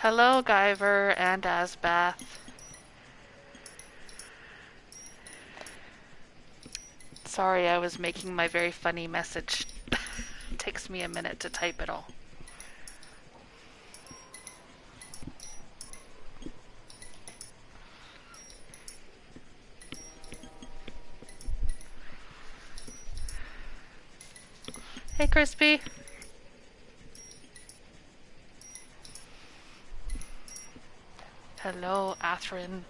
Hello, Guyver and Asbath. Sorry, I was making my very funny message. Takes me a minute to type it all. Hey, Crispy. Hello, Athrin.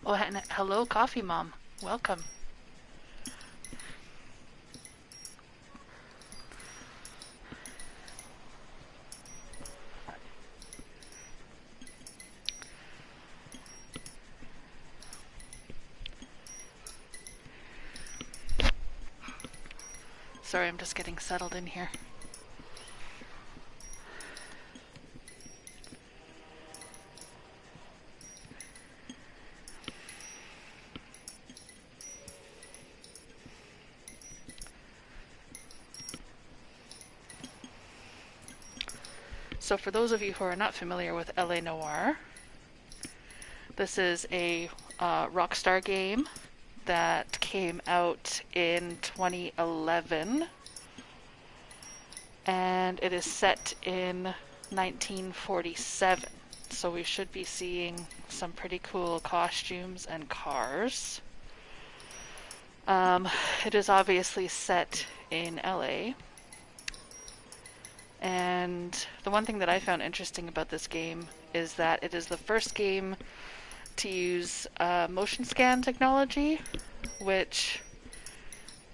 Oh, and hello, Coffee Mom. Welcome. Sorry, I'm just getting settled in here. So for those of you who are not familiar with LA Noire, this is a Rockstar game that came out in 2011, and it is set in 1947. So we should be seeing some pretty cool costumes and cars. It is obviously set in LA. And the one thing that I found interesting about this game is that it is the first game to use motion scan technology, which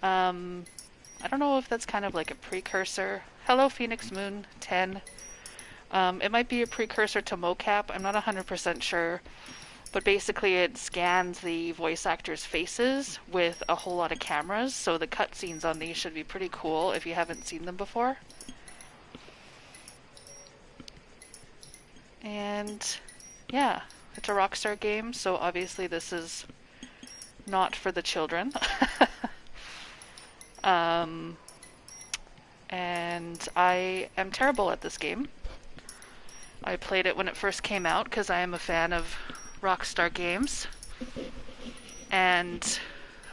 I don't know if that's kind of like a precursor. Hello, Phoenix Moon 10. It might be a precursor to mocap. I'm not 100% sure. But basically it scans the voice actors' faces with a whole lot of cameras, so the cutscenes on these should be pretty cool if you haven't seen them before. And yeah, it's a Rockstar game, so obviously this is not for the children. And I am terrible at this game. I played it when it first came out because I am a fan of Rockstar games. And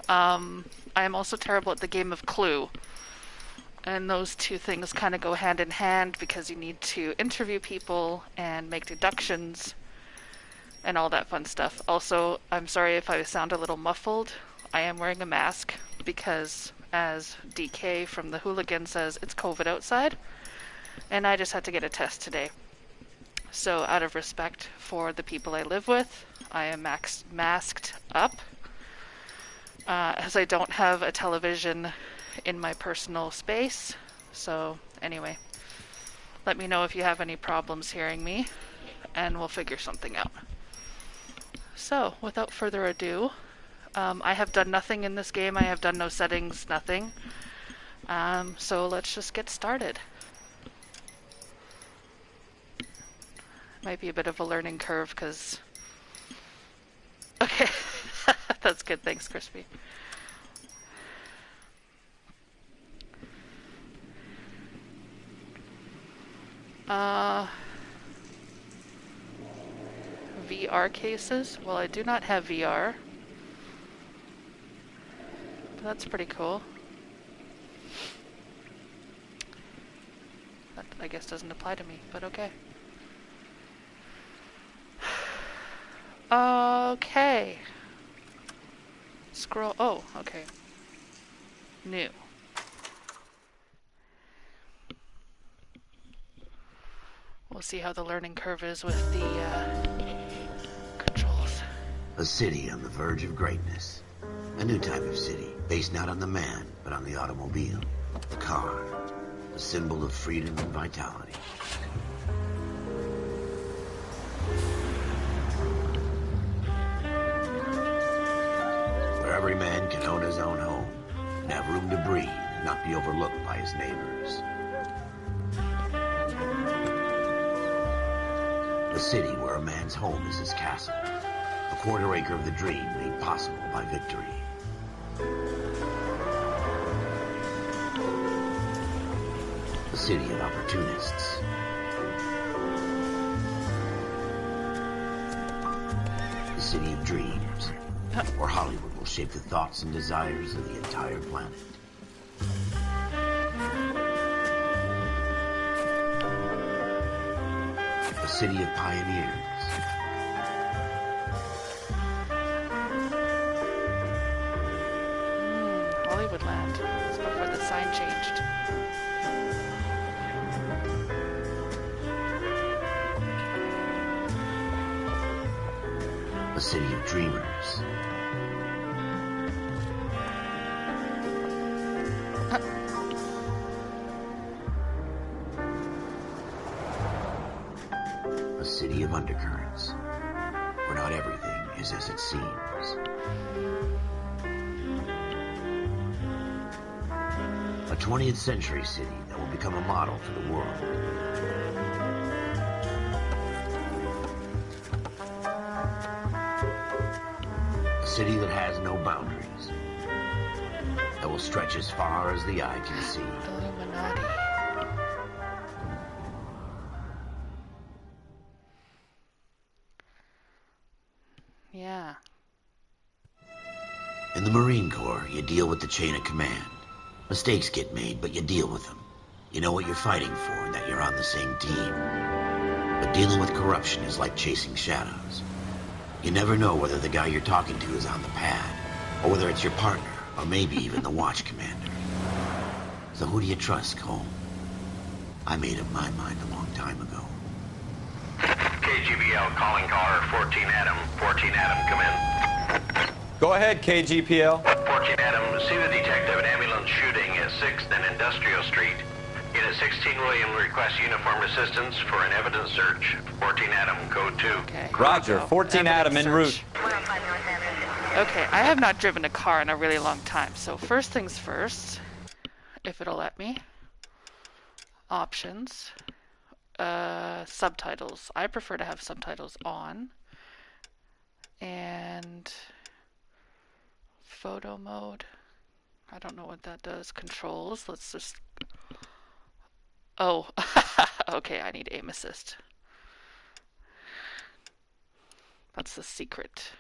I am also terrible at the game of Clue. And those two things kind of go hand in hand because you need to interview people and make deductions and all that fun stuff. Also, I'm sorry if I sound a little muffled. I am wearing a mask because, as DK from the Hooligan says, it's COVID outside. And I just had to get a test today. So out of respect for the people I live with, I am masked up. As I don't have a television in my personal space. So anyway, let me know if you have any problems hearing me and we'll figure something out. So without further ado, I have done nothing in this game. I have done no settings, nothing. So let's just get started. Might be a bit of a learning curve because... Okay, that's good. Thanks, Crispy. VR cases? Well, I do not have VR. But that's pretty cool. That, I guess, doesn't apply to me, but okay. Okay. Scroll. Oh, okay. New. We'll see how the learning curve is with the controls. A city on the verge of greatness. A new type of city, based not on the man, but on the automobile. The car. A symbol of freedom and vitality. Where every man can own his own home, and have room to breathe, and not be overlooked by his neighbors. A city where a man's home is his castle. A quarter acre of the dream made possible by victory. city of opportunists. The city of dreams, where Hollywood will shape the thoughts and desires of the entire planet. The city of pioneers. Hollywoodland. It's before the sign changed. A city of dreamers. A city of undercurrents, where not everything is as it seems. A 20th century city that will become a model for the world. A city that has no boundaries, that will stretch as far as the eye can see. Illuminati. Yeah. In the Marine Corps, you deal with the chain of command. Mistakes get made, but you deal with them. You know what you're fighting for and that you're on the same team. But dealing with corruption is like chasing shadows. You never know whether the guy you're talking to is on the pad, or whether it's your partner, or maybe even the watch commander. So who do you trust, Cole? I made up my mind a long time ago. KGBL calling caller 14 Adam. 14 Adam, come in. Go ahead, KGPL. 14 Adam, see the detective an ambulance shooting at 6th and Industrial Street. Unit 16 William requests uniformed assistance for an evidence search. 14 Adam, code 2. Okay. Roger, 14 Adam en route. Okay, I have not driven a car in a really long time, so first things first, if it'll let me. Options. Subtitles. I prefer to have subtitles on. And photo mode. I don't know what that does. Controls. Let's just... Oh, okay, I need aim assist. That's the secret.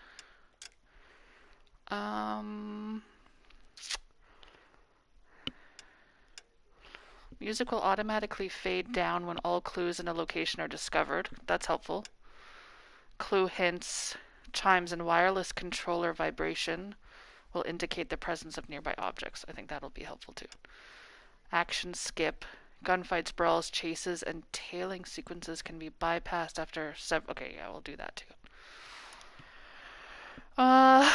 Music will automatically fade down when all clues in a location are discovered. That's helpful. Clue hints, chimes, and wireless controller vibration will indicate the presence of nearby objects. I think that'll be helpful too. Action skip. Gunfights, brawls, chases, and tailing sequences can be bypassed after several... Okay, yeah, we'll do that too. I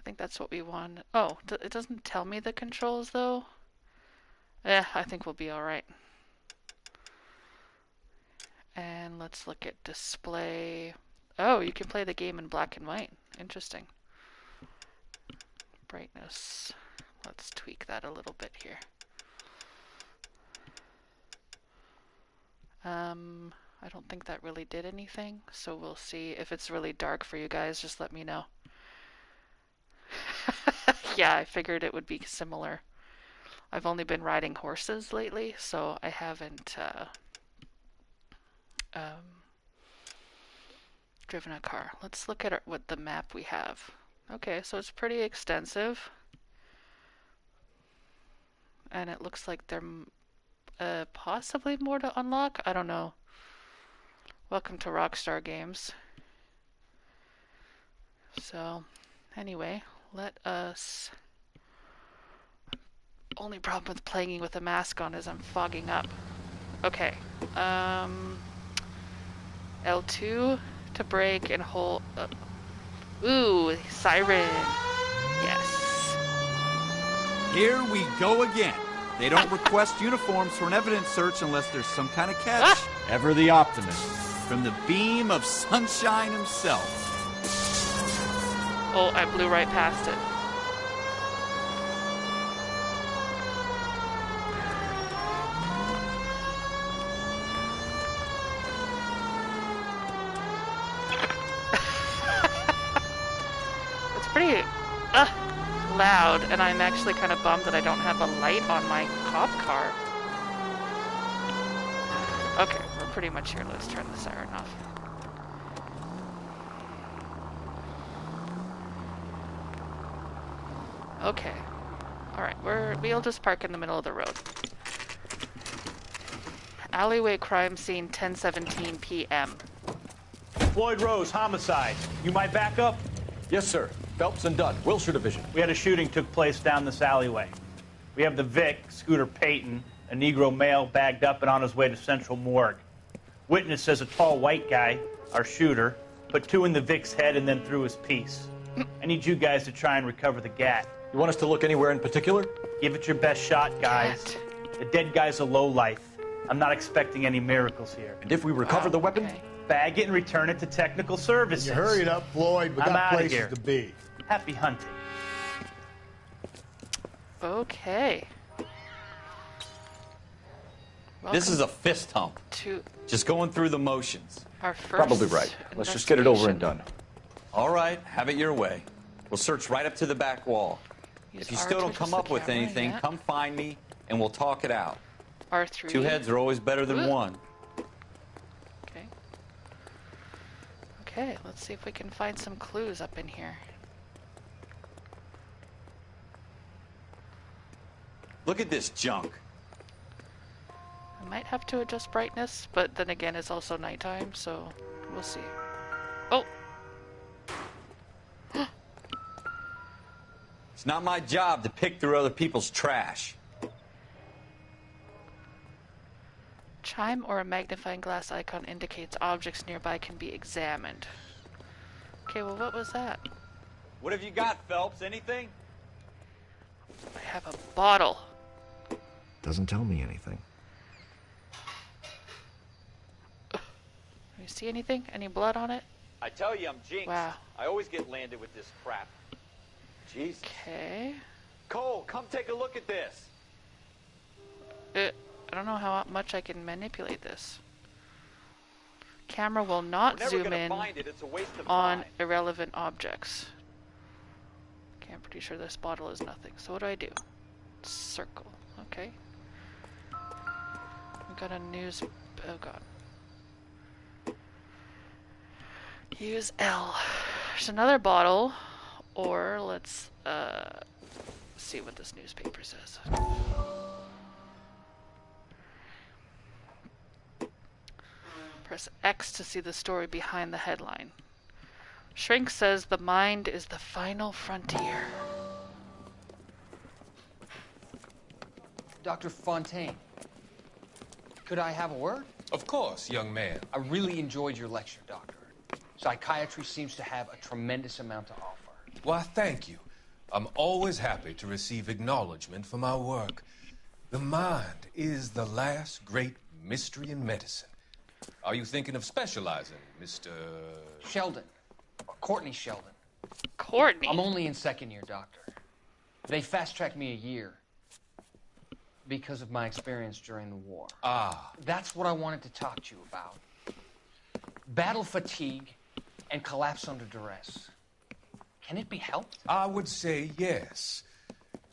think that's what we want. Oh, it doesn't tell me the controls though. I think we'll be alright. And let's look at display. Oh, you can play the game in black and white. Interesting. Brightness. Let's tweak that a little bit here. I don't think that really did anything, so we'll see. If it's really dark for you guys, just let me know. Yeah, I figured it would be similar. I've only been riding horses lately, so I haven't driven a car. Let's look at what the map we have. Okay, so it's pretty extensive. And it looks like there possibly more to unlock. I don't know. Welcome to Rockstar Games. So, anyway, let us... Only problem with playing with a mask on is I'm fogging up. Okay. L2 to brake and hold... Ooh, siren. Yes. Here we go again. They don't request uniforms for an evidence search unless there's some kind of catch. Ever the optimist. From the beam of sunshine himself. Oh, I blew right past it. It's pretty loud, and I'm actually kind of bummed that I don't have a light on my cop car. Okay, we're pretty much here. Let's turn the siren off. Okay. Alright, we'll just park in the middle of the road. Alleyway crime scene, 10:17 p.m. Floyd Rose, homicide. You might back up? Yes, sir. Phelps and Dunn, Wilshire Division. We had a shooting took place down this alleyway. We have the Vic, Scooter Payton, a Negro male bagged up and on his way to Central Morgue. Witness says a tall white guy, our shooter, put 2 in the Vic's head and then threw his piece. I need you guys to try and recover the gat. You want us to look anywhere in particular? Give it your best shot, guys. The dead guy's a lowlife. I'm not expecting any miracles here. And if we recover the weapon? Okay. Bag it and return it to technical services. You hurry it up, Floyd. We I'm got outta places here. to be. Happy hunting. Okay. This Welcome is a fist hump. to Just going through the motions. our first Probably right. Let's just get it over and done. All right, have it your way. We'll search right up to the back wall. Use If you R still to don't come adjust up the with camera, anything, yeah. come find me and we'll talk it out. R3. 2 heads are always better than Ooh. 1. Okay. Okay, let's see if we can find some clues up in here. Look at this junk. I might have to adjust brightness, but then again, it's also nighttime, so we'll see. Oh! It's not my job to pick through other people's trash. Chime or a magnifying glass icon indicates objects nearby can be examined. Okay, well, what was that? What have you got, Phelps? Anything? I have a bottle. Doesn't tell me anything. Do you see anything? Any blood on it? I tell you, I'm jinxed. Wow. I always get landed with this crap. Jesus. Okay. Cole, come take a look at this. I don't know how much I can manipulate this. Camera will not We're never zoom gonna in find it. It's a waste of on time. irrelevant objects. Okay, I'm pretty sure this bottle is nothing. So what do? Circle. Okay. We got a news. Oh god. Use L. There's another bottle. Or let's see what this newspaper says. Press X to see the story behind the headline. Shrink says the mind is the final frontier. Dr. Fontaine, could I have a word? Of course, young man. I really enjoyed your lecture, Doctor. Psychiatry seems to have a tremendous amount to offer. Why, thank you. I'm always happy to receive acknowledgement for my work. The mind is the last great mystery in medicine. Are you thinking of specializing, Mr. Sheldon. Courtney Sheldon. Courtney? I'm only in second year, Doctor. They fast-tracked me a year because of my experience during the war. Ah. That's what I wanted to talk to you about. Battle fatigue and collapse under duress. Can it be helped? I would say yes,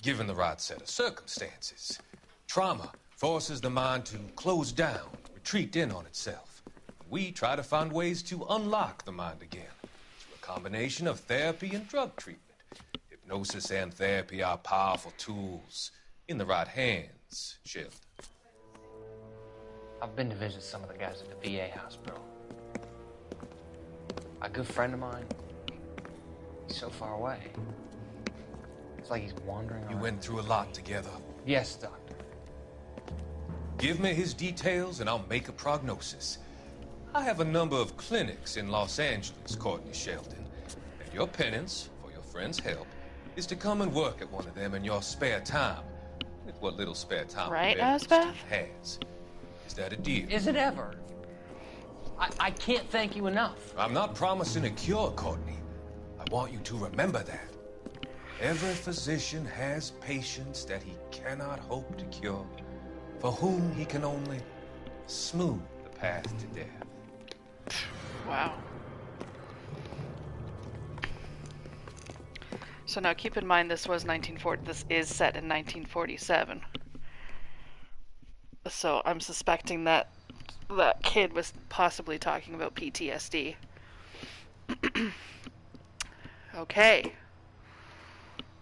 given the right set of circumstances. Trauma forces the mind to close down, retreat in on itself. We try to find ways to unlock the mind again through a combination of therapy and drug treatment. Hypnosis and therapy are powerful tools in the right hands, Sheldon. I've been to visit some of the guys at the VA hospital. A good friend of mine, he's so far away. It's like he's wandering around. You went through a lot together. Yes, Doctor. Give me his details and I'll make a prognosis. I have a number of clinics in Los Angeles, Courtney Sheldon. And your penance, for your friend's help, is to come and work at one of them in your spare time. With what little spare time Right, the medical Asbeth? student has. Is that a deal? Is it ever? I can't thank you enough. I'm not promising a cure, Courtney. I want you to remember that. Every physician has patients that he cannot hope to cure, for whom he can only smooth the path to death. Wow. So now keep in mind this was 1940. This is set in 1947. So I'm suspecting that that kid was possibly talking about PTSD. Okay.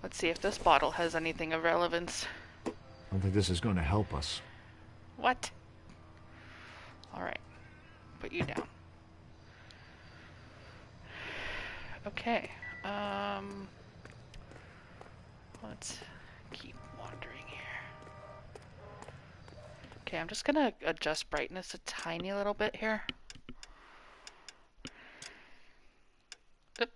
Let's see if this bottle has anything of relevance. I don't think this is going to help us. What? Alright. Put you down. Okay. Let's keep wandering here. Okay, I'm just gonna adjust brightness a tiny little bit here. Oop.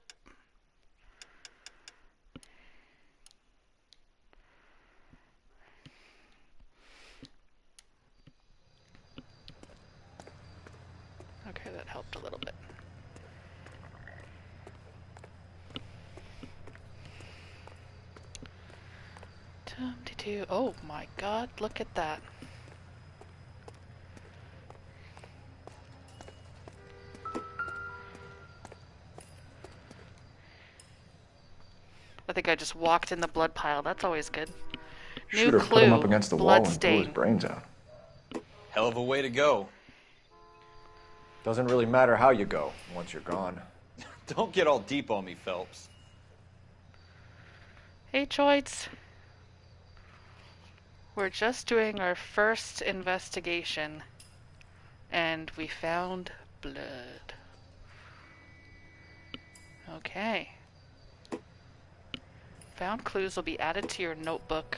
Okay, that helped a little bit. Oh my god, look at that. I think I just walked in the blood pile. That's always good. Should New have put him up clue, against the wall and blew bloodstain. his brains out. Hell of a way to go. Doesn't really matter how you go once you're gone. Don't get all deep on me, Phelps. Hey, Choites. We're just doing our first investigation, and we found blood. Okay. Found clues will be added to your notebook.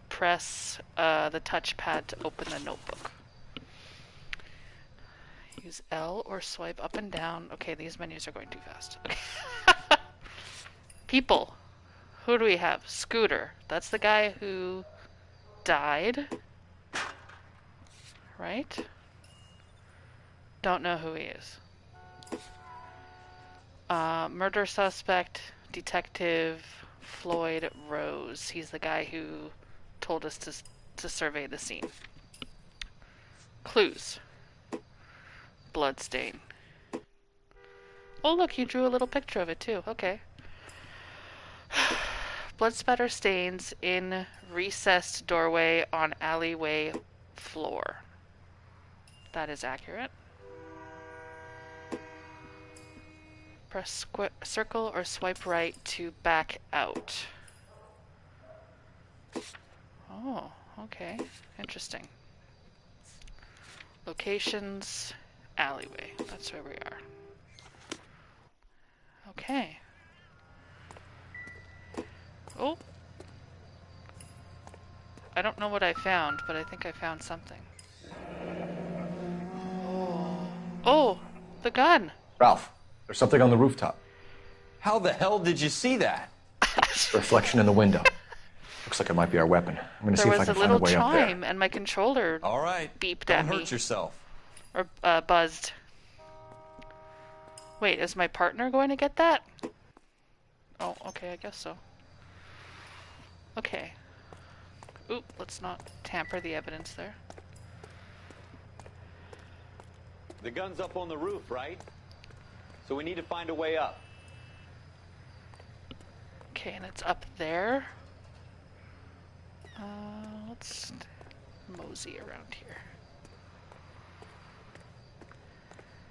Press the touchpad to open the notebook. Use L or swipe up and down. Okay, these menus are going too fast. Okay. People. Who do we have? Scooter. That's the guy who died. Right? Don't know who he is. Murder suspect, Detective Floyd Rose. He's the guy who told us to survey the scene. Clues. Bloodstain. Oh look, he drew a little picture of it too. Okay. Blood spatter stains in recessed doorway on alleyway floor. That is accurate. Press circle or swipe right to back out. Oh, okay. Interesting. Locations, alleyway. That's where we are. Okay. Oh. I don't know what I found, but I think I found something. Oh. Oh, the gun. Ralph, there's something on the rooftop. How the hell did you see that? Reflection in the window. Looks like it might be our weapon. I'm going to see if I can find a way There up was a little there. chime, and my controller All right. beeped Don't at me. hurt yourself. Or buzzed. Wait, is my partner going to get that? Oh, okay, I guess so. Okay. Oop, let's not tamper the evidence there. The gun's up on the roof, right? So we need to find a way up. Okay, and it's up there. Let's mosey around here.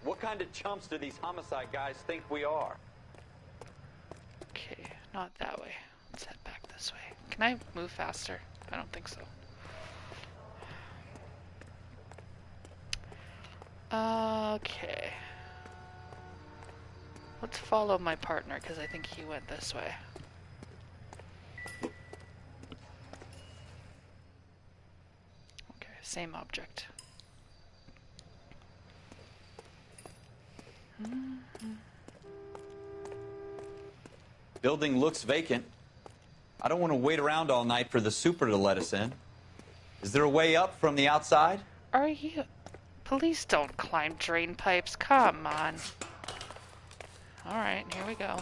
What kind of chumps do these homicide guys think we are? Okay, not that way. Let's head back this way. Can I move faster? I don't think so. Okay. Let's follow my partner, because I think he went this way. Okay, same object. Building looks vacant. I don't want to wait around all night for the super to let us in. Is there a way up from the outside? Are you... Police don't climb drain pipes. Come on. Alright, here we go.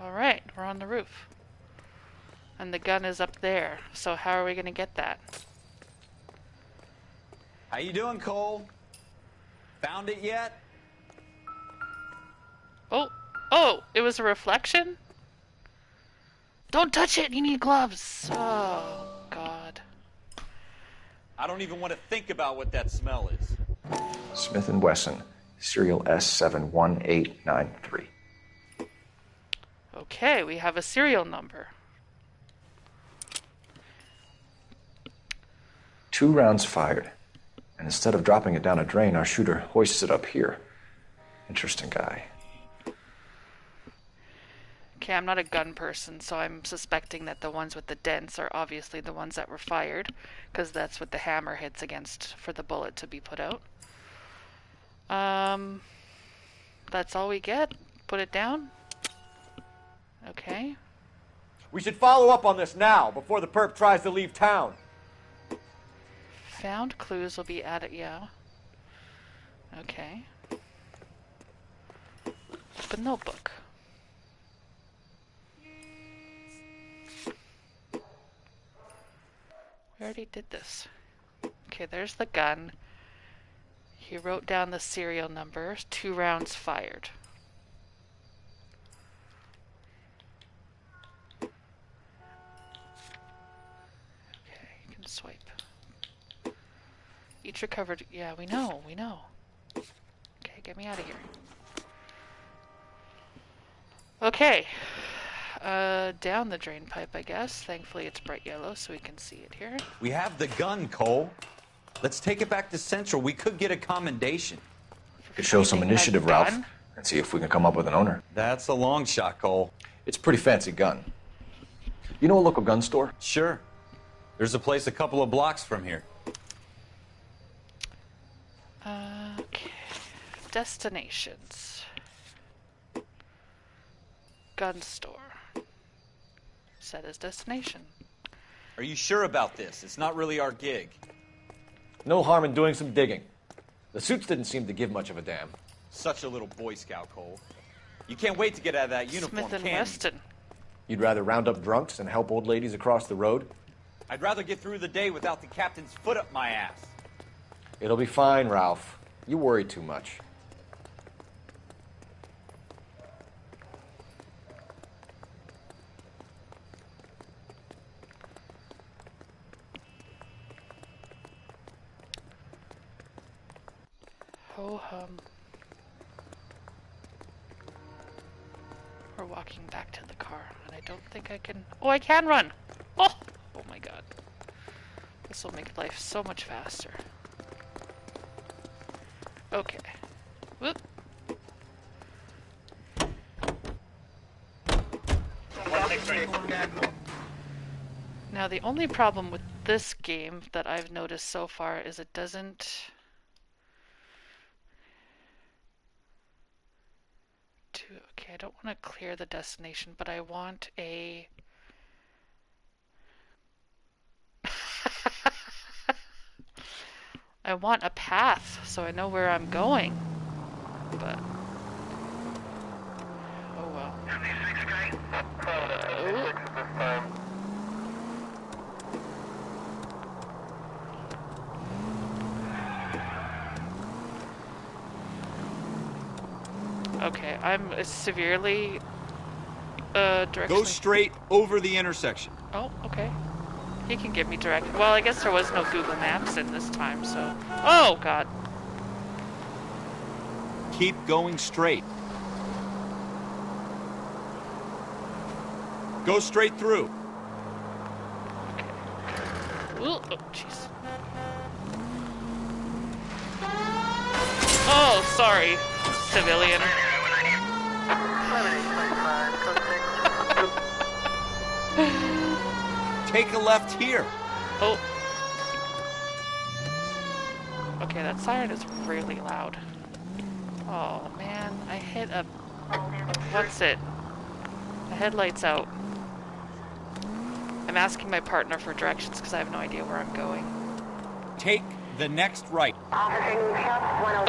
Alright, we're on the roof. And the gun is up there. So how are we going to get that? How you doing, Cole? Found it yet? Oh, Oh, it was a reflection? Don't touch it! You need gloves! Oh, God. I don't even want to think about what that smell is. Smith & Wesson, serial S71893. Okay, we have a serial number. 2 rounds fired. And instead of dropping it down a drain, our shooter hoists it up here. Interesting guy. Okay, I'm not a gun person, so I'm suspecting that the ones with the dents are obviously the ones that were fired, because that's what the hammer hits against for the bullet to be put out. That's all we get? Put it down? Okay. We should follow up on this now, before the perp tries to leave town. Found clues will be added, yeah. Okay. Open notebook. We already did this. Okay, there's the gun. He wrote down the serial numbers. 2 rounds fired. Okay, you can swipe. Each recovered. Yeah, we know. Okay, get me out of here. Okay. Down the drain pipe, I guess. Thankfully, it's bright yellow, so we can see it here. We have the gun, Cole. Let's take it back to Central. We could get a commendation. Could show some initiative, Ralph, and see if we can come up with an owner. That's a long shot, Cole. It's a pretty fancy gun. You know a local gun store? Sure. There's a place a couple of blocks from here. Okay. Destinations. Gun store. Set as destination. Are you sure about this? It's not really our gig. No harm in doing some digging. The suits didn't seem to give much of a damn. Such a little Boy Scout, Cole. You can't wait to get out of that uniform, Smith & can you? Wesson. You'd rather round up drunks and help old ladies across the road? I'd rather get through the day without the captain's foot up my ass. It'll be fine, Ralph. You worry too much. Ho-hum. We're walking back to the car, and I don't think I can... Oh, I can run! Oh! Oh my god. This will make life so much faster. Okay. Whoop. Now, the only problem with this game that I've noticed so far is it doesn't... Okay, I don't want to clear the destination, but I want a... I want a path so I know where I'm going. But... Oh well. Okay, I'm severely directionally... Go straight over the intersection. Oh, okay. He can give me direct... Well, I guess there was no Google Maps in this time, so... Oh, God. Keep going straight. Go straight through. Okay. Ooh, oh, jeez. Oh, sorry, civilian. Take a left here. Oh. Okay, that siren is really loud. Oh, man. I hit a... What's it? The headlight's out. I'm asking my partner for directions because I have no idea where I'm going. Take the next right. Oh.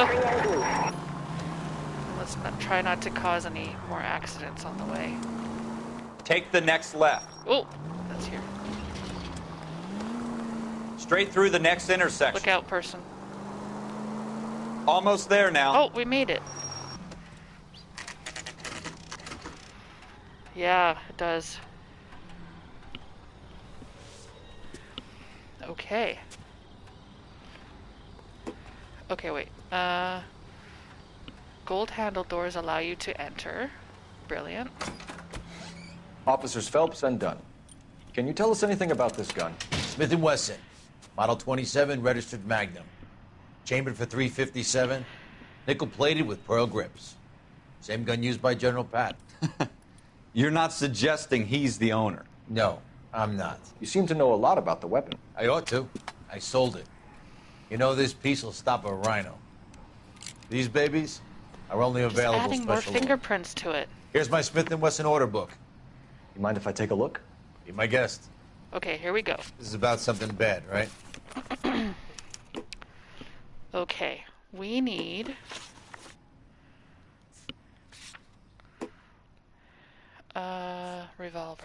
Let's try not to cause any more accidents on the way. Take the next left. Oh, that's here. Straight through the next intersection. Look out, person. Almost there now. Oh, we made it. Yeah, it does. Okay. Okay, wait. Gold handle doors allow you to enter. Brilliant. Officers Phelps and Dunn. Can you tell us anything about this gun? Smith & Wesson. Model 27, registered Magnum. Chambered for .357. Nickel-plated with pearl grips. Same gun used by General Patton. You're not suggesting he's the owner? No, I'm not. You seem to know a lot about the weapon. I ought to. I sold it. You know, this piece will stop a rhino. These babies are only Just available adding more special order. fingerprints to it. Here's my Smith & Wesson order book. You mind if I take a look? Be my guest. Okay, here we go. This is about something bad, right? Okay, we need... revolver.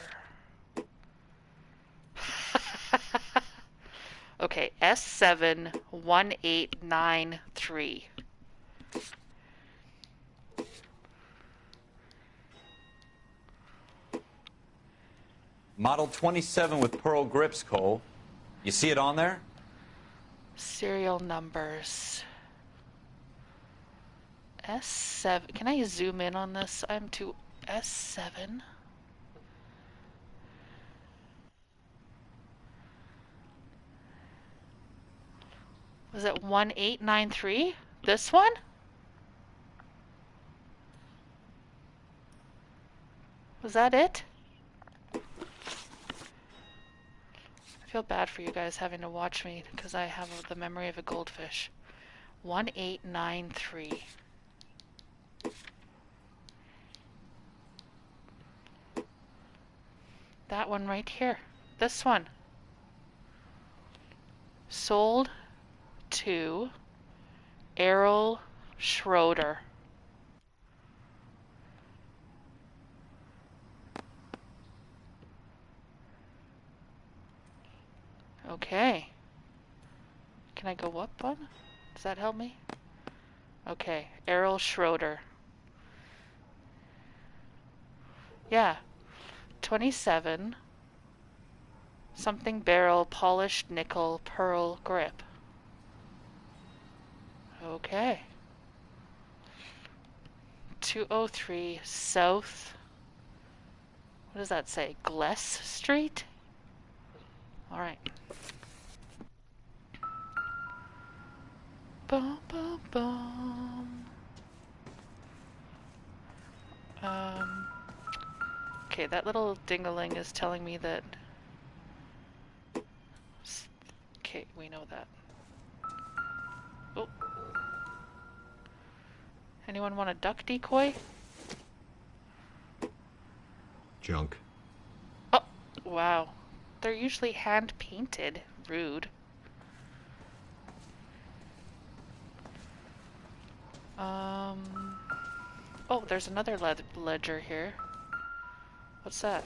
Okay, S71893. Model 27 with pearl grips, Cole. You see it on there? Serial numbers. S7. Can I zoom in on this? I'm to S7. Was it 1893? This one? Was that it? I feel bad for you guys having to watch me because I have the memory of a goldfish. 1893. That one right here. This one. Sold to Errol Schroeder. Okay. Can I go up one? Does that help me? Okay, Errol Schroeder. Yeah. 27. Something barrel, polished nickel, pearl grip. Okay. 203 South. What does that say? Gless Street? All right. Bum, bum, bum. Okay, that little ding-a-ling is telling me that... Okay, we know that. Oh. Anyone want a duck decoy? Junk. Oh, wow. They're usually hand-painted. Rude. Oh, there's another ledger here. What's that?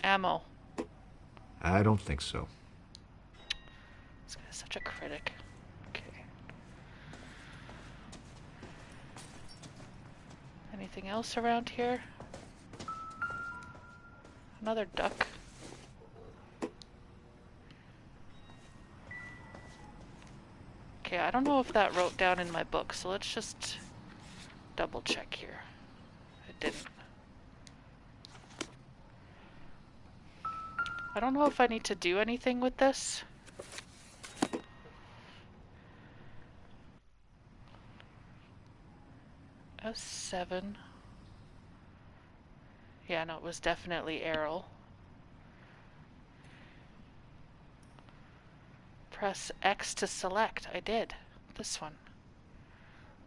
Ammo. I don't think so. This guy's such a critic. Okay. Anything else around here? Another duck. Okay, I don't know if that wrote down in my book, so let's just double check here. It didn't. I don't know if I need to do anything with this. S7. Yeah, no, it was definitely Errol. Press X to select. I did. This one.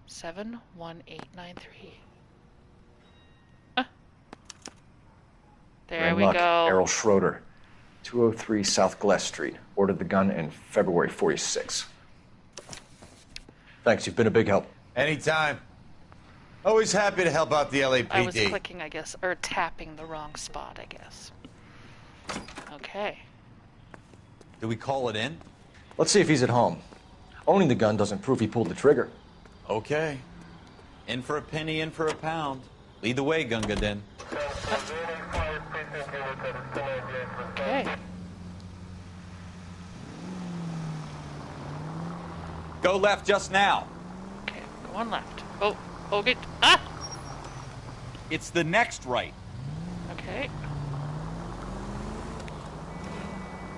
71893. There we go. Errol Schroeder, 203 South Gless Street. Ordered the gun in February '46. Thanks, you've been a big help. Anytime. Always happy to help out the LAPD. I was clicking, I guess, or tapping the wrong spot, I guess. Okay. Do we call it in? Let's see if he's at home. Owning the gun doesn't prove he pulled the trigger. Okay. In for a penny, in for a pound. Lead the way, Gunga Din. Okay. Go left just now. Okay, go on left. Oh, okay. Ah! It's the next right. Okay.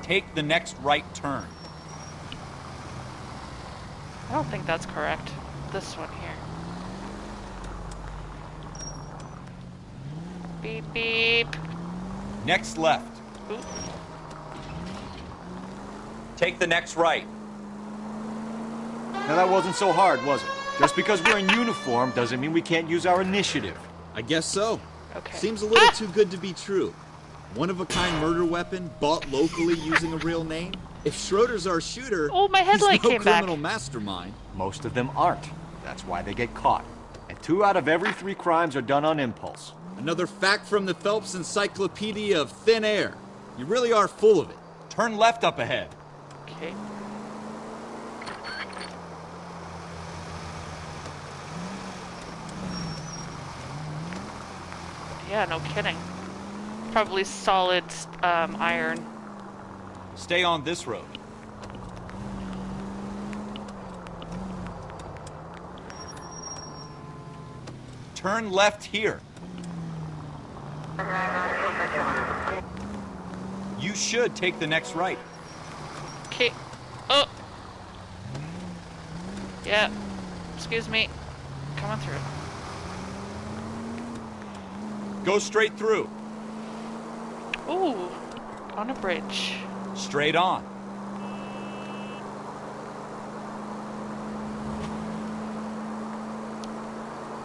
Take the next right turn. I don't think that's correct. This one here. Beep, beep. Next left. Ooh. Take the next right. Now that wasn't so hard, was it? Just because we're in uniform doesn't mean we can't use our initiative. I guess so. Okay. Seems a little too good to be true. One-of-a-kind murder weapon bought locally using a real name. If Schroeder's our shooter, Oh, my headlight he's no came back. criminal mastermind. Most of them aren't. That's why they get caught. And 2 out of every 3 crimes are done on impulse. Another fact from the Phelps Encyclopedia of Thin Air. You really are full of it. Turn left up ahead. Okay. Yeah, no kidding. Probably solid iron. Stay on this road. Turn left here. You should take the next right. Okay. Oh. Yeah. Excuse me. Coming through. Go straight through. Ooh. On a bridge. Straight on.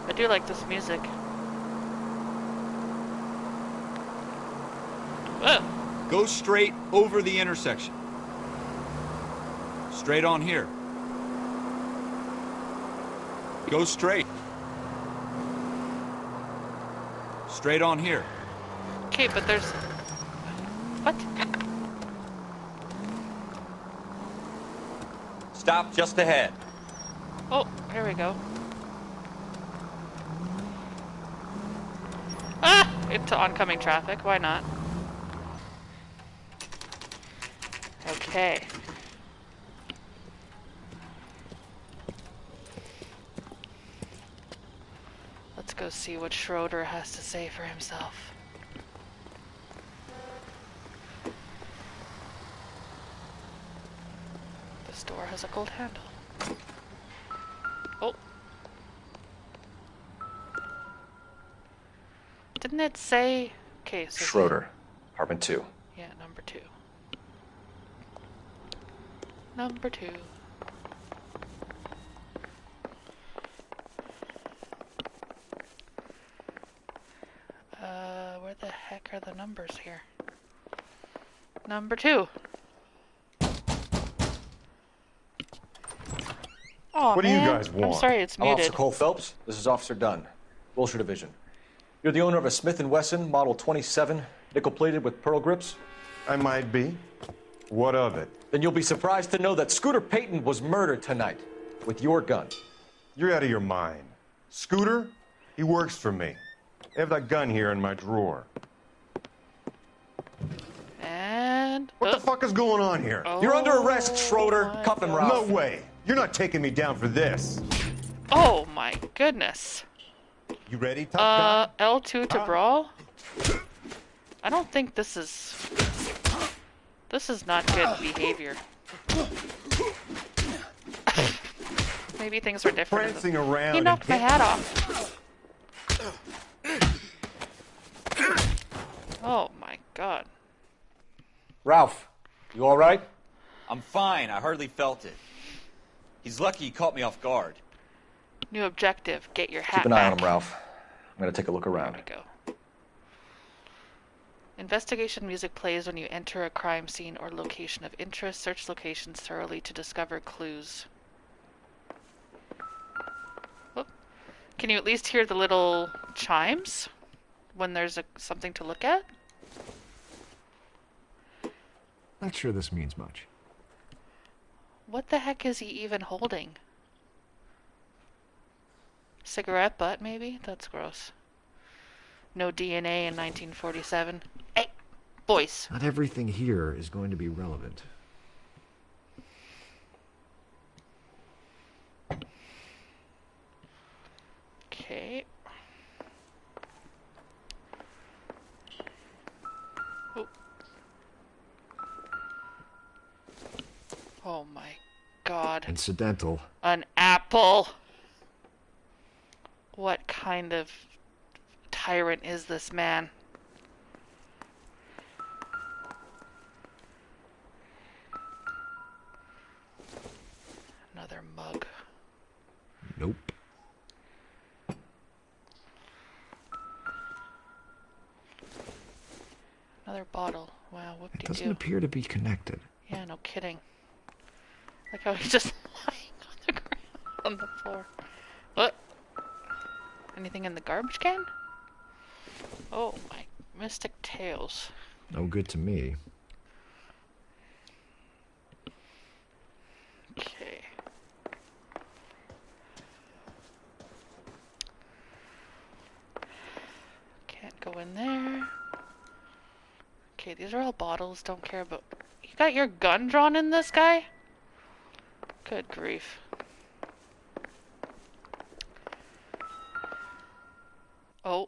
I do like this music. Whoa. Go straight over the intersection. Straight on here. Go straight. Straight on here. Okay, but there's... What? Stop just ahead. Oh, here we go. Ah! Into oncoming traffic. Why not? Okay. Let's go see what Schroeder has to say for himself. This door has a gold handle. Oh. Didn't it say... Okay, so... Schroeder, apartment 2. Yeah, number 2. Number 2. Where the heck are the numbers here? Number 2. Oh, What do you guys want? I'm sorry, it's I'm muted. Officer Cole Phelps. This is Officer Dunn, Wilshire Division. You're the owner of a Smith & Wesson Model 27, nickel-plated with pearl grips? I might be. What of it? Then you'll be surprised to know that Scooter Payton was murdered tonight with your gun. You're out of your mind. Scooter? He works for me. I have that gun here in my drawer. And... What the fuck is going on here? Oh, You're under arrest, Schroeder. Cuff him, Ralph. No way. You're not taking me down for this. Oh my goodness. You ready, Top Gun? L2 to brawl? I don't think this is... This is not good behavior. Maybe things were different. Prancing around. He knocked my hat off. Oh my god. Ralph, you all right? I'm fine. I hardly felt it. He's lucky he caught me off guard. New objective, get your hat Keep an eye on back. him, Ralph. I'm going to take a look around. There we go. Investigation music plays when you enter a crime scene or location of interest. Search locations thoroughly to discover clues. Whoop. Can you at least hear the little chimes when there's something to look at? Not sure this means much. What the heck is he even holding? Cigarette butt, maybe? That's gross. No DNA in 1947. Hey! Boys. Not everything here is going to be relevant. Okay. Oh. Oh my God. Incidental. An apple. What kind of tyrant is this man? Another mug. Nope. Another bottle. Wow, whoop-de-doo. It doesn't appear to be connected. Yeah, no kidding. Like how he's just lying on the ground, on the floor. What? Anything in the garbage can? Oh my mystic tales. No good to me. Okay. Can't go in there. Okay, these are all bottles. Don't care about... You got your gun drawn in this guy? Good grief. Oh.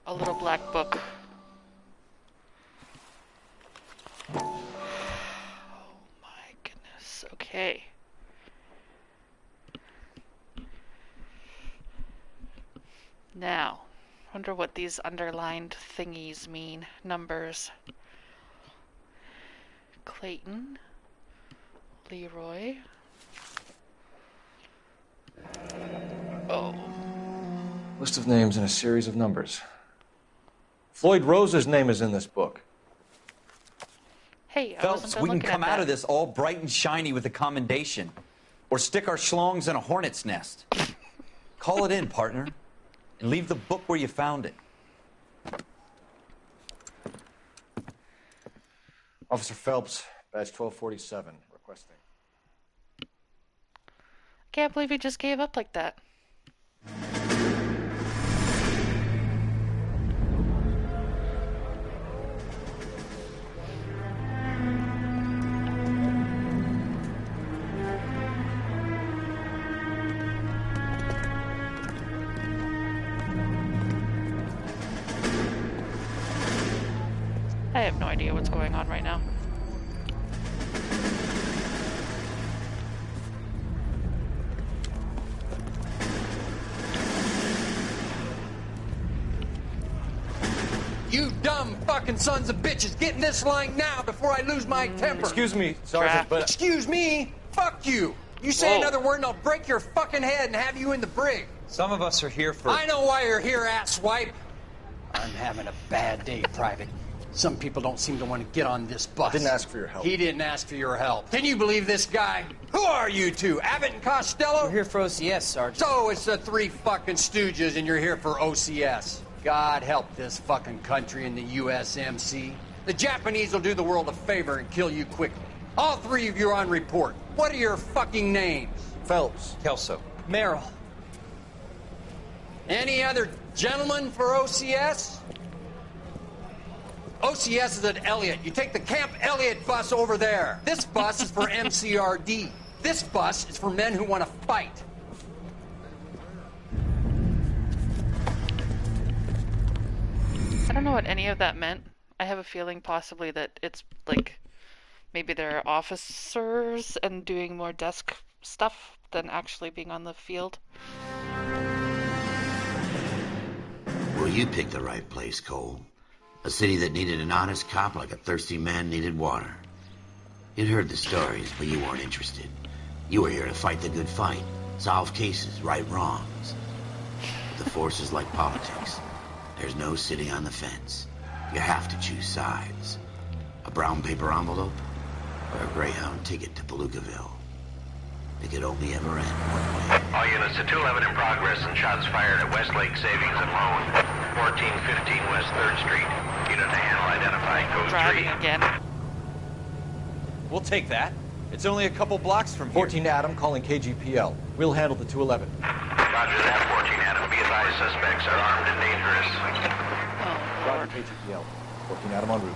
A little black book. Oh my goodness. Okay. Now, wonder what these underlined thingies mean. Numbers. Clayton. Leroy. Oh. List of names and a series of numbers. Floyd Rose's name is in this book. Hey, I Phelps, wasn't we can looking come at out that. of this all bright and shiny with a commendation. Or stick our schlongs in a hornet's nest. Call it in, partner. And leave the book where you found it. Officer Phelps, badge 1247, requesting. Can't believe he just gave up like that. I have no idea what's going on right now. You dumb fucking sons of bitches, get in this line now before I lose my temper. Excuse me, Sergeant, but... Excuse me? Fuck you. You say Whoa. another word and I'll break your fucking head and have you in the brig. Some of us are here for... I know why you're here, asswipe. I'm having a bad day, Private. Some people don't seem to want to get on this bus. Didn't ask for your help. He didn't ask for your help. Can you believe this guy? Who are you two? Abbott and Costello? We're here for OCS, Sergeant. So it's the three fucking stooges and you're here for OCS. God help this fucking country and the USMC. The Japanese will do the world a favor and kill you quickly. All three of you are on report. What are your fucking names? Phelps. Kelso. Merrill. Any other gentlemen for OCS? OCS is at Elliott. You take the Camp Elliott bus over there. This bus is for MCRD. This bus is for men who want to fight. I don't know what any of that meant. I have a feeling possibly that it's like maybe they're officers and doing more desk stuff than actually being on the field. Well, you picked the right place, Cole. A city that needed an honest cop like a thirsty man needed water. You'd heard the stories, but you weren't interested. You were here to fight the good fight, solve cases, right wrongs. But the force is like politics. There's no sitting on the fence. You have to choose sides. A brown paper envelope or a Greyhound ticket to Palookaville. It could only ever end one way. All units to 211 in progress and shots fired at Westlake Savings and Loan, 1415 West 3rd Street. Unit to handle identified code 3. Again. We'll take that. It's only a couple blocks from here. 14 Adam calling KGPL. We'll handle the 211. Roger that, 14 Adam. Be advised, suspects are armed and dangerous. Oh Lord. ATPL. Working out him en route.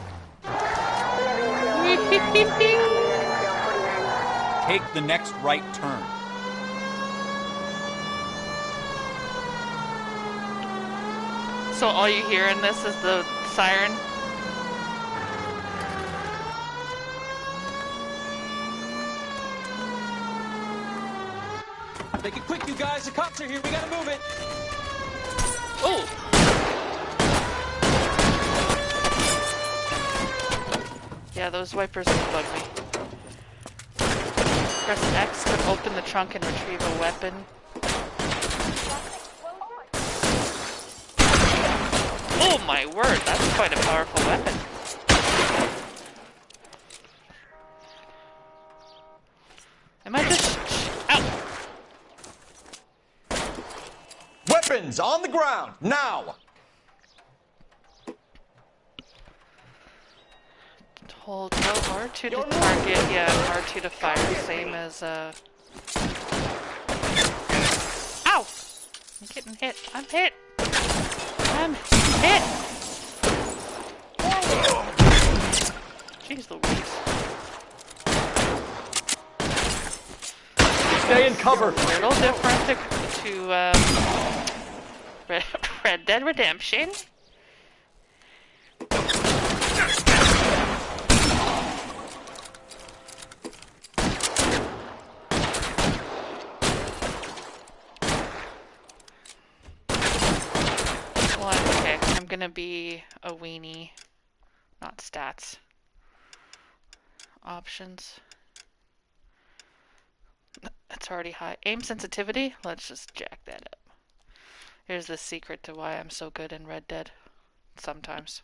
Take the next right turn. So all you hear in this is the siren? Make it quick, you guys. The cops are here. We gotta move it. Oh! Yeah, those wipers would bug me. Press X to open the trunk and retrieve a weapon. Oh my word, that's quite a powerful weapon. Am I just... Ow! Weapons on the ground, now! Hold R2 to target, yeah, R2 to fire, same as, Ow! I'm getting hit. I'm hit! I'm hit! Jeez Louise. Stay in cover! A little different to Red Dead Redemption. Okay, I'm gonna be a weenie, not stats. Options. That's already high. Aim sensitivity? Let's just jack that up. Here's the secret to why I'm so good in Red Dead. Sometimes.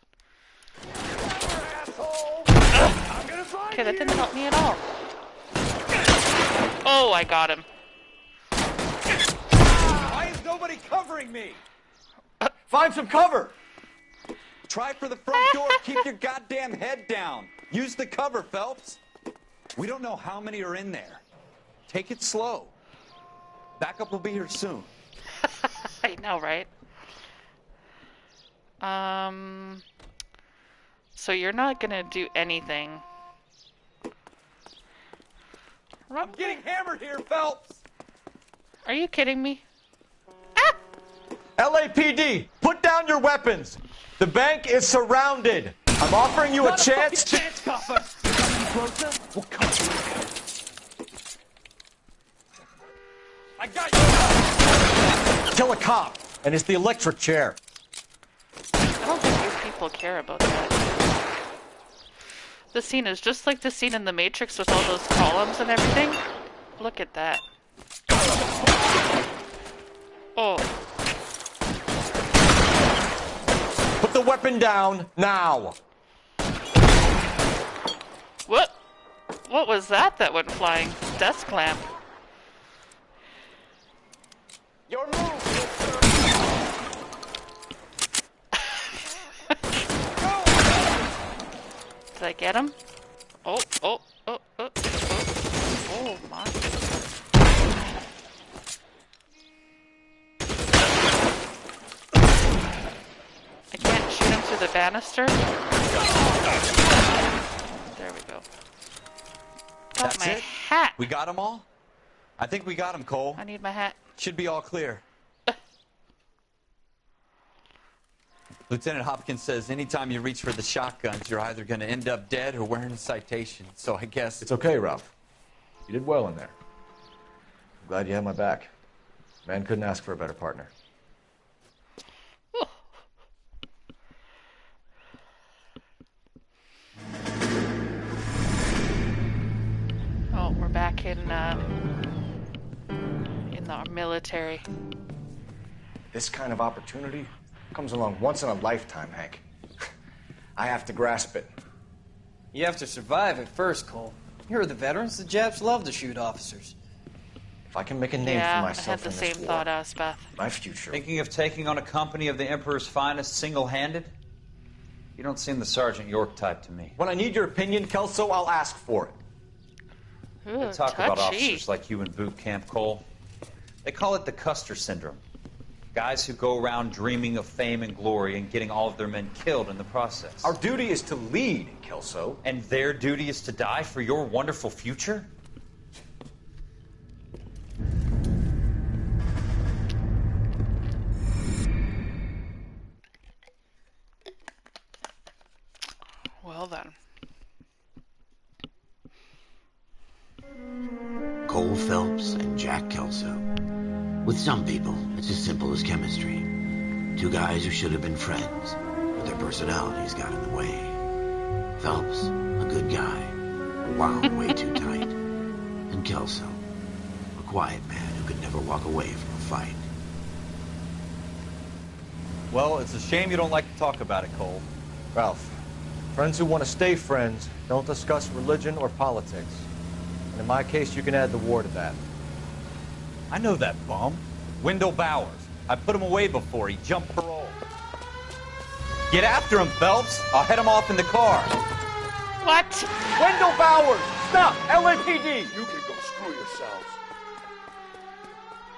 Okay, that didn't help me at all. Oh, I got him. Why is nobody covering me? Find some cover! Try for the front door. Keep your goddamn head down. Use the cover, Phelps. We don't know how many are in there. Take it slow. Backup will be here soon. I know, right? So you're not gonna do anything. I'm getting hammered here, Phelps! Are you kidding me? LAPD, put down your weapons! The bank is surrounded! I'm offering you a chance to... chance, copper! Closer? We'll cut you. I got you! Kill a cop, and it's the electric chair. I don't think these people care about that. The scene is just like the scene in The Matrix with all those columns and everything. Look at that. Oh. Put the weapon down, now! What? What was that went flying? Desk lamp. Your move, Did I get him? Oh, oh, oh, oh, oh, oh my. I can't shoot him through the banister. There we go. Got That's my it? hat. We got them all? I think we got them, Cole. I need my hat. Should be all clear. Lieutenant Hopkins says anytime you reach for the shotguns, you're either going to end up dead or wearing a citation. So I guess... It's okay, Ralph. You did well in there. I'm glad you had my back. Man couldn't ask for a better partner. Oh, we're back in the military. This kind of opportunity comes along once in a lifetime, Hank. I have to grasp it. You have to survive at first, Cole. Here are the veterans. The Japs love to shoot officers. If I can make a name for myself I had the in same this war, thought as Beth. my future. Thinking of taking on a company of the Emperor's finest single-handed? You don't seem the Sergeant York type to me. When I need your opinion, Kelso, I'll ask for it. Ooh, They talk about touchy. officers like you in boot camp, Cole. They call it the Custer syndrome. Guys who go around dreaming of fame and glory and getting all of their men killed in the process. Our duty is to lead, Kelso. And their duty is to die for your wonderful future? Well then. Cole Phelps and Jack Kelso. With some people, it's as simple as chemistry. Two guys who should have been friends, but their personalities got in the way. Phelps, a good guy, wound way too tight. And Kelso, a quiet man who could never walk away from a fight. Well, it's a shame you don't like to talk about it, Cole. Ralph, friends who want to stay friends don't discuss religion or politics. And in my case, you can add the war to that. I know that bum. Wendell Bowers. I put him away before. He jumped parole. Get after him, Phelps. I'll head him off in the car. What? Wendell Bowers! Stop! LAPD! You can go screw yourselves.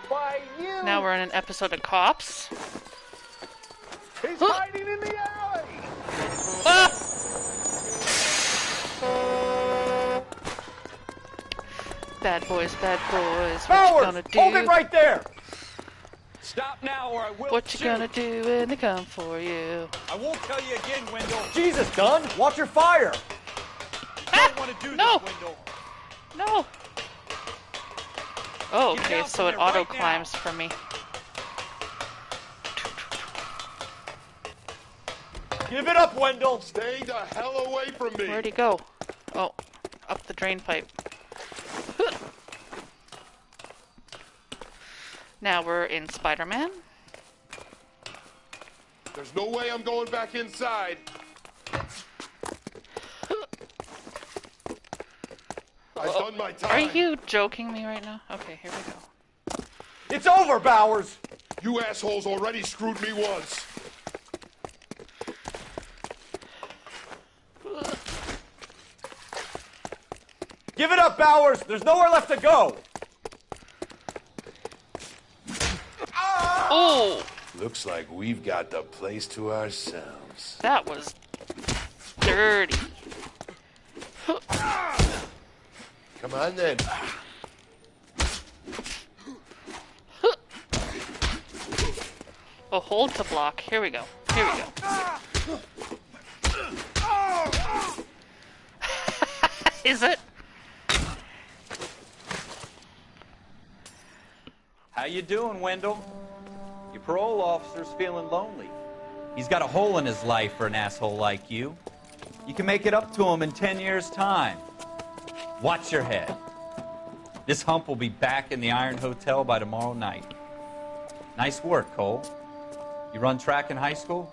Why, you... Now we're in an episode of Cops. He's hiding in the alley! Ah! Bad boys, what Bowers, you gonna do? hold it right there! Stop now or I will What you shoot. gonna do when they come for you? I won't tell you again, Wendell. Jesus, Dunn, watch your fire! I don't want to do no. this, Wendell. No! Oh, Get okay, down so from it there auto right climbs for me. Give it up, Wendell! Stay the hell away from me! Where'd he go? Oh, up the drain pipe. Now we're in Spider-Man. There's no way I'm going back inside. I've done my time. Are you joking me right now? Okay, here we go. It's over, Bowers! You assholes already screwed me once. Give it up, Bowers! There's nowhere left to go! Oh! Looks like we've got the place to ourselves. That was dirty. Come on then. Oh, hold to block. Here we go. Here we go. Is it? How you doing, Wendell? Your parole officer's feeling lonely. He's got a hole in his life for an asshole like you. You can make it up to him in 10 years' time. Watch your head. This hump will be back in the Iron Hotel by tomorrow night. Nice work, Cole. You run track in high school?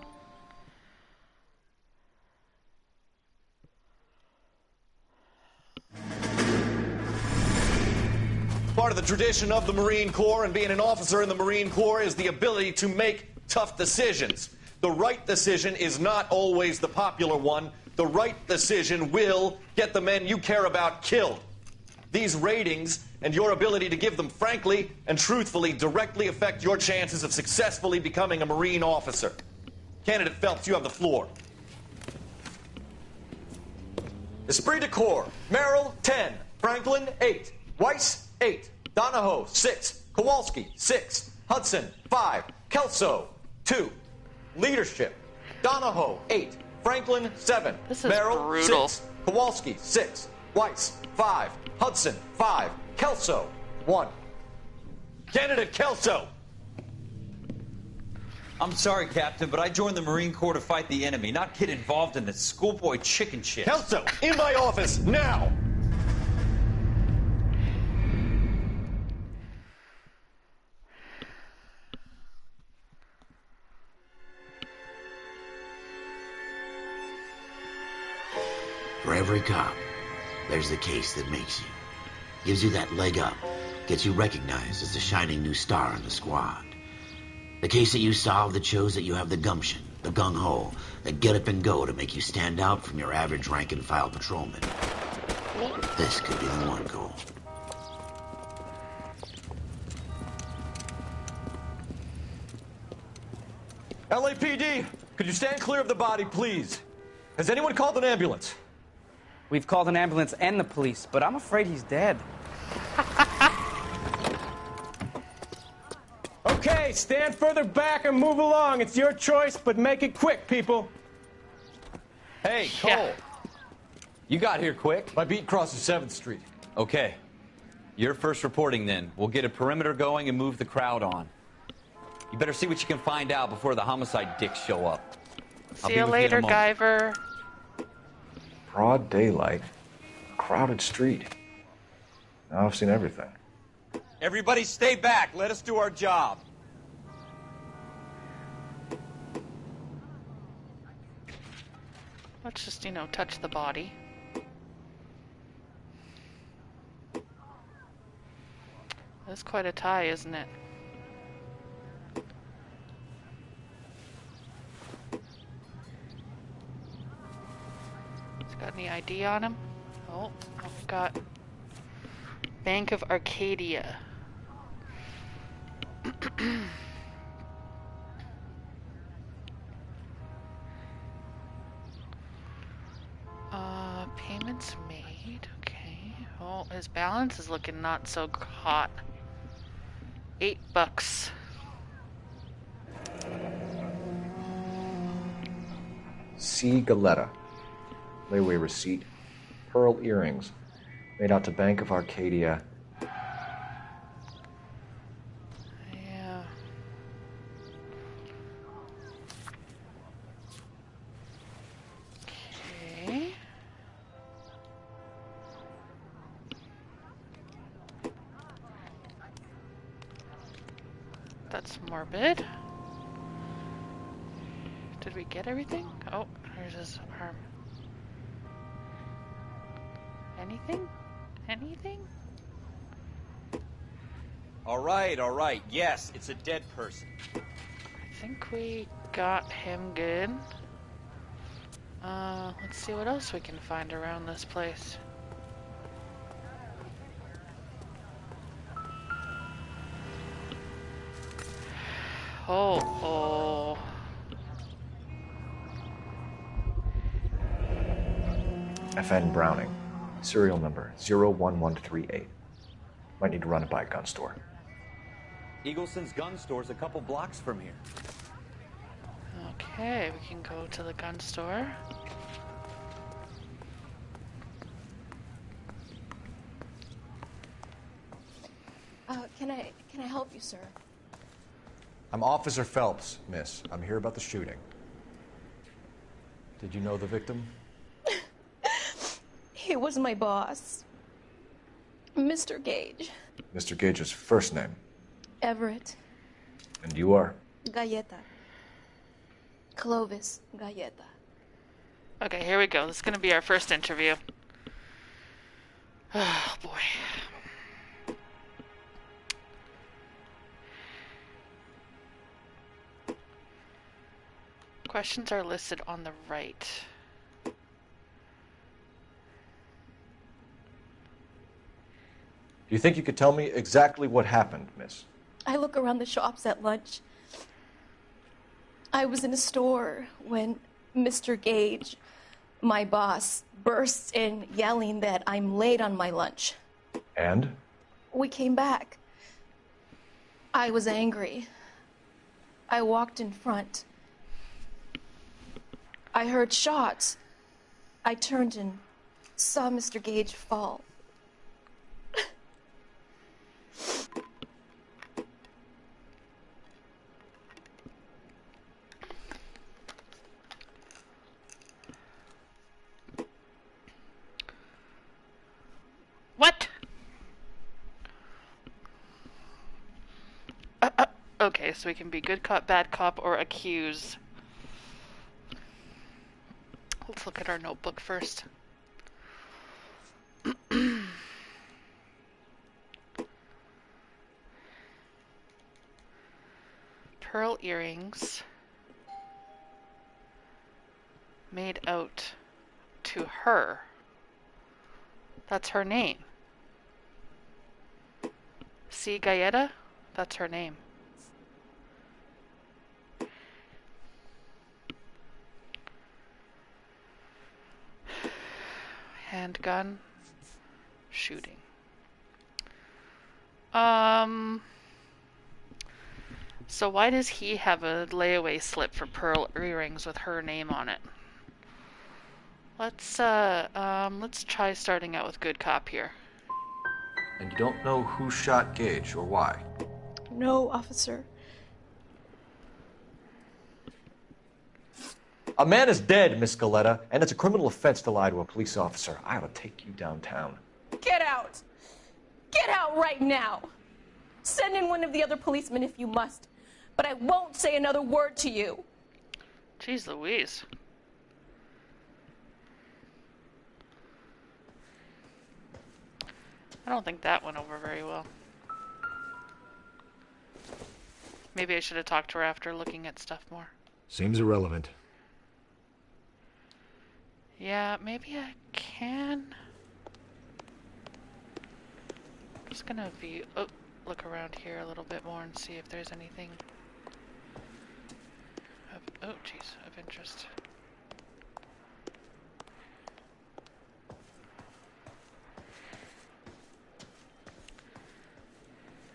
Part of the tradition of the Marine Corps and being an officer in the Marine Corps is the ability to make tough decisions. The right decision is not always the popular one. The right decision will get the men you care about killed. These ratings and your ability to give them frankly and truthfully directly affect your chances of successfully becoming a Marine officer. Candidate Phelps, you have the floor. Esprit de Corps, Merrill, 10. Franklin, 8. Weiss, 8. Donahoe, 6. Kowalski, 6. Hudson, 5. Kelso, 2. Leadership, Donahoe, 8. Franklin, 7. This is Merrill, brutal. 6. Kowalski, 6. Weiss, 5. Hudson, 5. Kelso, 1. Candidate Kelso. I'm sorry, Captain, but I joined the Marine Corps to fight the enemy, not get involved in this schoolboy chicken shit. Kelso, in my office, now! For every cop, there's the case that makes you. Gives you that leg up. Gets you recognized as the shining new star in the squad. The case that you solve that shows that you have the gumption, the gung-ho, the get up and go to make you stand out from your average rank-and-file patrolman. This could be the one, Cole. LAPD, could you stand clear of the body, please? Has anyone called an ambulance? We've called an ambulance and the police, but I'm afraid he's dead. Okay, stand further back and move along. It's your choice, but make it quick, people. Hey, Cole. You got here quick. My beat crosses 7th Street. Okay. You're first reporting then. We'll get a perimeter going and move the crowd on. You better see what you can find out before the homicide dicks show up. See you later, Guyver. Broad daylight, crowded street. Now I've seen everything. Everybody stay back. Let us do our job. Let's just, touch the body. That's quite a tie, isn't it? Has got any ID on him? Oh, we've got Bank of Arcadia. Payments made. Okay. Oh, his balance is looking not so hot. $8. C. Galetta. Layaway receipt. Pearl earrings. Made out to Bank of Arcadia. Yeah. Okay. That's morbid. Did we get everything? Oh, there's his arm. Anything? Anything? All right. Yes, it's a dead person. I think we got him good. Let's see what else we can find around this place. Oh. FN Browning. Serial number 01138. Might need to run it by a gun store. Eagleson's gun store's a couple blocks from here. Okay, we can go to the gun store. Can I help you, sir? I'm Officer Phelps, miss. I'm here about the shooting. Did you know the victim? He was my boss, Mr. Gage. Mr. Gage's first name. Everett. And you are? Galleta. Clovis Galleta. Okay, here we go. This is going to be our first interview. Oh, boy. Questions are listed on the right. Do you think you could tell me exactly what happened, miss? I look around the shops at lunch. I was in a store when Mr. Gage, my boss, bursts in yelling that I'm late on my lunch. And? We came back. I was angry. I walked in front. I heard shots. I turned and saw Mr. Gage fall. What? Okay, so we can be good cop, bad cop, or accuse. Let's look at our notebook first. Pearl earrings made out to her. That's her name. C. Galleta? That's her name. handgun. Shooting. So why does he have a layaway slip for pearl earrings with her name on it? Let's try starting out with good cop here. And you don't know who shot Gage or why? No, officer. A man is dead, Miss Galetta, and it's a criminal offense to lie to a police officer. I ought to take you downtown. Get out! Get out right now! Send in one of the other policemen if you must, but I won't say another word to you. Jeez Louise. I don't think that went over very well. Maybe I should have talked to her after looking at stuff more. Seems irrelevant. Yeah, maybe I can. I'm just gonna look around here a little bit more and see if there's anything of interest.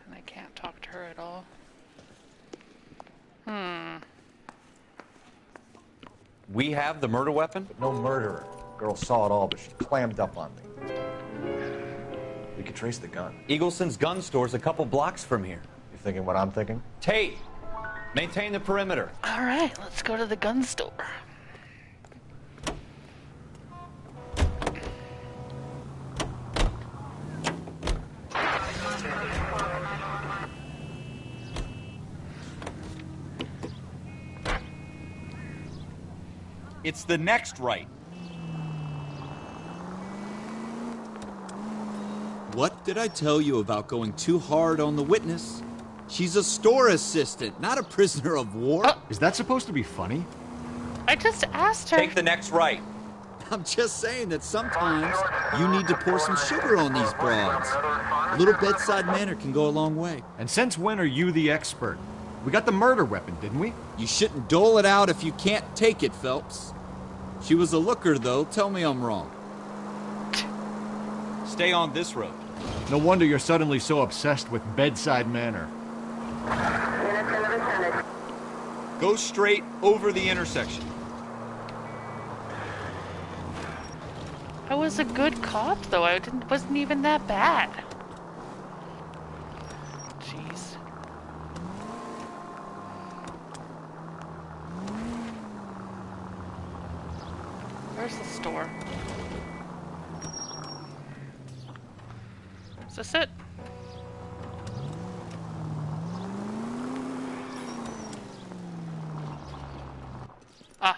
And I can't talk to her at all. We have the murder weapon? But no murderer. Girl saw it all, but she clammed up on me. We could trace the gun. Eagleson's gun store's a couple blocks from here. You thinking what I'm thinking? Tate, maintain the perimeter. All right, let's go to the gun store. It's the next right. What did I tell you about going too hard on the witness? She's a store assistant, not a prisoner of war. Is that supposed to be funny? I just asked her. Take the next right. I'm just saying that sometimes you need to pour some sugar on these broads. A little bedside manner can go a long way. And since when are you the expert? We got the murder weapon, didn't we? You shouldn't dole it out if you can't take it, Phelps. She was a looker, though. Tell me I'm wrong. Stay on this road. No wonder you're suddenly so obsessed with bedside manner. Go straight over the intersection. I was a good cop, though. Wasn't even that bad. Jeez. Where's the store? Is this it? Ah.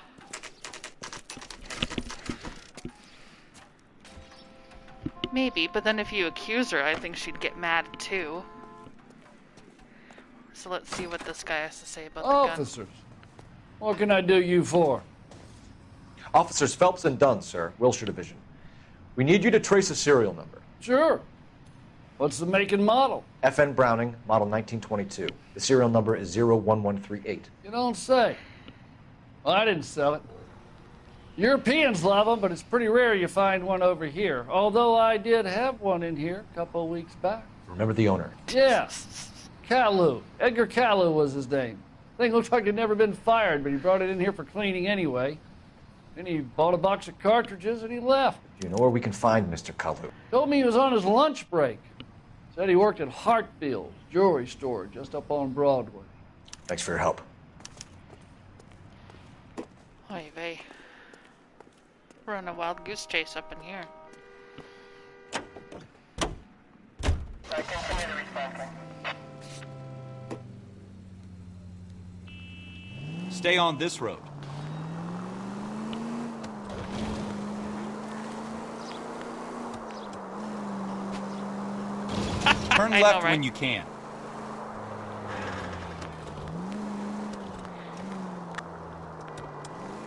Maybe, but then if you accuse her, I think she'd get mad too. So let's see what this guy has to say about the gun. Officers, what can I do you for? Officers Phelps and Dunn, sir, Wilshire Division. We need you to trace a serial number. Sure. What's the make and model? FN Browning, model 1922. The serial number is 01138. You don't say. Well, I didn't sell it. Europeans love them, but it's pretty rare you find one over here. Although I did have one in here a couple of weeks back. Remember the owner? Yeah. Caillou. Edgar Caillou was his name. Thing looked like he'd never been fired, but he brought it in here for cleaning anyway. Then he bought a box of cartridges and he left. Do you know where we can find Mr. Caillou? Told me he was on his lunch break. Said he worked at Hartfield's jewelry store just up on Broadway. Thanks for your help. Oy vey. We're on a wild goose chase up in here. Stay on this road. Turn left when you can.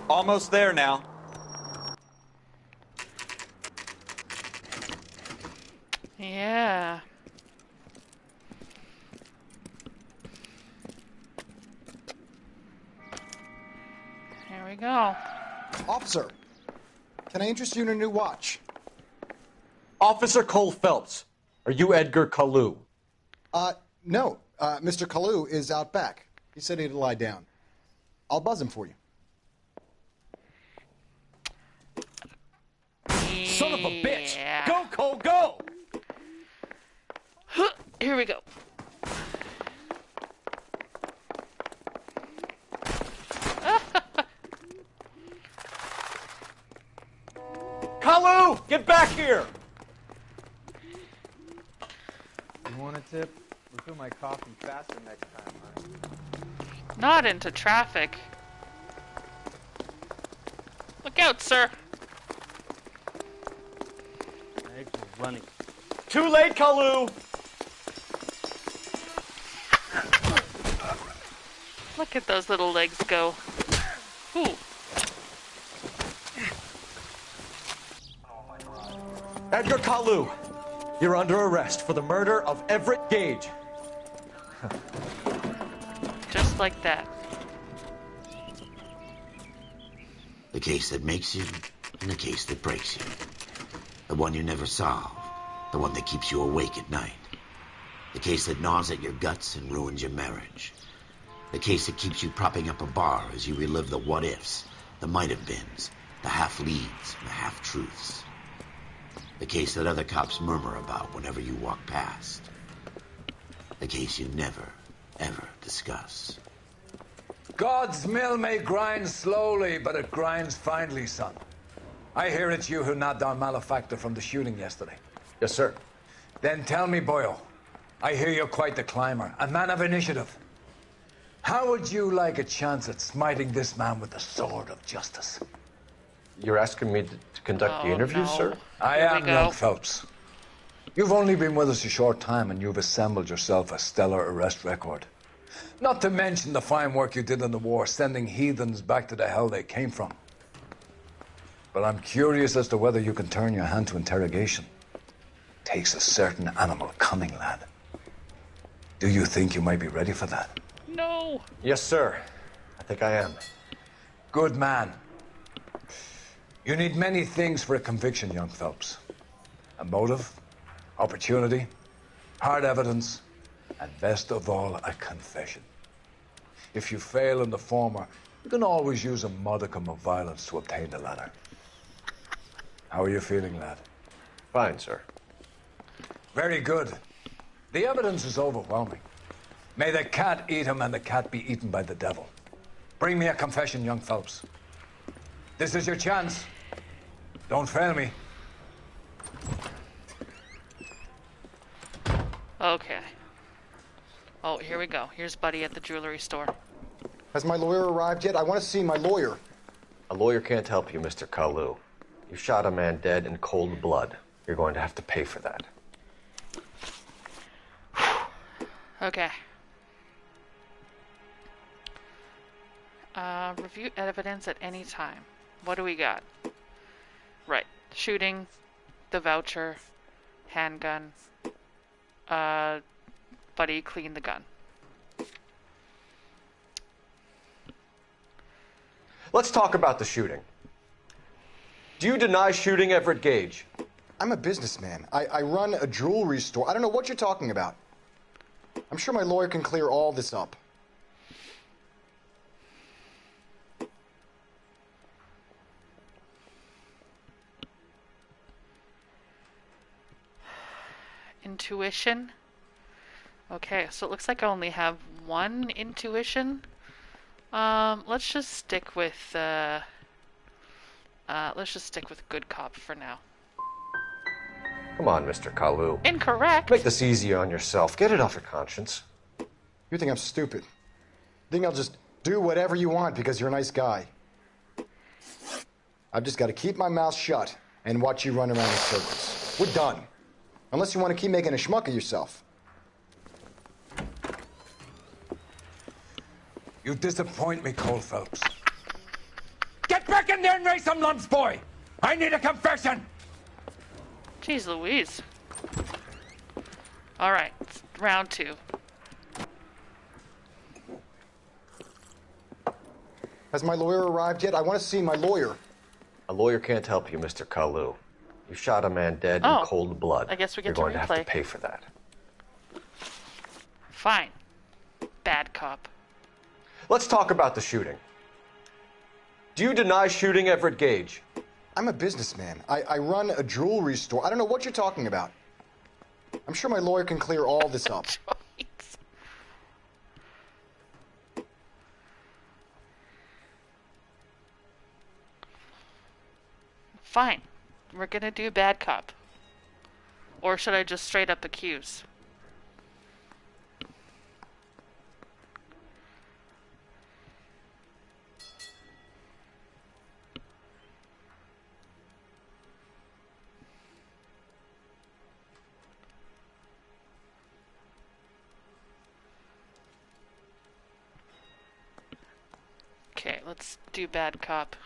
Almost there now. Yeah. Here we go. Officer, can I interest you in a new watch? Officer Cole Phelps, are you Edgar Kalu? No. Mr. Kalu is out back. He said he'd lie down. I'll buzz him for you. Son of a bitch! Go, Cole, go! Here we go. Kalu, get back here! You want a tip? Refill my coffee faster next time, huh? Not into traffic. Look out, sir. Legs are running. Too late, Kalu! Look at those little legs go. Ooh. Edgar Kalu, you're under arrest for the murder of Everett Gage. Just like that. The case that makes you, and the case that breaks you. The one you never solve. The one that keeps you awake at night. The case that gnaws at your guts and ruins your marriage. The case that keeps you propping up a bar as you relive the what-ifs, the might-have-beens, the half-leads, and the half-truths. The case that other cops murmur about whenever you walk past. The case you never, ever discuss. God's mill may grind slowly, but it grinds finely, son. I hear it's you who nabbed our malefactor from the shooting yesterday. Yes, sir. Then tell me, Boyle, I hear you're quite the climber, a man of initiative. How would you like a chance at smiting this man with the sword of justice? You're asking me to conduct the interview, sir? I am, young Phelps. You've only been with us a short time, and you've assembled yourself a stellar arrest record. Not to mention the fine work you did in the war, sending heathens back to the hell they came from. But I'm curious as to whether you can turn your hand to interrogation. Takes a certain animal cunning, lad. Do you think you might be ready for that? No. Yes, sir. I think I am. Good man. You need many things for a conviction, young Phelps. A motive, opportunity, hard evidence, and best of all, a confession. If you fail in the former, you can always use a modicum of violence to obtain the latter. How are you feeling, lad? Fine, sir. Very good. The evidence is overwhelming. May the cat eat him and the cat be eaten by the devil. Bring me a confession, young Phelps. This is your chance. Don't fail me. Okay. Oh, here we go. Here's Buddy at the jewelry store. Has my lawyer arrived yet? I want to see my lawyer. A lawyer can't help you, Mr. Kalu. You shot a man dead in cold blood. You're going to have to pay for that. Okay. Review evidence at any time. What do we got? Right. Shooting, the voucher, handgun, Buddy cleaned the gun. Let's talk about the shooting. Do you deny shooting Everett Gage? I'm a businessman. I run a jewelry store. I don't know what you're talking about. I'm sure my lawyer can clear all this up. Intuition. Okay, so it looks like I only have one intuition. Let's just stick with good cop for now. Come on, Mr. Kalu. Incorrect. Make this easy on yourself. Get it off your conscience. You think I'm stupid? You think I'll just do whatever you want because you're a nice guy? I've just got to keep my mouth shut and watch you run around in circles. We're done. Unless you want to keep making a schmuck of yourself. You disappoint me, Cole Phelps. Get back in there and raise some lumps, boy! I need a confession! Jeez Louise. Alright, round two. Has my lawyer arrived yet? I want to see my lawyer. A lawyer can't help you, Mr. Kalu. You shot a man dead Oh. in cold blood. I guess we get You're to going to have to replay. pay for that. Fine. Bad cop. Let's talk about the shooting. Do you deny shooting Everett Gage? I'm a businessman. I run a jewelry store. I don't know what you're talking about. I'm sure my lawyer can clear all this up. Fine. We're gonna do bad cop. Or should I just straight up accuse? Okay, let's do bad cop.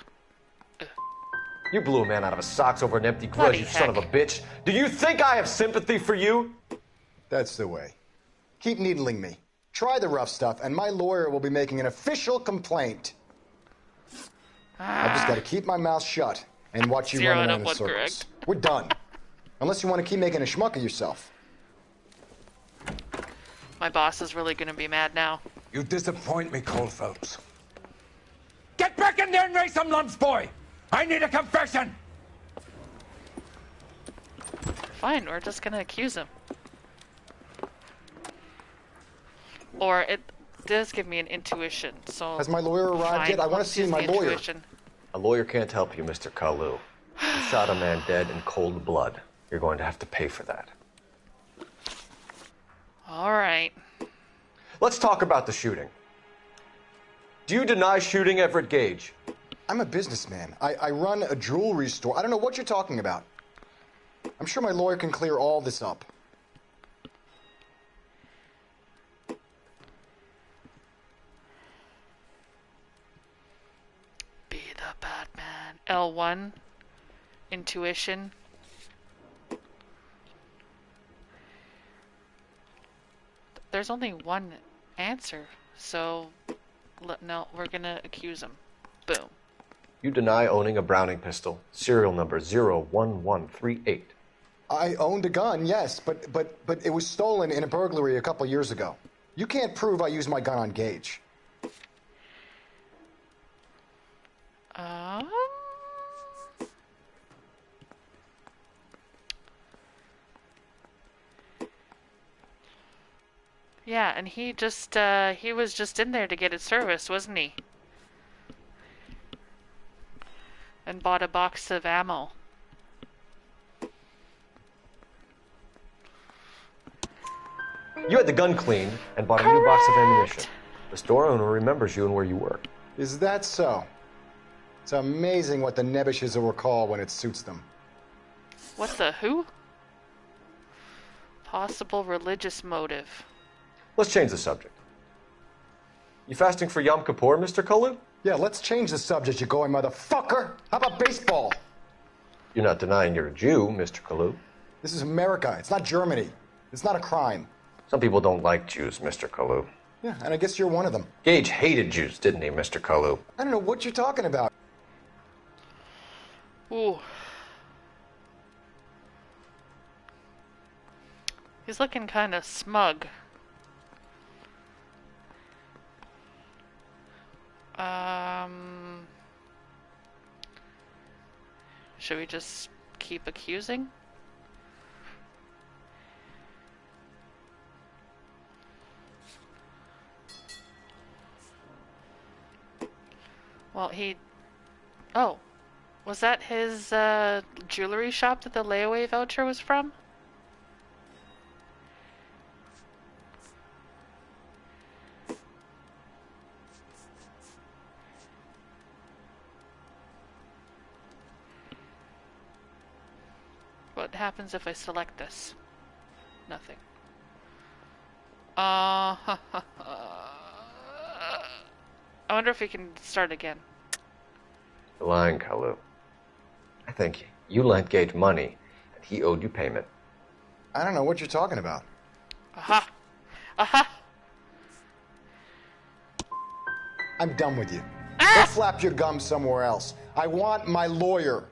You blew a man out of his socks over an empty grudge, Bloody you son of a bitch. Do you think I have sympathy for you? That's the way. Keep needling me. Try the rough stuff, and my lawyer will be making an official complaint. I've just got to keep my mouth shut and watch you Zero run out around of in 1 circles. We're done. Unless you want to keep making a schmuck of yourself. My boss is really gonna be mad now. You disappoint me, Cole Phelps. Get back in there and raise some lumps, boy! I need a confession! Fine, we're just gonna accuse him. Or it does give me an intuition, so... Has my lawyer arrived yet? I want to see my lawyer. Intuition. A lawyer can't help you, Mr. Kalu. You shot a man dead in cold blood. You're going to have to pay for that. Alright. Let's talk about the shooting. Do you deny shooting Everett Gage? I'm a businessman. I run a jewelry store. I don't know what you're talking about. I'm sure my lawyer can clear all this up. Be the Batman. L1. Intuition. There's only one answer, so no, we're gonna accuse him. Boom. You deny owning a Browning pistol, serial number 01138. I owned a gun, yes, but it was stolen in a burglary a couple years ago. You can't prove I used my gun on Gage. Yeah, and he was just in there to get it serviced, wasn't he? And bought a box of ammo. You had the gun cleaned and bought a new box of ammunition. The store owner remembers you and where you work. Is that so? It's amazing what the Nebbishes will recall when it suits them. What the who? Possible religious motive. Let's change the subject. You fasting for Yom Kippur, Mr. Kalu? Yeah, let's change the subject, you going motherfucker. How about baseball? You're not denying you're a Jew, Mr. Kalu. This is America. It's not Germany. It's not a crime. Some people don't like Jews, Mr. Kalu. Yeah, and I guess you're one of them. Gage hated Jews, didn't he, Mr. Kalu? I don't know what you're talking about. Ooh. He's looking kind of smug. Should we just keep accusing? Well, oh, was that his jewelry shop that the layaway voucher was from? What happens if I select this? Nothing. I wonder if we can start again. You're lying, Kalu. I think you lent Gage money, and he owed you payment. I don't know what you're talking about. Aha! Aha! I'm done with you. Go flap your gums somewhere else. I want my lawyer.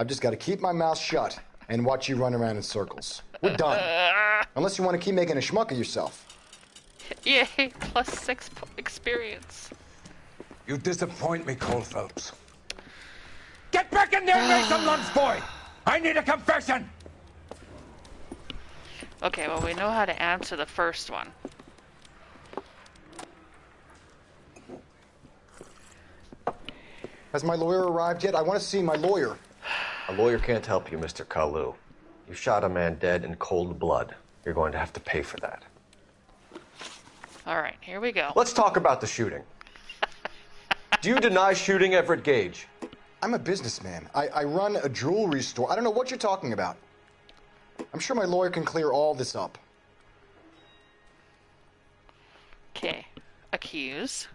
I've just got to keep my mouth shut and watch you run around in circles. We're done. Unless you want to keep making a schmuck of yourself. Yay, +6 experience. You disappoint me, Cole Phelps. Get back in there and make some lunch, boy! I need a confession! Okay, well, we know how to answer the first one. Has my lawyer arrived yet? I want to see my lawyer. A lawyer can't help you, Mr. Kalu. You shot a man dead in cold blood. You're going to have to pay for that. Alright, here we go. Let's talk about the shooting. Do you deny shooting Everett Gage? I'm a businessman. I run a jewelry store. I don't know what you're talking about. I'm sure my lawyer can clear all this up. Okay. Accuse.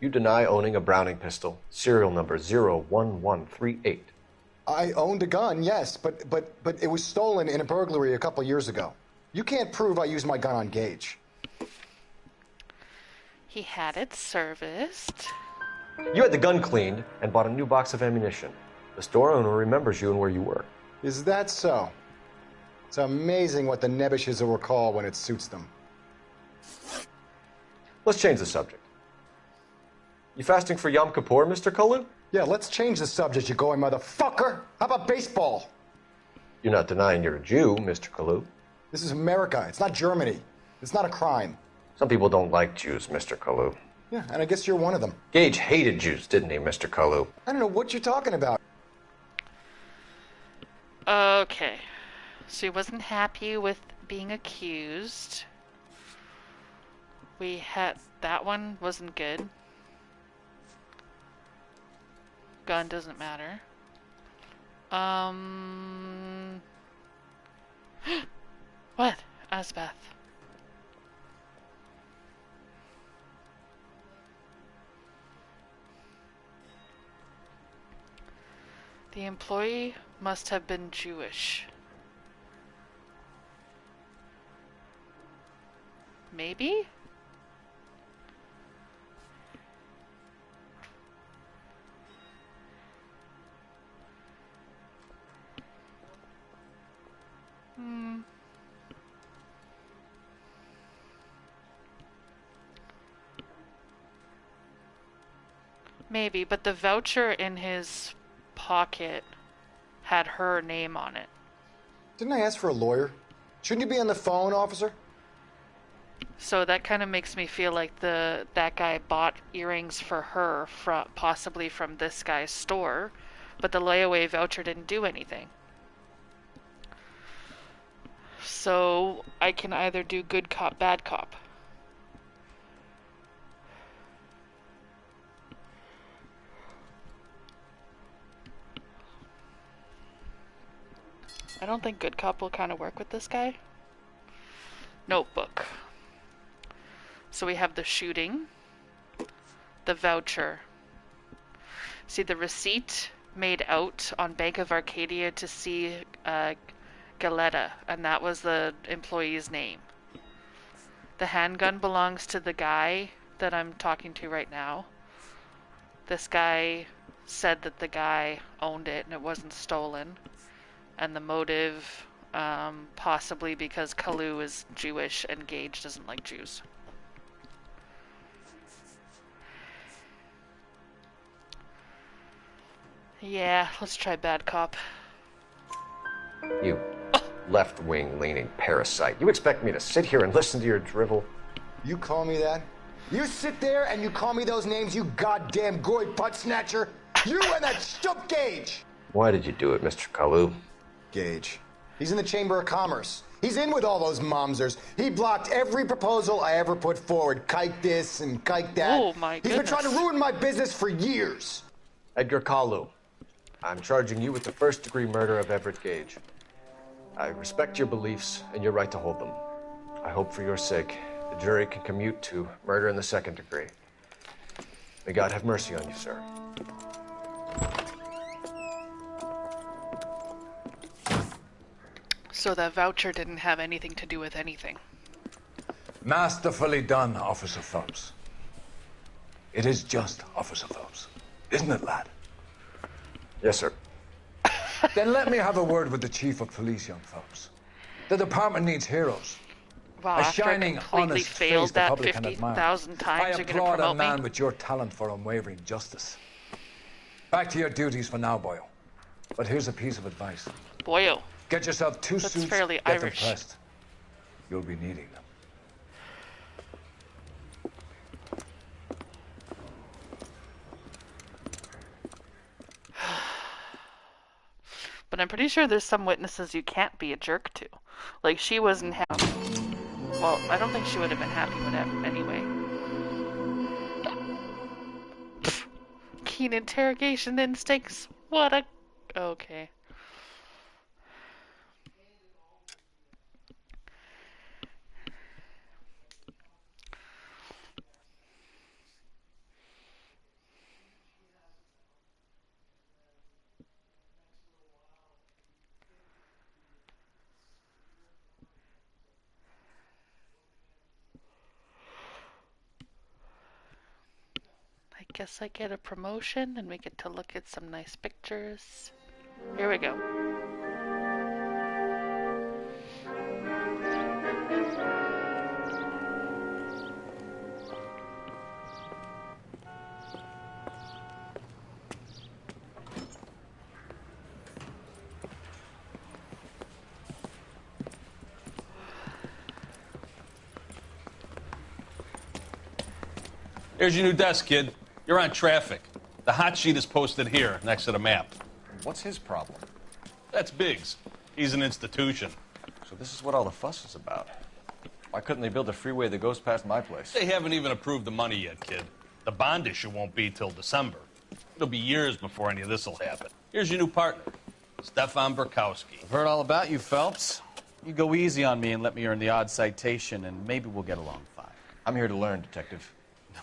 You deny owning a Browning pistol, serial number 01138. I owned a gun, yes, but it was stolen in a burglary a couple years ago. You can't prove I used my gun on Gage. He had it serviced. You had the gun cleaned and bought a new box of ammunition. The store owner remembers you and where you were. Is that so? It's amazing what the Nebbishes will recall when it suits them. Let's change the subject. You fasting for Yom Kippur, Mr. Cullen? Yeah, let's change the subject, you going motherfucker. How about baseball? You're not denying you're a Jew, Mr. Kalu. This is America. It's not Germany. It's not a crime. Some people don't like Jews, Mr. Kalu. Yeah, and I guess you're one of them. Gage hated Jews, didn't he, Mr. Kalu? I don't know what you're talking about. Okay. So he wasn't happy with being accused. We had... That one wasn't good. Gun doesn't matter. What? Asbeth. The employee must have been Jewish. Maybe? Maybe, but the voucher in his pocket had her name on it. Didn't I ask for a lawyer? Shouldn't you be on the phone, officer? So that kind of makes me feel like that guy bought earrings for her, possibly from this guy's store, but the layaway voucher didn't do anything. So I can either do good cop, bad cop. I don't think good cop will kind of work with this guy. Notebook. So we have the shooting, the voucher. See the receipt made out on Bank of Arcadia to see Galetta, and that was the employee's name. The handgun belongs to the guy that I'm talking to right now. This guy said that the guy owned it and it wasn't stolen. And the motive, possibly because Kalu is Jewish and Gage doesn't like Jews. Yeah, let's try bad cop. You left-wing leaning parasite. You expect me to sit here and listen to your drivel? You call me that? You sit there and you call me those names, you goddamn goy butt snatcher? You and that stup Gage! Why did you do it, Mr. Kalu? Gage. He's in the Chamber of Commerce. He's in with all those momsers. He blocked every proposal I ever put forward. Kike this and kike that. Oh my goodness. He's been trying to ruin my business for years. Edgar Kalu, I'm charging you with the first-degree murder of Everett Gage. I respect your beliefs and your right to hold them. I hope for your sake the jury can commute to murder in the second degree. May God have mercy on you, sir. So that voucher didn't have anything to do with anything. Masterfully done, Officer Phelps. It is just, Officer Phelps. Isn't it, lad? Yes, sir. Then let me have a word with the Chief of Police, young Phelps. The department needs heroes. Wow, A after I shining, completely honest failed face the that public can admire. 50,000 times, I you're going to applaud a promote man me? with your talent for unwavering justice. Back to your duties for now, boyo. But here's a piece of advice. Boyo. Get yourself 2 That's suits, fairly get Irish. them pressed. You'll be needing them. But I'm pretty sure there's some witnesses you can't be a jerk to. Like, she wasn't happy. Well, I don't think she would have been happy with him anyway. Keen interrogation instincts. What a... Okay. I guess I get a promotion and we get to look at some nice pictures. Here we go. Here's your new desk, kid. You're on traffic. The hot sheet is posted here, next to the map. What's his problem? That's Biggs. He's an institution. So this is what all the fuss is about. Why couldn't they build a freeway that goes past my place? They haven't even approved the money yet, kid. The bond issue won't be till December. It'll be years before any of this will happen. Here's your new partner, Stefan Burkowski. I've heard all about you, Phelps. You go easy on me and let me earn the odd citation, and maybe we'll get along fine. I'm here to learn, Detective.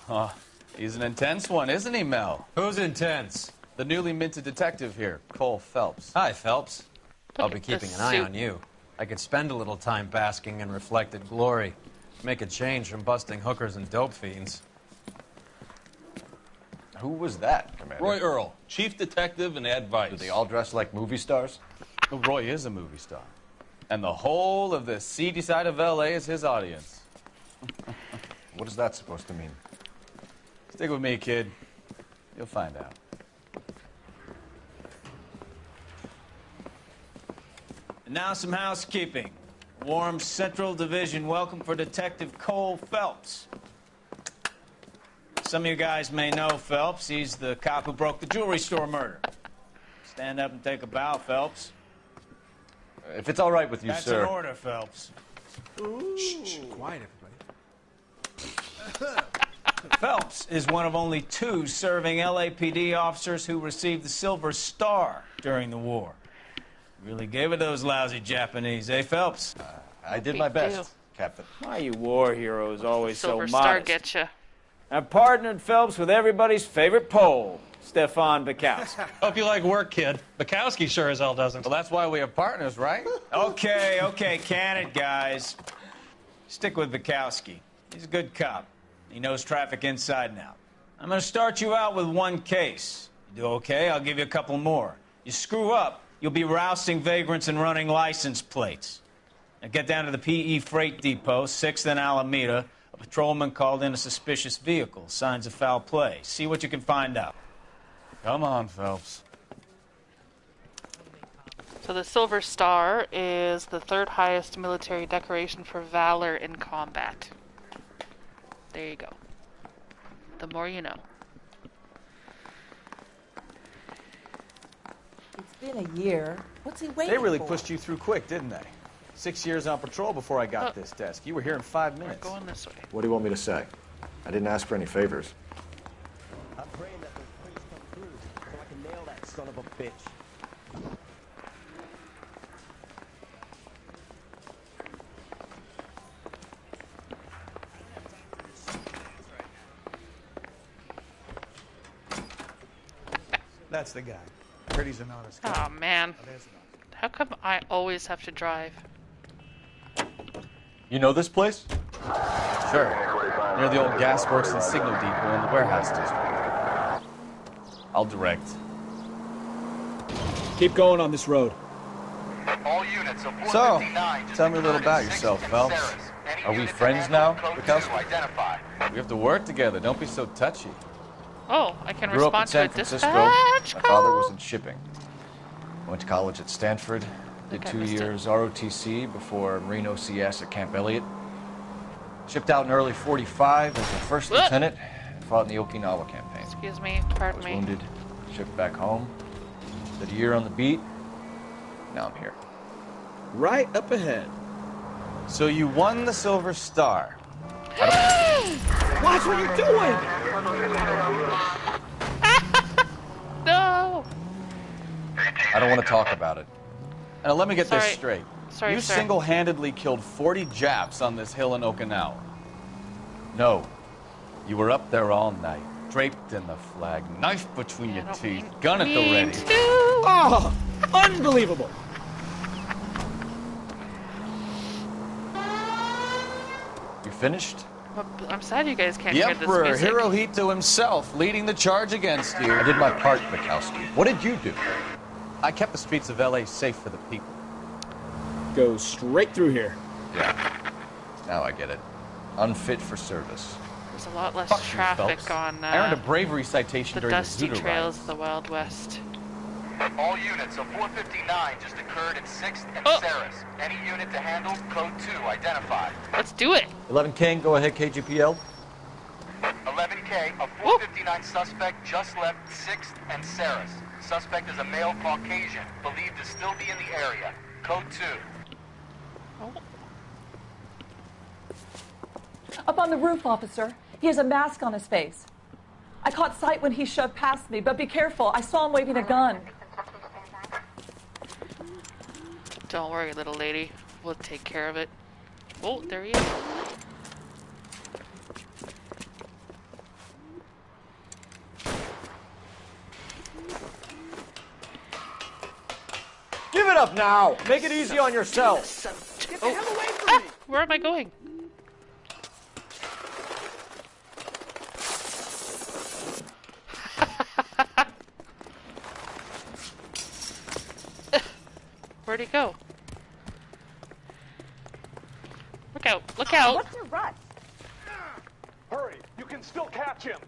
Oh, he's an intense one, isn't he, Mel? Who's intense? The newly minted detective here, Cole Phelps. Hi, Phelps. I'll be at keeping this an eye suit. on you. I could spend a little time basking in reflected glory. Make a change from busting hookers and dope fiends. Who was that, Commander? Roy Earl, chief detective and advice. Do they all dress like movie stars? Well, Roy is a movie star. And the whole of the seedy side of L.A. is his audience. What is that supposed to mean? Stick with me, kid. You'll find out. And now some housekeeping. Warm Central Division welcome for Detective Cole Phelps. Some of you guys may know Phelps. He's the cop who broke the jewelry store murder. Stand up and take a bow, Phelps. If it's all right with you, That's sir. an order, Phelps. Shh, quiet, everybody. Phelps is one of only 2 serving LAPD officers who received the Silver Star during the war. Really gave it those lousy Japanese, eh, Phelps? I did my best, Captain. Why you war heroes always Silver so Star modest? getcha. I partnered Phelps with everybody's favorite Pole, Stefan Bukowski. Hope you like work, kid. Bukowski sure as hell doesn't. Well, that's why we have partners, right? Okay, can it, guys. Stick with Bukowski. He's a good cop. He knows traffic inside and out. I'm going to start you out with 1 case. You do okay, I'll give you a couple more. You screw up, you'll be rousting vagrants and running license plates. Now get down to the PE Freight Depot, 6th and Alameda. A patrolman called in a suspicious vehicle. Signs of foul play. See what you can find out. Come on, Phelps. So the Silver Star is the 3rd highest military decoration for valor in combat. There you go. The more you know. It's been a year. What's he waiting They really for? pushed you through quick, didn't they? 6 years on patrol before I got this desk. You were here in 5 minutes. We're going this way. What do you want me to say? I didn't ask for any favors. I'm praying that those prints come through so I can nail that son of a bitch. That's the guy. Heard he's an honest guy. Oh man. Oh, there's an How come I always have to drive? You know this place? Sure. Near the old gas works and signal depot in the warehouse district. I'll direct. Keep going on this road. All units of So, 459 just tell me a little occurred about in 6th yourself, and Phelps. Ceres. Any Are we unit to friends handle now, code Bukowski? 2 identify. We have to work together. Don't be so touchy. Oh, I can Grew up in respond to a San Francisco. dispatch My call. father was in shipping. Went to college at Stanford. Did Think I 2 missed it. years ROTC before Marine OCS at Camp Elliott. Shipped out in early '45 as a first lieutenant and fought in the Okinawa campaign. Excuse me, pardon Was me. wounded, shipped back home. Did a year on the beat. Now I'm here. Right up ahead. So you won the Silver Star. Watch what you're doing! No! I don't want to talk about it. Now let me get this Sorry. straight. Sorry, You sir. single-handedly killed 40 Japs on this hill in Okinawa. No. You were up there all night, draped in the flag, knife between your teeth, gun at the ready. Oh, unbelievable! You finished? I'm sad you guys can't The hear this Emperor music. Hirohito himself leading the charge against you. I did my part, Bukowski. What did you do? I kept the streets of L.A. safe for the people. Go straight through here. Yeah. Now I get it. Unfit for service. There's a lot less Fuck you, traffic Phelps. on I earned a bravery citation the during dusty the Zutter trails riots. of the Wild West. All units of 459 just occurred in 6th and Ceres. Any unit to handle code 2 identify. Let's do it. 11 King, go ahead, KGPL. 11K, a 459 suspect just left 6th and Ceres. Suspect is a male Caucasian, believed to still be in the area. Code 2. Up on the roof, officer. He has a mask on his face. I caught sight when he shoved past me, but be careful. I saw him waving a gun. Don't worry, little lady. We'll take care of it. Oh, there he is. Give it up now. Make it easy on yourself. Get the hell away from me! Where am I going? Where'd he go? Look out! Look out! What's your rush? Hurry! You can still catch him!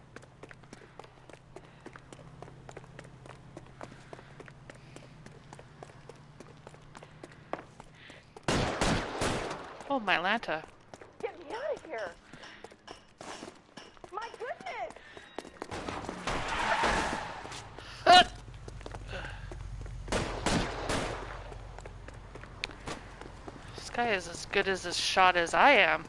Oh, my Lanta. Get me out of here. My goodness. This guy is as good as a shot as I am.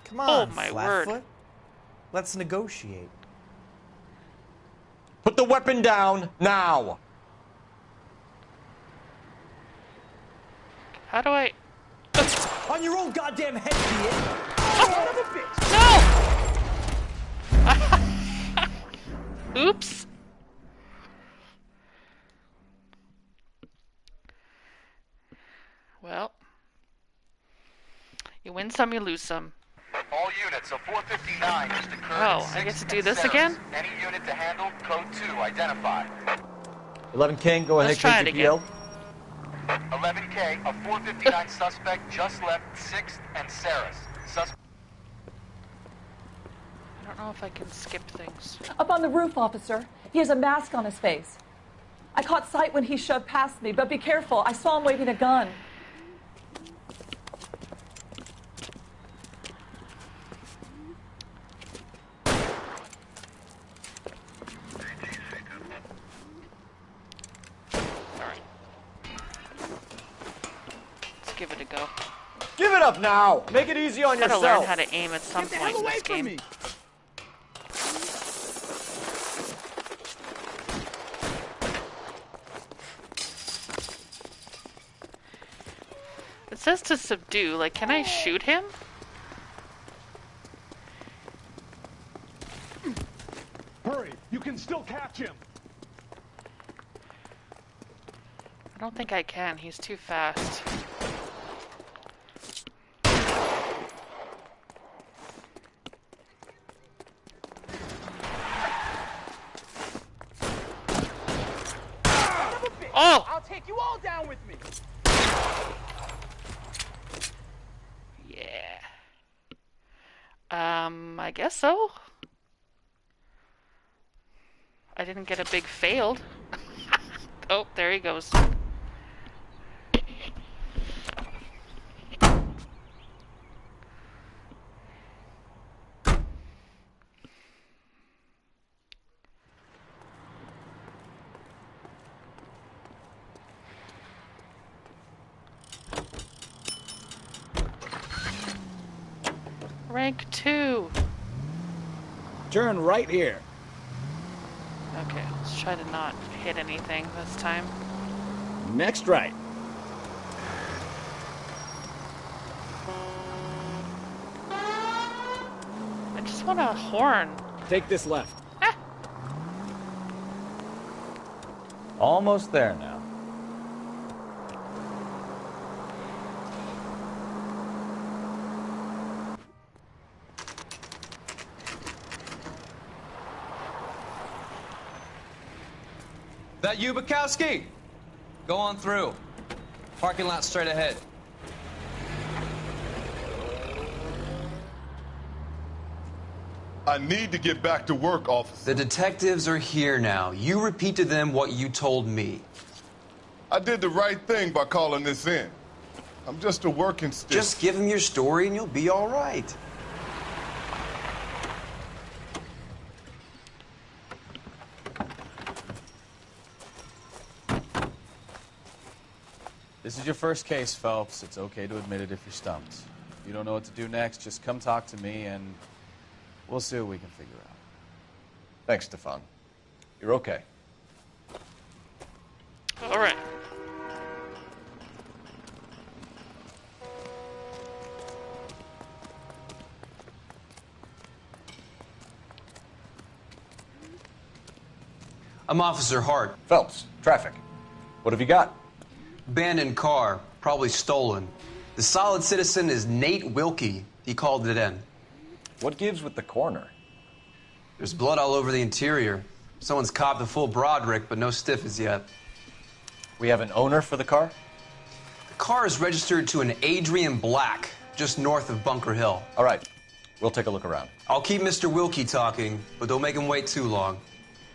Come on, Oh, my Flatfoot. word. Let's negotiate. Put the weapon down now. How do I... On your own goddamn head, idiot! No! Oops. Well, you win some, you lose some. All units of 459 just occurred Oh, in I get 6th to do and this Ceres. again? Any unit to handle code 2 identify. 11 King, go Let's try ahead, it KGPL. 11K, a 459 suspect just left 6th and Ceres. I don't know if I can skip things. Up on the roof, officer. He has a mask on his face. I caught sight when he shoved past me, but be careful. I saw him waving a gun. Let's give it a go. Give it up now. Make it easy on Gotta yourself. learn how to aim at some point in this game. It says to subdue. Like, can I shoot him? Hurry! You can still catch him! I don't think I can. He's too fast. Oh! I'll take you all down with me. Yeah. I guess so. I didn't get a big failed. Oh, there he goes. Rank 2. Turn right here. Okay, let's try to not hit anything this time. Next right. I just want a horn. Take this left. Almost there now. That you, Bukowski? Go on through. Parking lot straight ahead. I need to get back to work, officer. The detectives are here now. You repeat to them what you told me. I did the right thing by calling this in. I'm just a working stick. Just give them your story and you'll be all right. This is your first case, Phelps. It's okay to admit it if you're stumped. If you don't know what to do next, just come talk to me and we'll see what we can figure out. Thanks, Stefan. You're okay. All right. I'm Officer Hart. Phelps, traffic. What have you got? Abandoned car, probably stolen. The solid citizen is Nate Wilkie. He called it in. What gives with the coroner? There's blood all over the interior. Someone's copped a full Broderick, but no stiff as yet. We have an owner for the car? The car is registered to an Adrian Black, just north of Bunker Hill. All right. We'll take a look around. I'll keep Mr. Wilkie talking, but don't make him wait too long.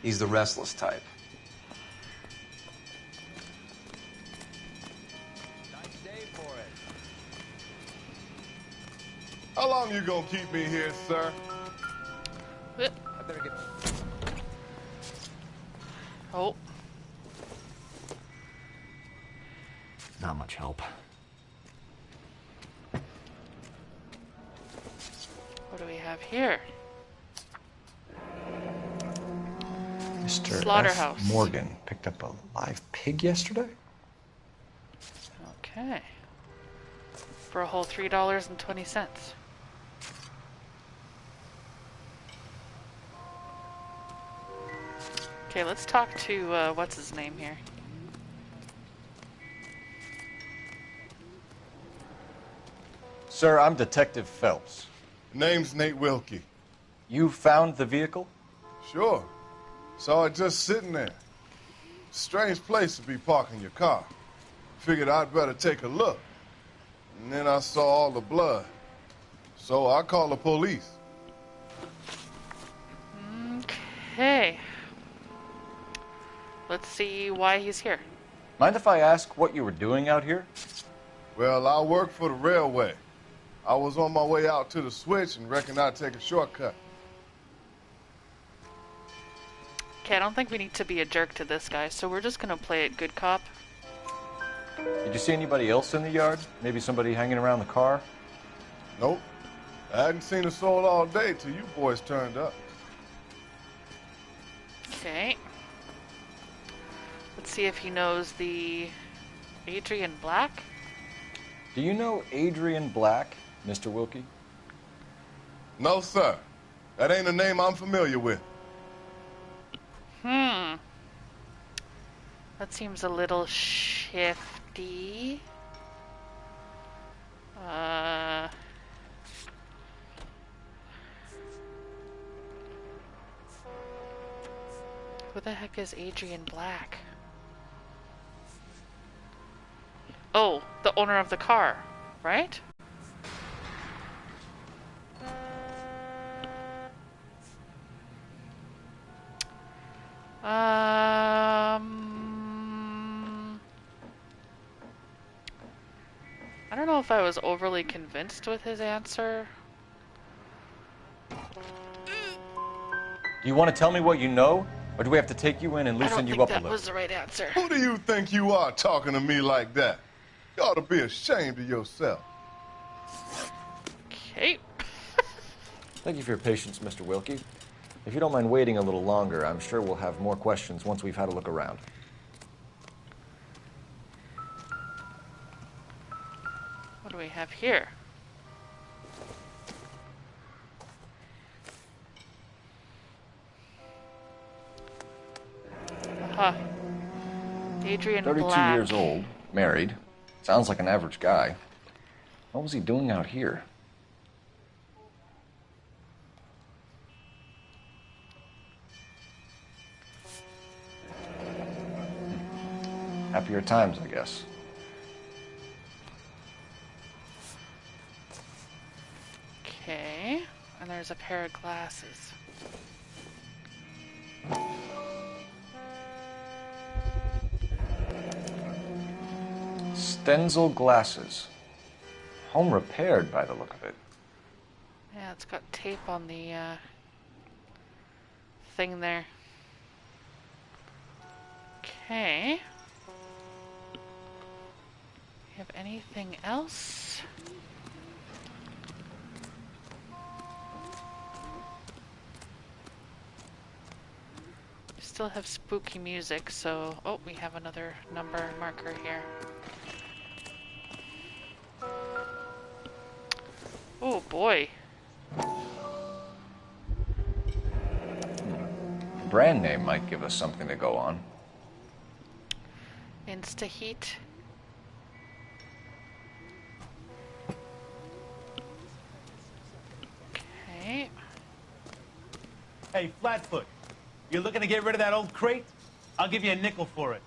He's the restless type. How long you gonna keep me here, sir? I better get... Oh. Not much help. What do we have here? Mr. Slaughterhouse. F. Morgan picked up a live pig yesterday? Okay. For a whole $3.20. Okay, let's talk to, what's his name here? Sir, I'm Detective Phelps. Name's Nate Wilkie. You found the vehicle? Sure. Saw it just sitting there. Strange place to be parking your car. Figured I'd better take a look. And then I saw all the blood. So I called the police. Okay. Let's see why he's here. Mind if I ask what you were doing out here? Well, I work for the railway. I was on my way out to the switch and reckoned I'd take a shortcut. Okay, I don't think we need to be a jerk to this guy, so we're just gonna play it good cop. Did you see anybody else in the yard? Maybe somebody hanging around the car? Nope. I hadn't seen a soul all day till you boys turned up. Okay. Let's see if he knows the Adrian Black. Do you know Adrian Black, Mr. Wilkie? No, sir. That ain't a name I'm familiar with. That seems a little shifty. Who the heck is Adrian Black? Oh, the owner of the car, right? I don't know if I was overly convinced with his answer. Do you want to tell me what you know? Or do we have to take you in and loosen you up a little? That was the right answer. Who do you think you are talking to me like that? You ought to be ashamed of yourself. Okay. Thank you for your patience, Mr. Wilkie. If you don't mind waiting a little longer, I'm sure we'll have more questions once we've had a look around. What do we have here? Adrian 32 Black. years old, married. Sounds like an average guy. What was he doing out here? Happier times, I guess. Okay. And there's a pair of glasses. Stenzel glasses. Home repaired by the look of it. Yeah, it's got tape on the thing there. Okay. You have anything else? We still have spooky music, so... Oh, we have another number marker here. Oh boy. Brand name might give us something to go on. Instaheat. Okay. Hey, Flatfoot, you looking to get rid of that old crate? I'll give you a nickel for it.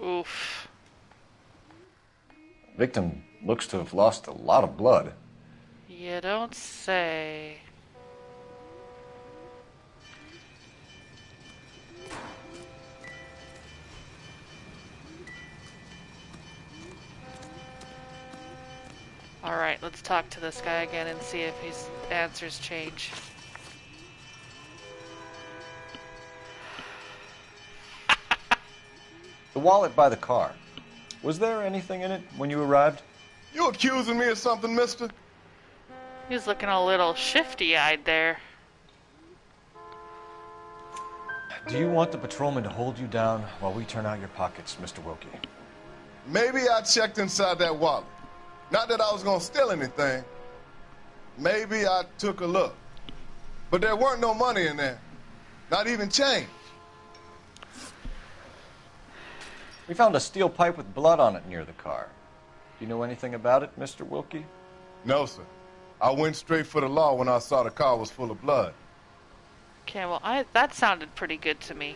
Oof. Victim looks to have lost a lot of blood. You don't say. Alright, let's talk to this guy again and see if his answers change. The wallet by the car. Was there anything in it when you arrived? You accusing me of something, mister? He's looking a little shifty-eyed there. Do you want the patrolman to hold you down while we turn out your pockets, Mr. Wilkie? Maybe I checked inside that wallet. Not that I was gonna steal anything. Maybe I took a look. But there weren't no money in there. Not even change. We found a steel pipe with blood on it near the car. Do you know anything about it, Mr. Wilkie? No, sir. I went straight for the law when I saw the car was full of blood. Okay, well, that sounded pretty good to me.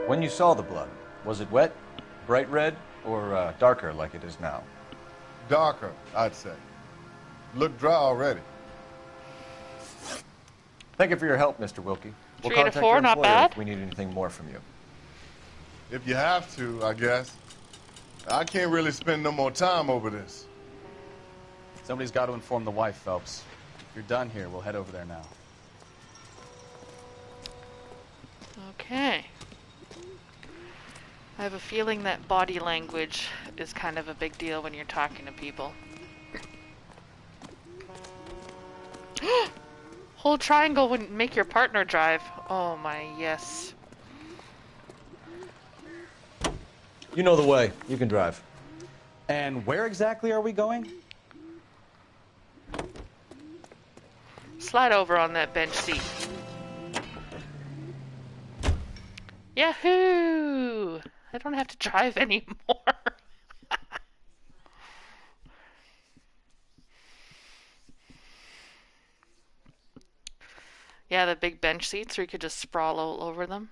When you saw the blood, was it wet, bright red, or darker like it is now? Darker, I'd say. Looked dry already. Thank you for your help, Mr. Wilkie. We'll 3 out of contact 4, your not employer bad. if we need anything more from you. If you have to, I guess. I can't really spend no more time over this. Somebody's got to inform the wife, Phelps. If you're done here, we'll head over there now. Okay. I have a feeling that body language is kind of a big deal when you're talking to people. Hold triangle wouldn't make your partner drive. Oh my, yes. You know the way. You can drive. And where exactly are we going? Slide over on that bench seat. Yahoo! I don't have to drive anymore. Yeah, the big bench seats where you could just sprawl all over them.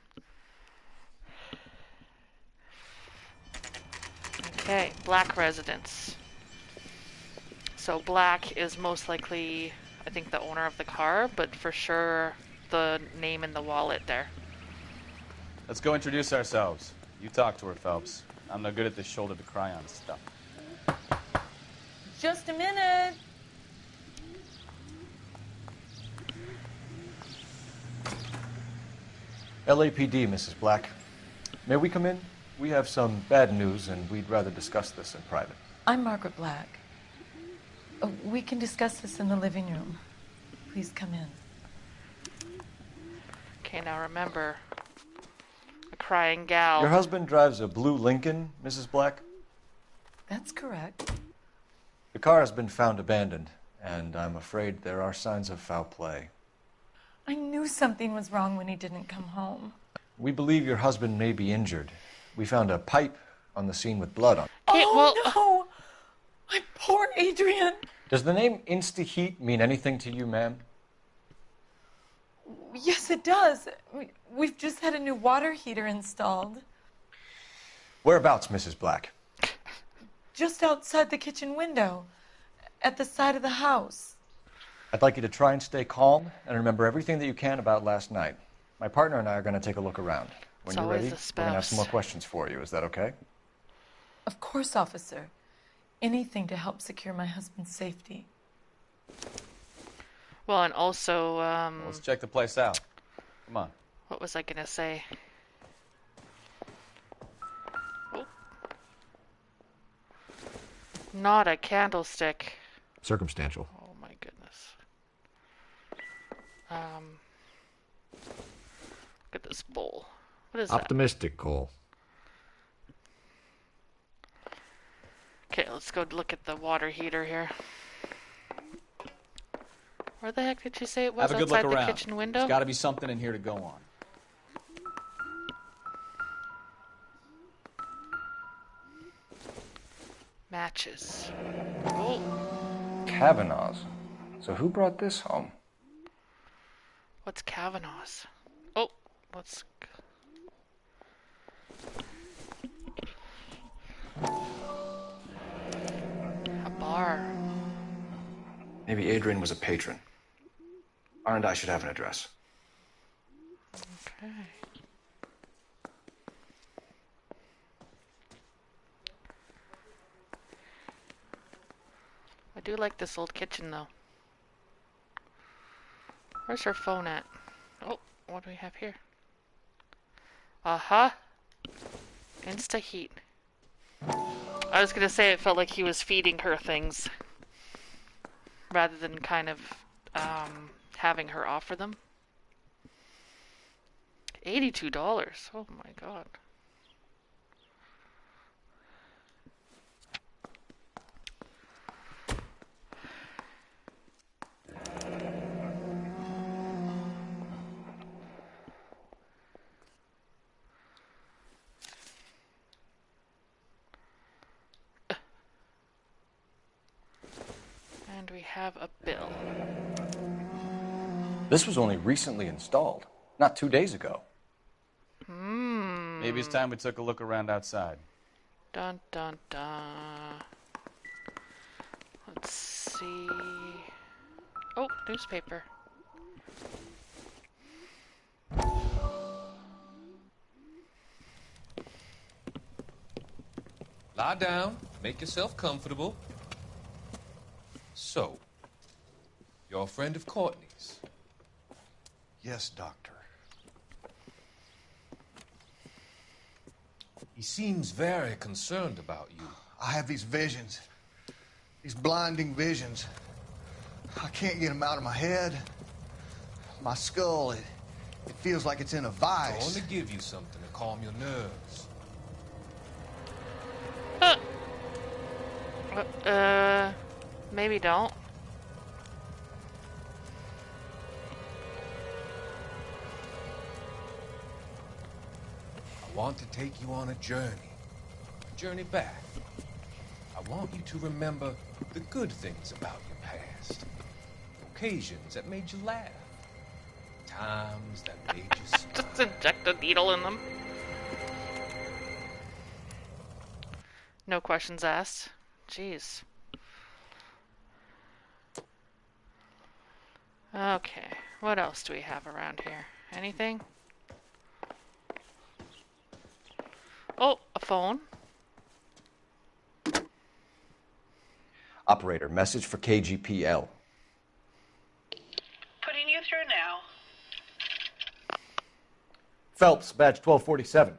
Okay, black residence. So black is most likely, I think, the owner of the car, but for sure the name in the wallet there. Let's go introduce ourselves. You talk to her, Phelps. I'm no good at this shoulder to cry on stuff. Just a minute. LAPD, Mrs. Black. May we come in? We have some bad news, and we'd rather discuss this in private. I'm Margaret Black. We can discuss this in the living room. Please come in. Okay, now remember, a crying gal. Your husband drives a blue Lincoln, Mrs. Black? That's correct. The car has been found abandoned, and I'm afraid there are signs of foul play. I knew something was wrong when he didn't come home. We believe your husband may be injured. We found a pipe on the scene with blood on it. No! My poor Adrian! Does the name Insta-Heat mean anything to you, ma'am? Yes, it does. We've just had a new water heater installed. Whereabouts, Mrs. Black? Just outside the kitchen window, at the side of the house. I'd like you to try and stay calm and remember everything that you can about last night. My partner and I are going to take a look around. When you're ready, we're going to have some more questions for you. Is that okay? Of course, officer. Anything to help secure my husband's safety. Well, and also, Let's check the place out. Come on. What was I gonna say? Oh. Not a candlestick. Circumstantial. Oh my goodness. Look at this bowl. What is that? Optimistic, Cole. Okay, let's go look at the water heater here. Where the heck did you say it was? Have a good look outside the around. kitchen window? There's got to be something in here to go on. Matches. Oh. Kavanaugh's. So who brought this home? What's Kavanaugh's? Oh, what's... A bar. Maybe Adrian was a patron. R&I should have an address. Okay. I do like this old kitchen, though. Where's her phone at? Oh, what do we have here? Aha! Insta-Heat. I was gonna say it felt like he was feeding her things rather than kind of having her offer them. $82. Oh my god. And we have a bill. This was only recently installed, not 2 days ago. Maybe it's time we took a look around outside. Dun dun dun. Let's see. Oh, newspaper. Lie down, make yourself comfortable. So, you're a friend of Courtney's? Yes, Doctor. He seems very concerned about you. I have these visions. These blinding visions. I can't get them out of my head. My skull, it feels like it's in a I vice. want to give you something to calm your nerves. Maybe don't. I want to take you on a journey back. I want you to remember the good things about your past, occasions that made you laugh, times that made you smile. Just inject a needle in them. No questions asked. Jeez. Okay, what else do we have around here? Anything? Oh, a phone. Operator, message for KGPL. Putting you through now. Phelps, badge 1247.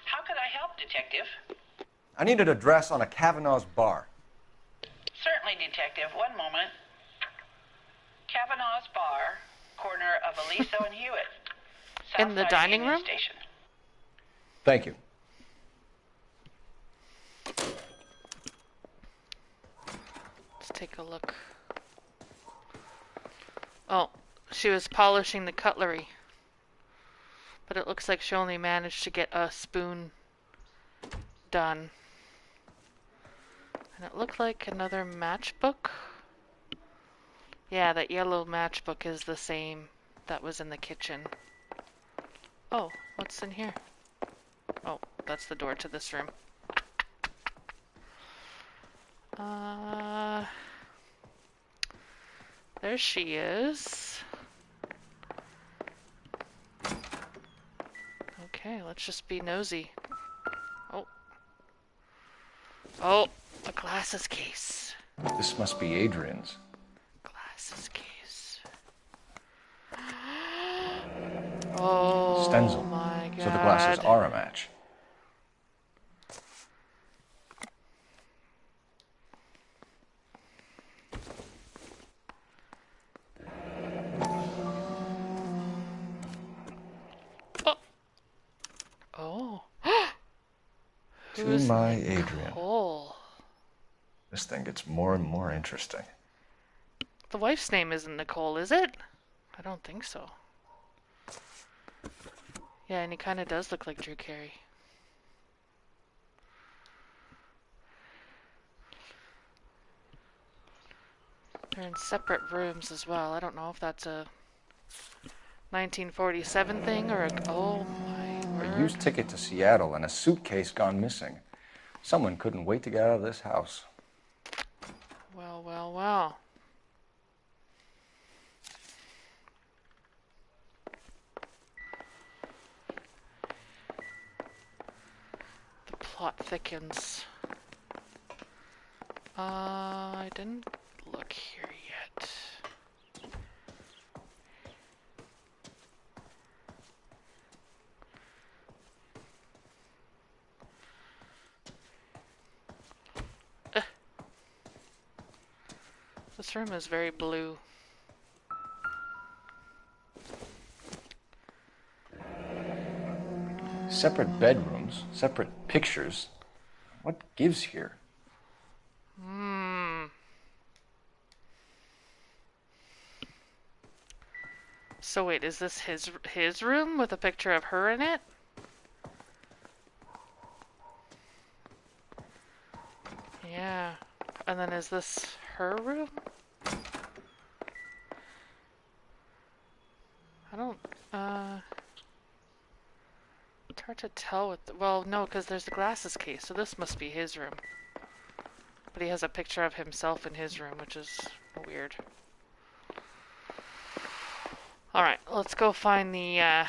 How could I help, Detective? I need an address on a Kavanaugh's bar. Certainly, Detective. One moment. Kavanaugh's Bar, corner of Aliso and Hewitt. In the dining room? Station. Thank you. Let's take a look. Oh, she was polishing the cutlery. But it looks like she only managed to get a spoon done. And it looked like another matchbook. Yeah, that yellow matchbook is the same that was in the kitchen. Oh, what's in here? Oh, that's the door to this room. There she is. Okay, let's just be nosy. Oh. Oh, a glasses case. This must be Adrian's. Glasses case. Oh, Stenzel. my God. So the glasses are a match. Oh. To Who's my Adrian. Nicole? This thing gets more and more interesting. The wife's name isn't Nicole, is it? I don't think so. Yeah, and he kind of does look like Drew Carey. They're in separate rooms as well. I don't know if that's a 1947 thing or a... Oh my word. A used ticket to Seattle and a suitcase gone missing. Someone couldn't wait to get out of this house. Well, well, well. The plot thickens. I didn't look here yet. This room is very blue. Separate bedrooms, separate pictures. What gives here? So wait, is this his room with a picture of her in it? Yeah. And then is this her room? I don't, it's hard to tell with well, no, because there's the glasses case, so this must be his room. But he has a picture of himself in his room, which is weird. Alright, let's go find the,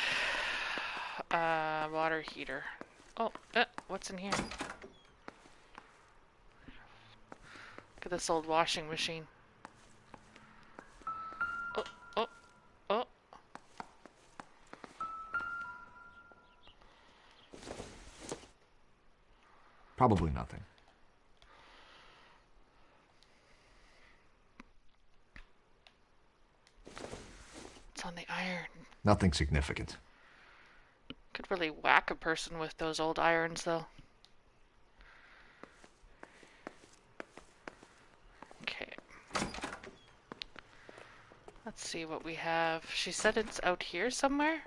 water heater. Oh, what's in here? Look at this old washing machine. Oh, oh, oh. Probably nothing. It's on the iron. Nothing significant. Could really whack a person with those old irons, though. Okay. Let's see what we have. She said it's out here somewhere?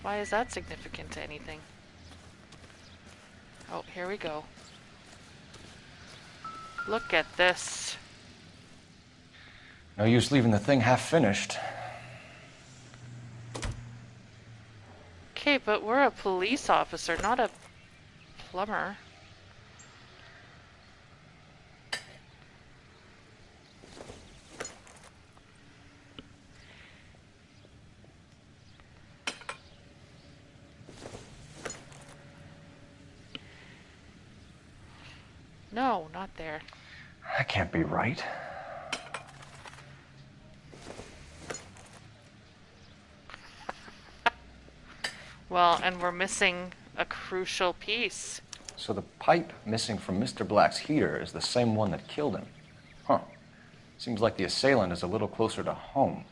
Why is that significant to anything? Oh, here we go. Look at this. No use leaving the thing half finished. Okay, but we're a police officer, not a plumber. No, not there. That can't be right. Well, and we're missing a crucial piece. So the pipe missing from Mr. Black's heater is the same one that killed him. Huh. Seems like the assailant is a little closer to home.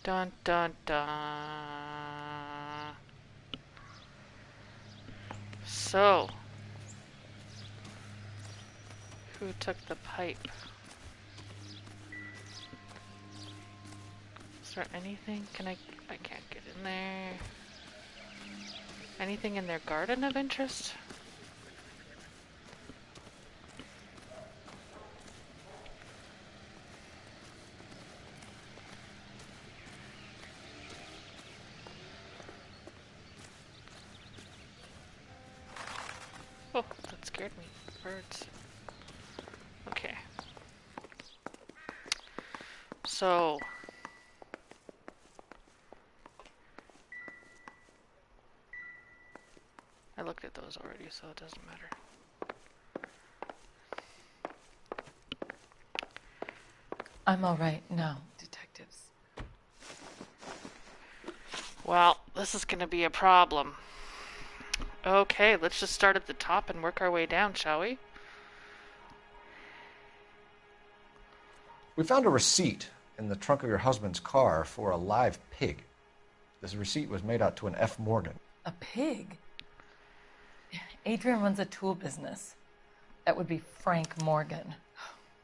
Dun dun dun. So, who took the pipe? Is there anything? I can't get in there. Anything in their garden of interest? Oh, that scared me. Birds. Okay. So, I looked at those already, so it doesn't matter. I'm all right now, detectives. Well, this is going to be a problem. Okay, let's just start at the top and work our way down, shall we? We found a receipt in the trunk of your husband's car for a live pig. This receipt was made out to an F. Morgan. A pig? Adrian runs a tool business. That would be Frank Morgan.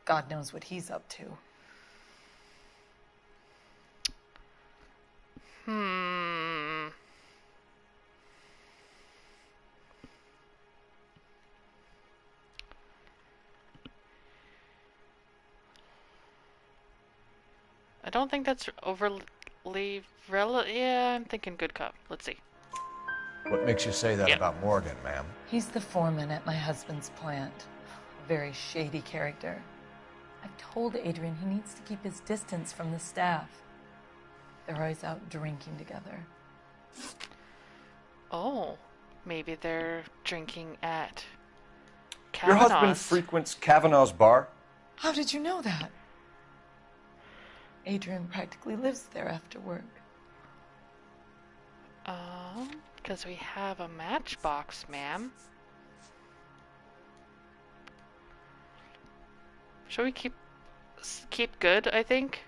God knows what he's up to. I don't think that's overly yeah, I'm thinking good cop. Let's see. What makes you say that about Morgan, ma'am? He's the foreman at my husband's plant. A very shady character. I've told Adrian he needs to keep his distance from the staff. They're always out drinking together. Oh, maybe they're drinking at Your Kavanaugh's. husband frequents Kavanaugh's bar? How did you know that? Adrian practically lives there after work. Because we have a matchbox, ma'am. Shall we keep good, I think?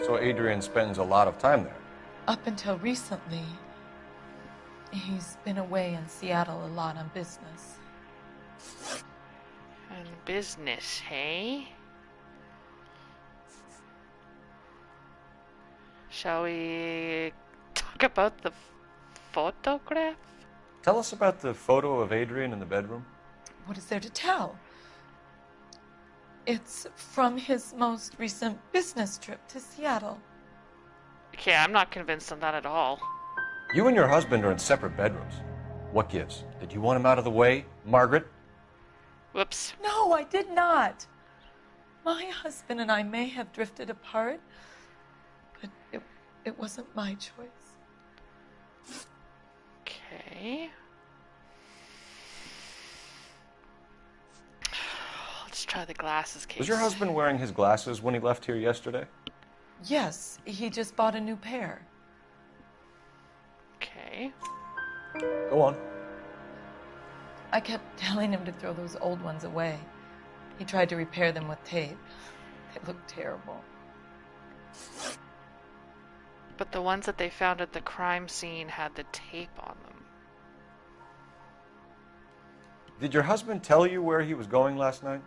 So Adrian spends a lot of time there? Up until recently, he's been away in Seattle a lot on business. On business, hey? Shall we talk about the photograph? Tell us about the photo of Adrian in the bedroom. What is there to tell? It's from his most recent business trip to Seattle. Okay, I'm not convinced on that at all. You and your husband are in separate bedrooms. What gives? Did you want him out of the way, Margaret? Whoops. No, I did not. My husband and I may have drifted apart, but it wasn't my choice. Okay. Let's try the glasses case. Was your husband wearing his glasses when he left here yesterday? Yes, he just bought a new pair. Okay. Go on. I kept telling him to throw those old ones away. He tried to repair them with tape. They looked terrible. But the ones that they found at the crime scene had the tape on them. Did your husband tell you where he was going last night?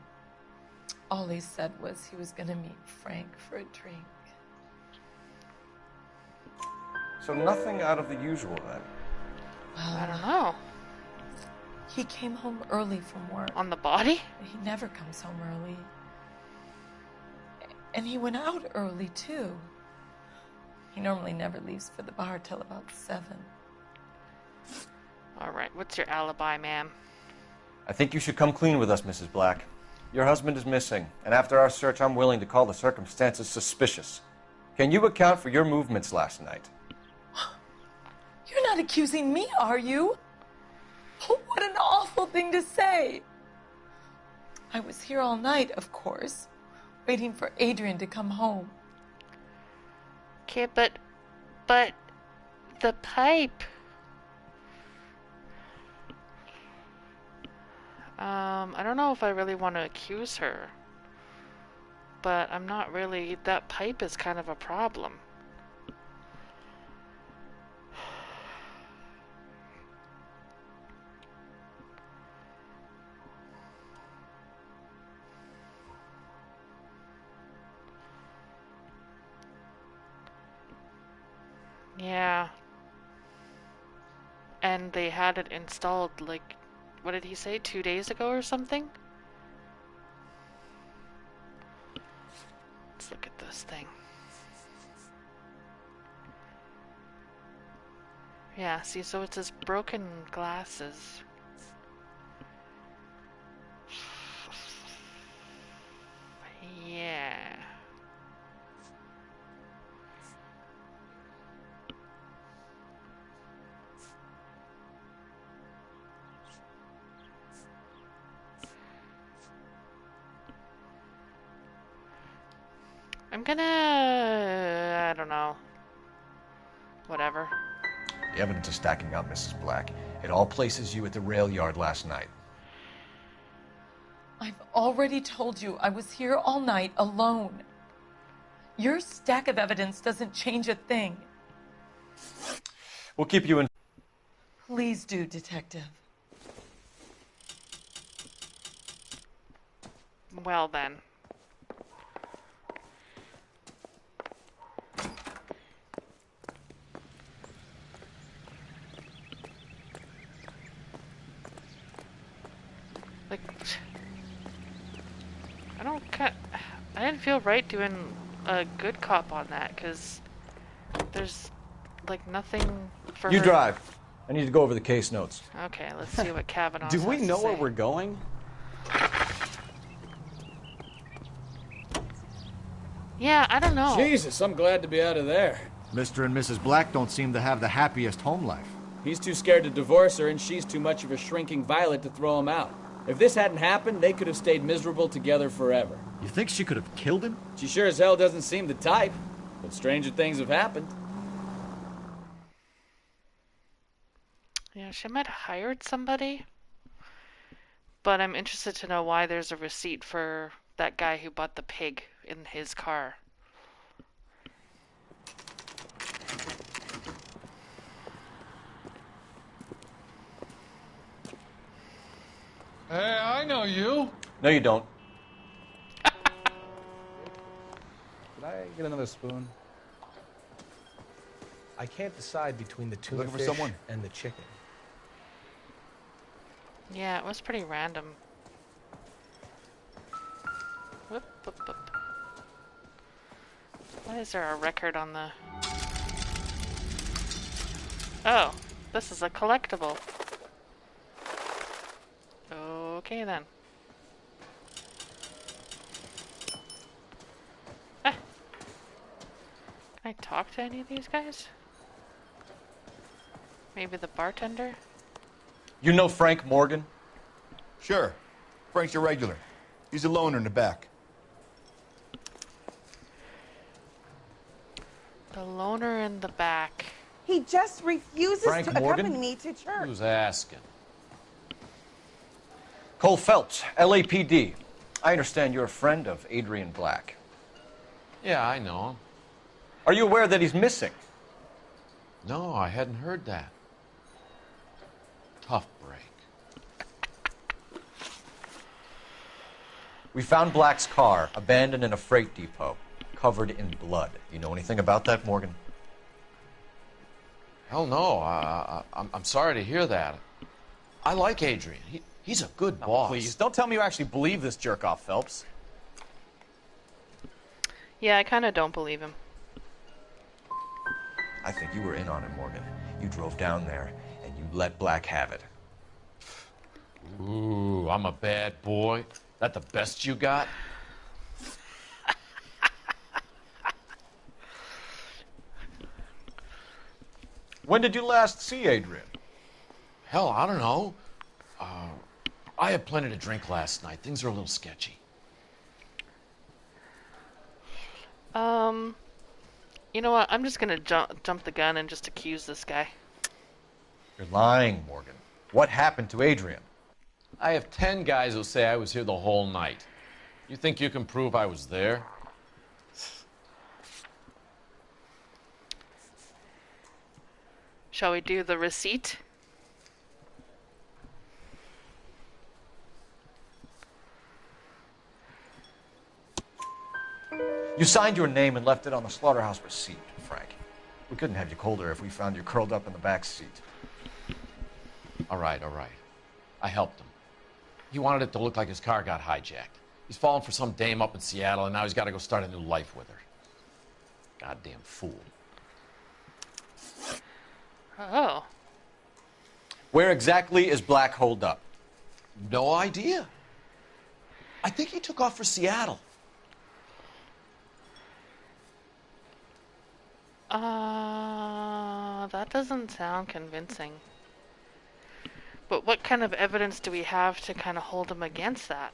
All he said was he was going to meet Frank for a drink. So nothing out of the usual then. I don't know. He came home early from work. On the body? He never comes home early. And he went out early, too. He normally never leaves for the bar till about 7. All right, what's your alibi, ma'am? I think you should come clean with us, Mrs. Black. Your husband is missing, and after our search, I'm willing to call the circumstances suspicious. Can you account for your movements last night? You're not accusing me, are you? Oh, what an awful thing to say. I was here all night, of course, waiting for Adrian to come home. Okay, but the pipe. I don't know if I really want to accuse her, but I'm not really. That pipe is kind of a problem. Yeah. And they had it installed, like, what did he say, 2 days ago or something? Let's look at this thing. Yeah, see, so it says broken glasses. Yeah. I'm gonna... I don't know. Whatever. The evidence is stacking up, Mrs. Black. It all places you at the rail yard last night. I've already told you I was here all night alone. Your stack of evidence doesn't change a thing. We'll keep you in... Please do, Detective. Well then. Like, I didn't feel right doing a good cop on that, because there's, like, nothing for You her. drive. I need to go over the case notes. Okay, let's see what Kavanaugh Do has we to know say. where we're going? Yeah, I don't know. Jesus, I'm glad to be out of there. Mr. and Mrs. Black don't seem to have the happiest home life. He's too scared to divorce her, and she's too much of a shrinking violet to throw him out. If this hadn't happened, they could have stayed miserable together forever. You think she could have killed him? She sure as hell doesn't seem the type, but stranger things have happened. Yeah, she might have hired somebody. But I'm interested to know why there's a receipt for that guy who bought the pig in his car. Hey, I know you. No, you don't. Could I get another spoon? I can't decide between the tuna Looking for fish someone? and the chicken. Yeah, it was pretty random. Whoop, whoop, whoop. Why is there a record on the... Oh, this is a collectible. Okay then. Ah. Can I talk to any of these guys? Maybe the bartender? You know Frank Morgan? Sure. Frank's a regular. He's a loner in the back. The loner in the back. He just refuses Frank to Morgan? accompany me to church. Who's asking? Cole Phelps, LAPD. I understand you're a friend of Adrian Black. Yeah, I know him. Are you aware that he's missing? No, I hadn't heard that. Tough break. We found Black's car abandoned in a freight depot, covered in blood. You know anything about that, Morgan? Hell no. I'm sorry to hear that. I like Adrian. He's a good boss. Please, don't tell me you actually believe this jerk-off, Phelps. Yeah, I kind of don't believe him. I think you were in on it, Morgan. You drove down there, and you let Black have it. Ooh, I'm a bad boy. That the best you got? When did you last see Adrian? Hell, I don't know. I had plenty to drink last night. Things are a little sketchy. You know what? I'm just gonna jump the gun and just accuse this guy. You're lying, Morgan. What happened to Adrian? I have 10 guys who say I was here the whole night. You think you can prove I was there? Shall we do the receipt? You signed your name and left it on the slaughterhouse receipt, Frank. We couldn't have you colder if we found you curled up in the back seat. All right. I helped him. He wanted it to look like his car got hijacked. He's fallen for some dame up in Seattle, and now he's got to go start a new life with her. Goddamn fool. Oh. Where exactly is Black holed up? No idea. I think he took off for Seattle. That doesn't sound convincing. But what kind of evidence do we have to kind of hold him against that?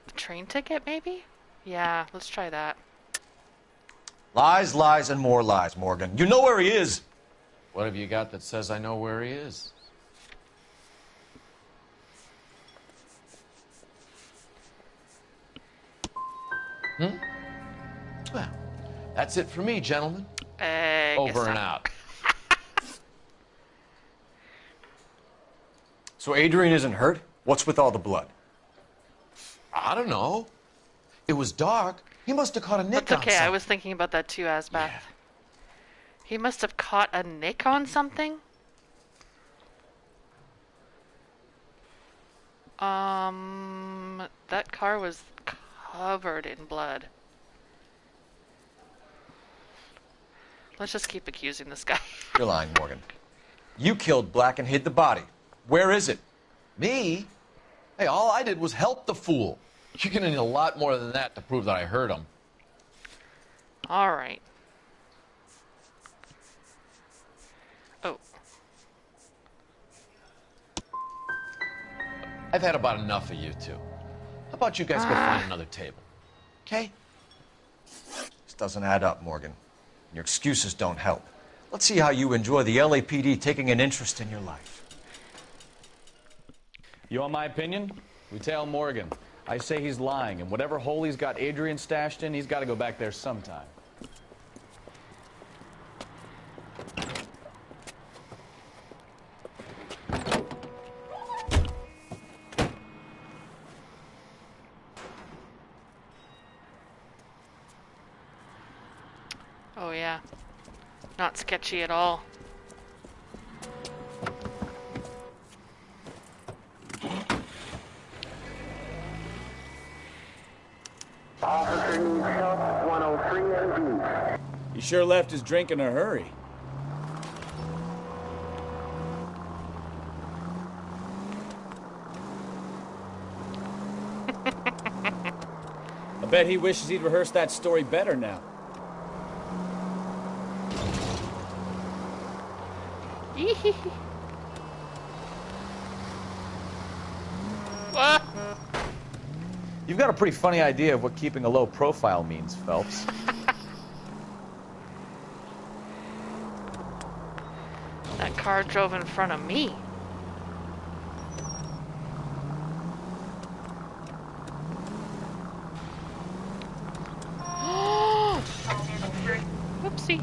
The train ticket, maybe? Yeah, let's try that. Lies, lies, and more lies, Morgan. You know where he is. What have you got that says I know where he is? Well, that's it for me, gentlemen. Over and out. So Adrian isn't hurt? What's with all the blood? I don't know. It was dark. He must have caught a nick on something. something. I was thinking about that too, Asbeth. Yeah. He must have caught a nick on something? That car was covered in blood. Let's just keep accusing this guy. You're lying, Morgan. You killed Black and hid the body. Where is it? Me? Hey, all I did was help the fool. You're gonna need a lot more than that to prove that I hurt him. All right. Oh. I've had about enough of you two. How about you guys go find another table? Okay? This doesn't add up, Morgan. Your excuses don't help. Let's see how you enjoy the LAPD taking an interest in your life. You want my opinion? We tell Morgan. I say he's lying, and whatever hole he's got Adrian stashed in, he's got to go back there sometime. Oh yeah. Not sketchy at all. He sure left his drink in a hurry. I bet he wishes he'd rehearsed that story better now. You've got a pretty funny idea of what keeping a low profile means, Phelps. That car drove in front of me. Whoopsie.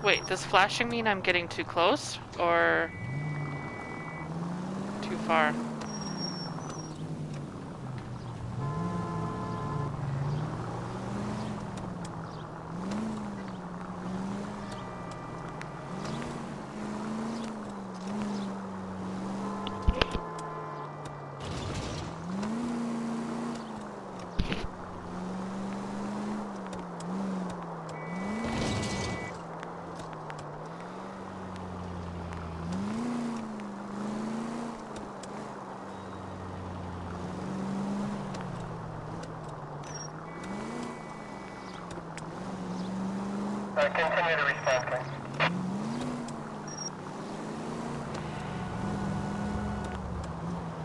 Wait, does flashing mean I'm getting too close? Or... far. Continue to respond.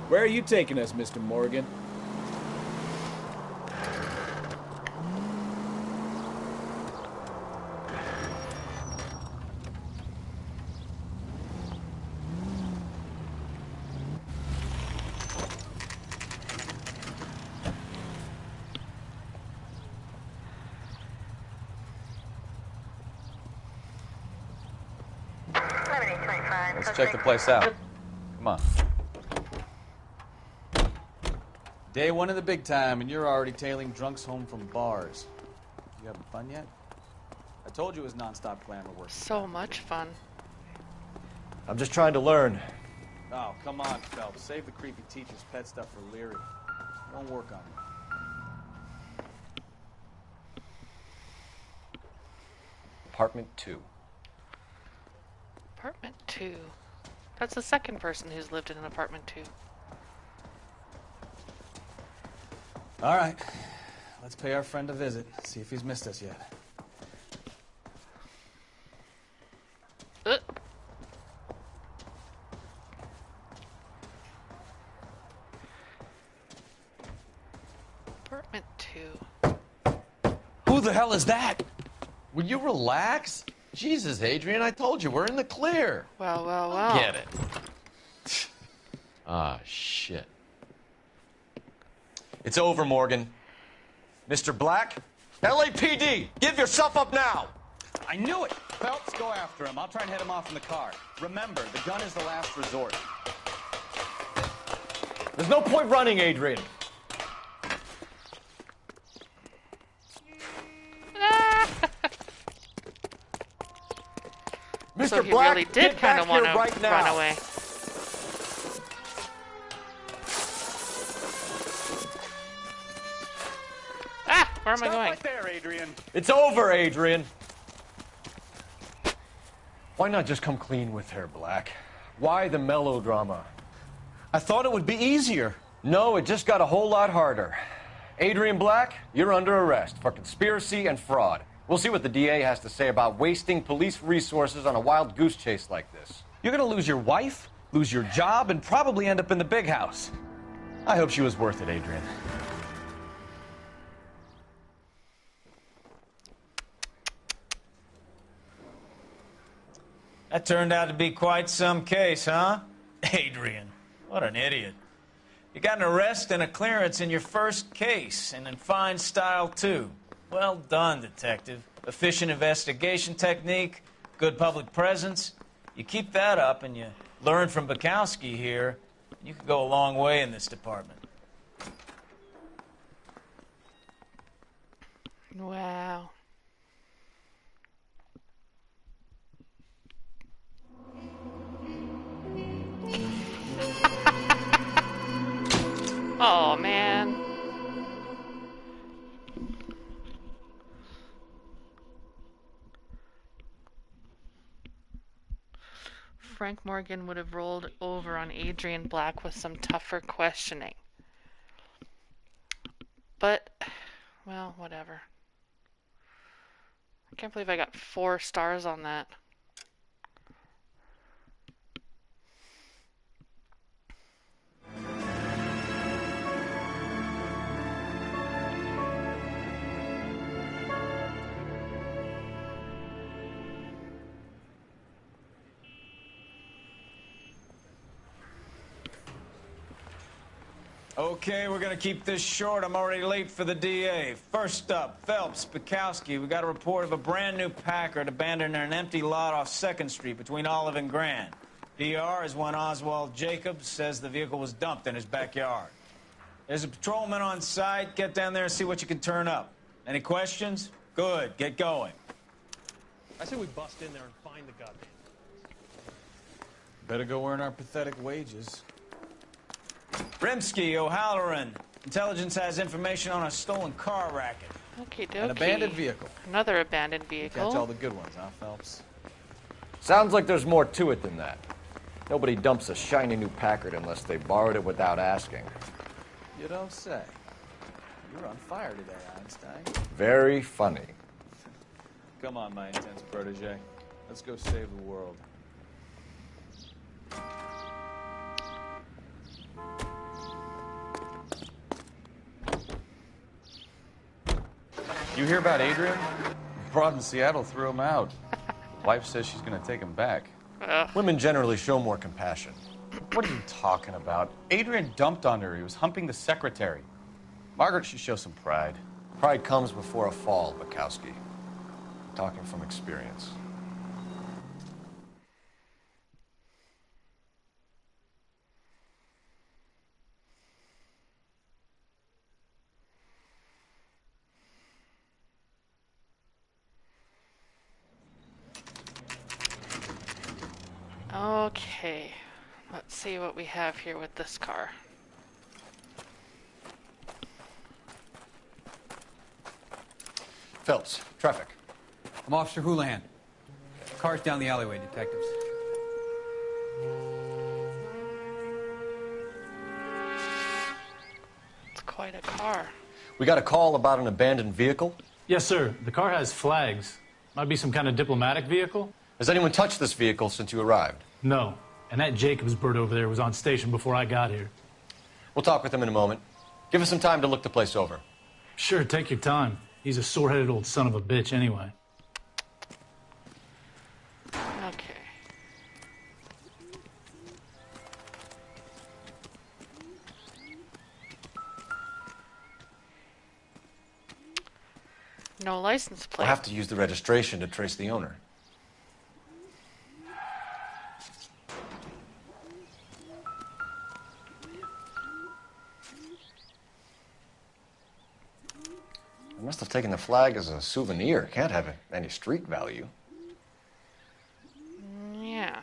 Where are you taking us, Mr. Morgan? Let's check the place out. Come on. Day one of the big time, and you're already tailing drunks home from bars. You having fun yet? I told you it was non-stop glamour work. So much fun. I'm just trying to learn. Oh, come on, Phelps. Save the creepy teacher's pet stuff for Leary. Don't work on it. Apartment 2. Apartment 2. That's the second person who's lived in an apartment 2. All right. Let's pay our friend a visit. See if he's missed us yet. Apartment 2. Who the hell is that? Will you relax? Jesus, Adrian, I told you, we're in the clear. Well, well, well. Get it. Ah, shit. It's over, Morgan. Mr. Black, LAPD, give yourself up now! I knew it! Phelps, go after him. I'll try and head him off in the car. Remember, the gun is the last resort. There's no point running, Adrian. Mr. So he Black, really did kind of want to run away. Ah! Where am I going? Right there, Adrian. It's over, Adrian. Why not just come clean with her, Black? Why the melodrama? I thought it would be easier. No, it just got a whole lot harder. Adrian Black, you're under arrest for conspiracy and fraud. We'll see what the DA has to say about wasting police resources on a wild goose chase like this. You're gonna lose your wife, lose your job, and probably end up in the big house. I hope she was worth it, Adrian. That turned out to be quite some case, huh? Adrian, what an idiot. You got an arrest and a clearance in your first case, and in fine style, too. Well done, detective. Efficient investigation technique, good public presence. You keep that up and you learn from Bukowski here, you could go a long way in this department. Wow. Oh, man. Frank Morgan would have rolled over on Adrian Black with some tougher questioning. But, well, whatever. I can't believe I got 4 stars on that. Okay, we're gonna keep this short. I'm already late for the DA. First up, Phelps, Bukowski. We got a report of a brand new Packard abandoned in an empty lot off 2nd Street between Olive and Grand. DR is when Oswald Jacobs says the vehicle was dumped in his backyard. There's a patrolman on site. Get down there and see what you can turn up. Any questions? Good. Get going. I say we bust in there and find the goddamn. Better go earn our pathetic wages. Rimsky, O'Halloran. Intelligence has information on a stolen car racket. Okie dokie. An abandoned vehicle. Another abandoned Catch vehicle. all the good ones, huh, Phelps? Sounds like there's more to it than that. Nobody dumps a shiny new Packard unless they borrowed it without asking. You don't say. You're on fire today, Einstein. Very funny. Come on, my intense protege. Let's go save the world. You hear about Adrian? Broad in Seattle threw him out. Wife says she's going to take him back. Women generally show more compassion. What are you talking about? Adrian dumped on her. He was humping the secretary. Margaret should show some pride. Pride comes before a fall, Bukowski. Talking from experience. Okay. Let's see what we have here with this car. Phelps, traffic. I'm Officer Houlihan. Car's down the alleyway, detectives. It's quite a car. We got a call about an abandoned vehicle. Yes, sir. The car has flags. Might be some kind of diplomatic vehicle. Has anyone touched this vehicle since you arrived? No. And that Jacobs bird over there was on station before I got here. We'll talk with him in a moment. Give us some time to look the place over. Sure, take your time. He's a sore-headed old son of a bitch anyway. Okay. No license plate. We'll have to use the registration to trace the owner. I must have taken the flag as a souvenir. Can't have any street value. Yeah.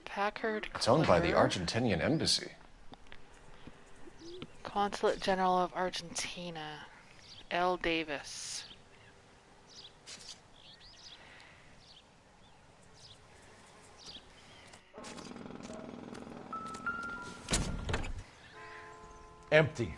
Packard. It's owned by the Clear. Argentinian embassy. Consulate General of Argentina. L. Davis. Empty.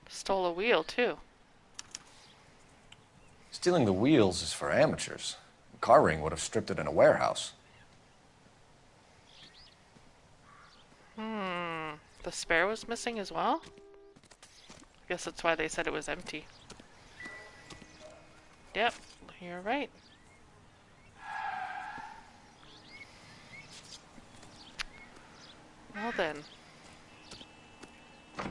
Stole a wheel, too. Stealing the wheels is for amateurs. A car ring would have stripped it in a warehouse. The spare was missing as well? I guess that's why they said it was empty. Yep, you're right. Well then. What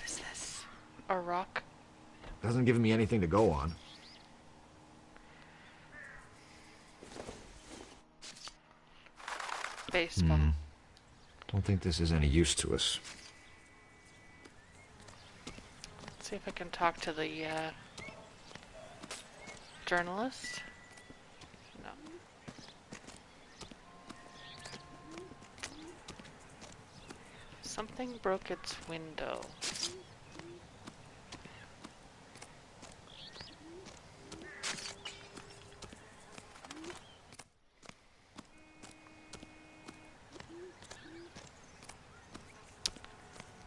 is this? A rock? Doesn't give me anything to go on. Baseball. Don't think this is any use to us. Let's see if I can talk to the journalist. No. Something broke its window.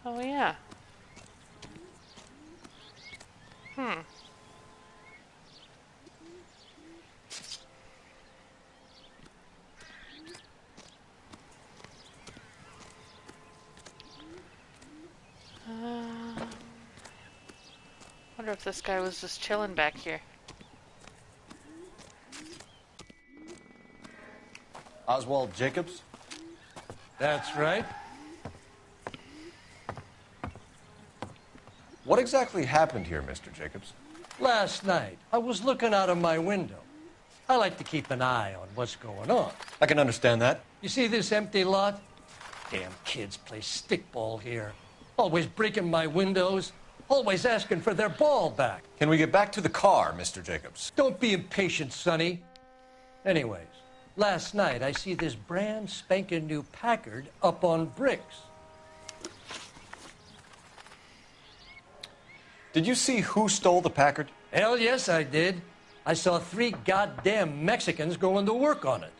Oh yeah. wonder if this guy was just chilling back here. Oswald Jacobs? That's right. What exactly happened here, Mr. Jacobs? Last night, I was looking out of my window. I like to keep an eye on what's going on. I can understand that. You see this empty lot? Damn kids play stickball here. Always breaking my windows. Always asking for their ball back. Can we get back to the car, Mr. Jacobs? Don't be impatient, Sonny. Anyways, last night I see this brand spanking new Packard up on bricks. Did you see who stole the Packard? Hell yes, I did. I saw 3 goddamn Mexicans going to work on it.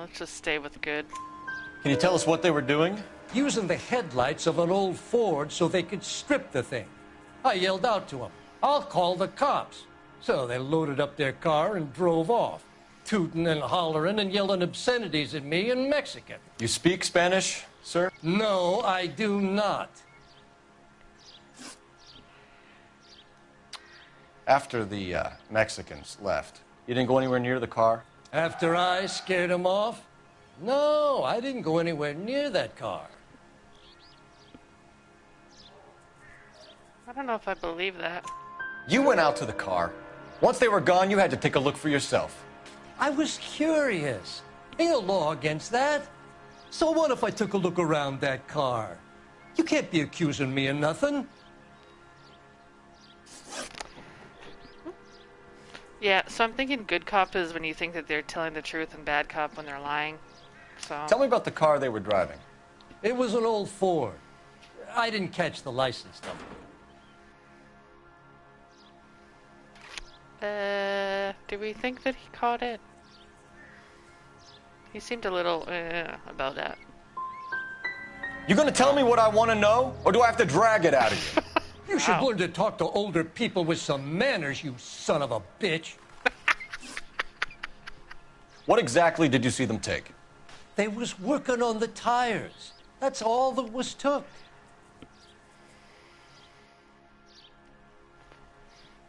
Let's just stay with good. Can you tell us what they were doing? Using the headlights of an old Ford so they could strip the thing. I yelled out to them, "I'll call the cops." So they loaded up their car and drove off, tooting and hollering and yelling obscenities at me in Mexican. You speak Spanish, sir? No, I do not. After the Mexicans left, you didn't go anywhere near the car? After I scared them off? No, I didn't go anywhere near that car. I don't know if I believe that. You went out to the car. Once they were gone, you had to take a look for yourself. I was curious. Ain't no law against that. So what if I took a look around that car? You can't be accusing me of nothing. Yeah, so I'm thinking good cop is when you think that they're telling the truth and bad cop when they're lying. So Tell me about the car they were driving. It was an old Ford. I didn't catch the license number. Do we think that he caught it? He seemed a little about that. You gonna tell me what I want to know, or do I have to drag it out of you? You should learn to talk to older people with some manners, you son of a bitch. What exactly did you see them take? They was working on the tires. That's all that was took.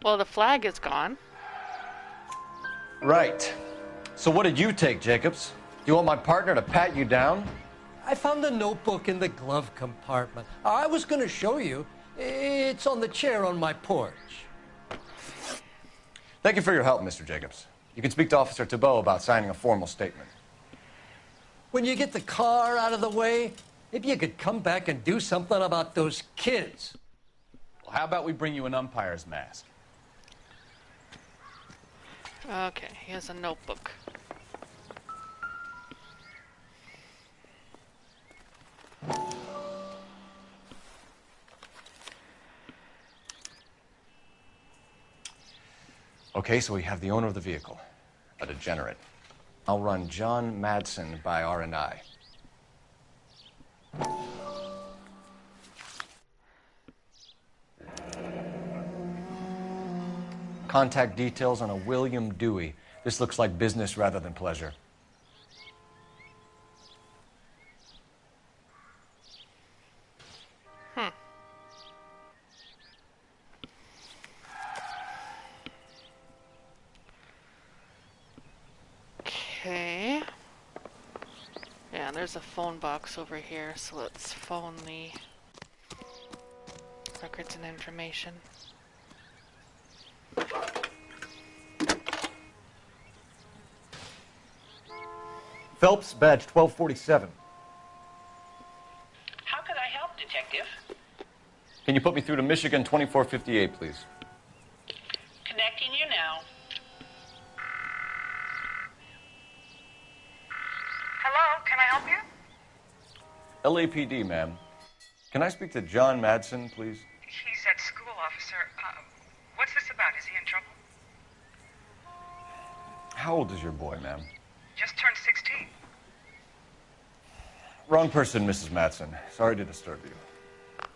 Well, the flag is gone. Right. So what did you take, Jacobs? You want my partner to pat you down? I found a notebook in the glove compartment. I was going to show you. It's on the chair on my porch. Thank you for your help, Mr. Jacobs. You can speak to Officer Thibault about signing a formal statement. When you get the car out of the way, maybe you could come back and do something about those kids. Well, how about we bring you an umpire's mask? Okay, here's a notebook. Okay, so we have the owner of the vehicle, a degenerate. I'll run John Madsen by R&I. Contact details on a William Dewey. This looks like business rather than pleasure. Okay. Yeah, there's a phone box over here, so let's phone the records and information. Phelps, badge 1247. How could I help, Detective? Can you put me through to Michigan 2458, please? Connecting you now. Hello, can I help you? LAPD, ma'am. Can I speak to John Madsen, please? He's at school, officer. What's this about? Is he in trouble? How old is your boy, ma'am? Just turned 16. Wrong person, Mrs. Madsen. Sorry to disturb you.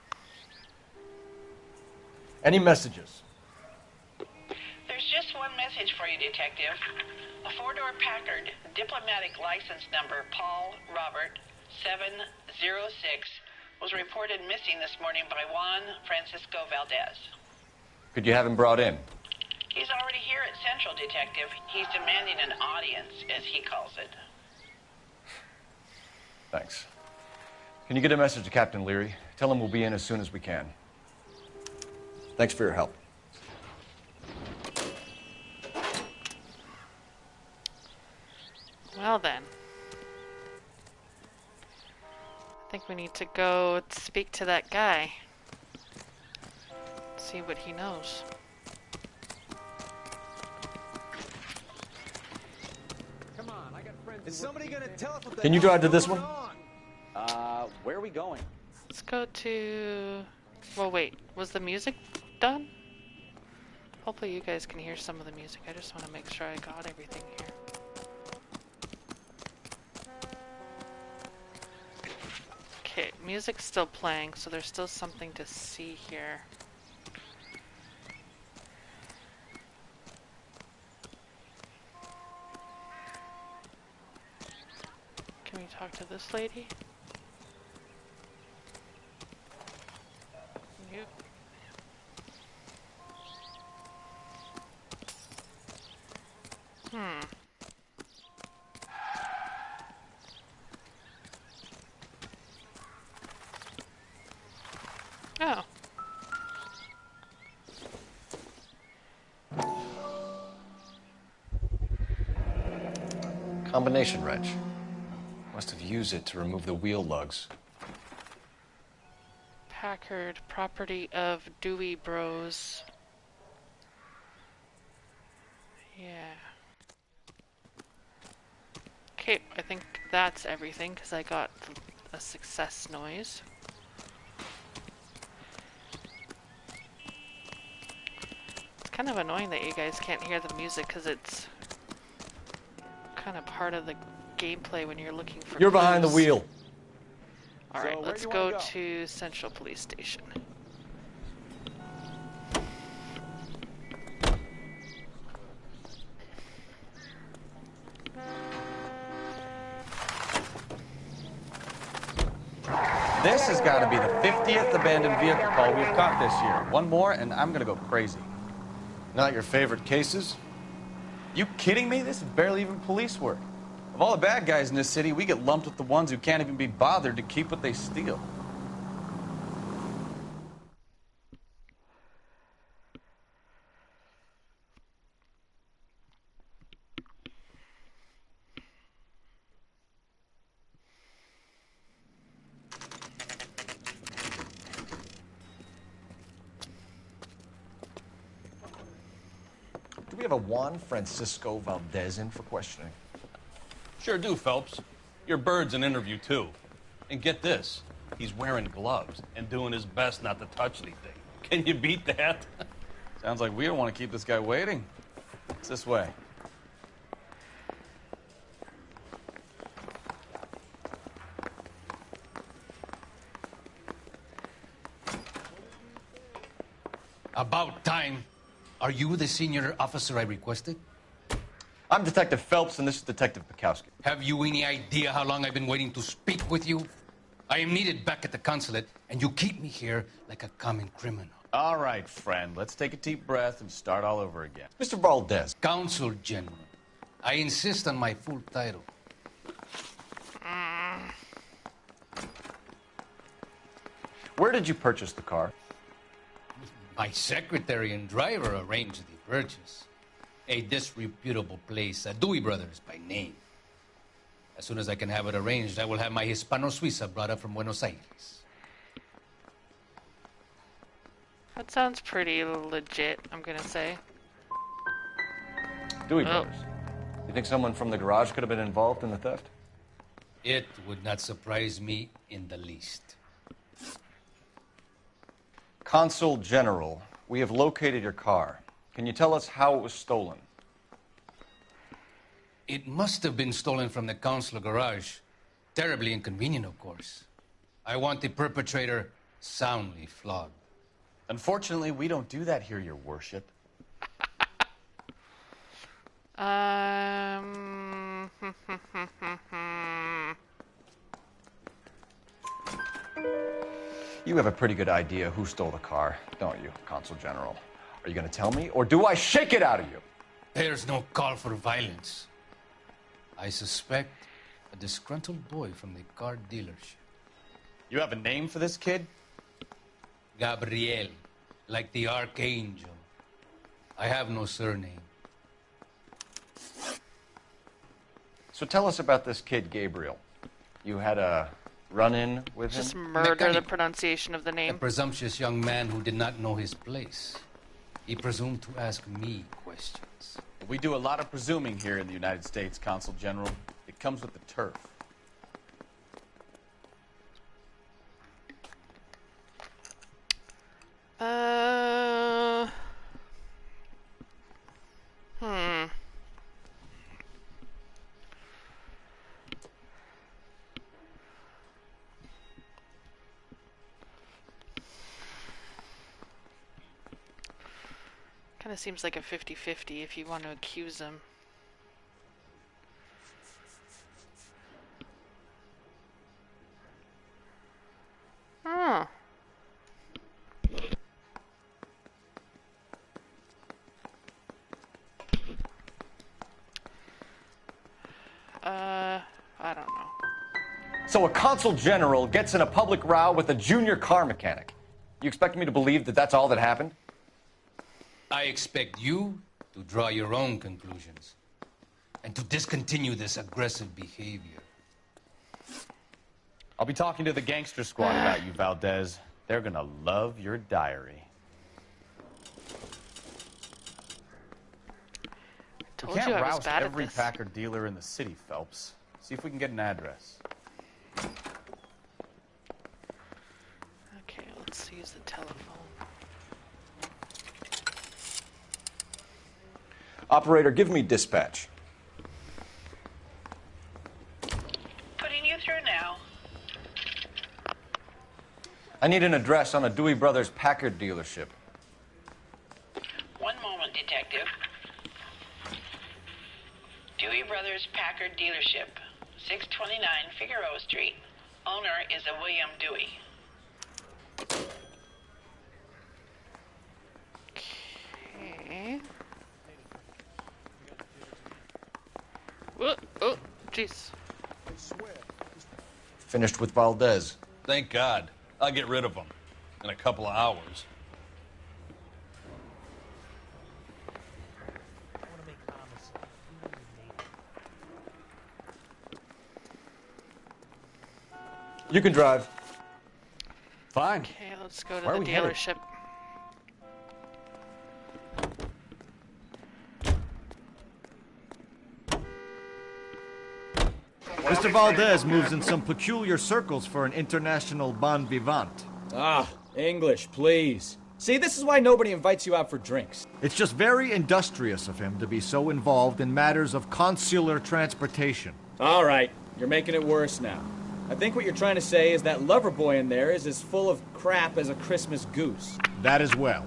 Any messages? There's just one message for you, Detective. A four-door Packard, diplomatic license number Paul Robert 706 was reported missing this morning by Juan Francisco Valdez. Could you have him brought in? He's already here at Central, Detective. He's demanding an audience, as he calls it. Thanks. Can you get a message to Captain Leary? Tell him we'll be in as soon as we can. Thanks for your help. Well then. I think we need to go speak to that guy. See what he knows. Is somebody gonna tell us what the Can you drive to this one? Where are we going? Let's go to... Well, wait. Was the music done? Hopefully you guys can hear some of the music. I just want to make sure I got everything here. Okay, music's still playing, so there's still something to see here. Can we talk to this lady? Nope. Oh. Combination wrench. Must have used it to remove the wheel lugs. Packard, property of Dewey Bros. Yeah. Okay, I think that's everything because I got a success noise. It's kind of annoying that you guys can't hear the music because it's kind of part of the gameplay when you're looking for You're behind the clues. wheel. Alright, let's go to Central Police Station. This has got to be the 50th abandoned vehicle call we've caught this year. One more, and I'm going to go crazy. Not your favorite cases? You kidding me? This is barely even police work. Of all the bad guys in this city, we get lumped with the ones who can't even be bothered to keep what they steal. Do we have a Juan Francisco Valdez in for questioning? Sure do, Phelps. Your bird's an interview, too. And get this, he's wearing gloves and doing his best not to touch anything. Can you beat that? Sounds like we don't want to keep this guy waiting. It's this way. About time. Are you the senior officer I requested? I'm Detective Phelps, and this is Detective Pekowski. Have you any idea how long I've been waiting to speak with you? I am needed back at the consulate, and you keep me here like a common criminal. All right, friend. Let's take a deep breath and start all over again. Mr. Valdez. Consul General. I insist on my full title. Where did you purchase the car? My secretary and driver arranged the purchase. A disreputable place, Dewey Brothers by name. As soon as I can have it arranged, I will have my Hispano-Suiza brought up from Buenos Aires. That sounds pretty legit, I'm gonna say. Dewey Brothers. You think someone from the garage could have been involved in the theft? It would not surprise me in the least. Consul General, we have located your car. Can you tell us how it was stolen? It must have been stolen from the consular garage. Terribly inconvenient, of course. I want the perpetrator soundly flogged. Unfortunately, we don't do that here, Your Worship. You have a pretty good idea who stole the car, don't you, Consul General? Are you going to tell me, or do I shake it out of you? There's no call for violence. I suspect a disgruntled boy from the car dealership. You have a name for this kid? Gabriel, like the archangel. I have no surname. So tell us about this kid, Gabriel. You had a run-in with him? Just murder the pronunciation of the A name. presumptuous young man who did not know his place. He presumed to ask me questions. We do a lot of presuming here in the United States, Consul General. It comes with the turf. Kind of seems like a 50-50 if you want to accuse him. Huh. I don't know. So a Consul General gets in a public row with a junior car mechanic. You expect me to believe that that's all that happened? I expect you to draw your own conclusions and to discontinue this aggressive behavior. I'll be talking to the gangster squad about you, Valdez. They're gonna love your diary. We Told you can't I was roust bad at every this. Packard dealer in the city, Phelps. See if we can get an address. Okay, let's use the telephone. Operator, give me dispatch. Putting you through now. I need an address on a Dewey Brothers Packard dealership. One moment, Detective. Dewey Brothers Packard Dealership, 629 Figueroa Street. Owner is a William Dewey. Okay. Oh, jeez. Finished with Valdez. Thank God. I'll get rid of him in a couple of hours. You can drive. Fine. Okay, let's go to Where the are we headed? dealership. Mr. Valdez moves in some peculiar circles for an international bon vivant. Ah, English, please. See, this is why nobody invites you out for drinks. It's just very industrious of him to be so involved in matters of consular transportation. All right, you're making it worse now. I think what you're trying to say is that lover boy in there is as full of crap as a Christmas goose. That as well.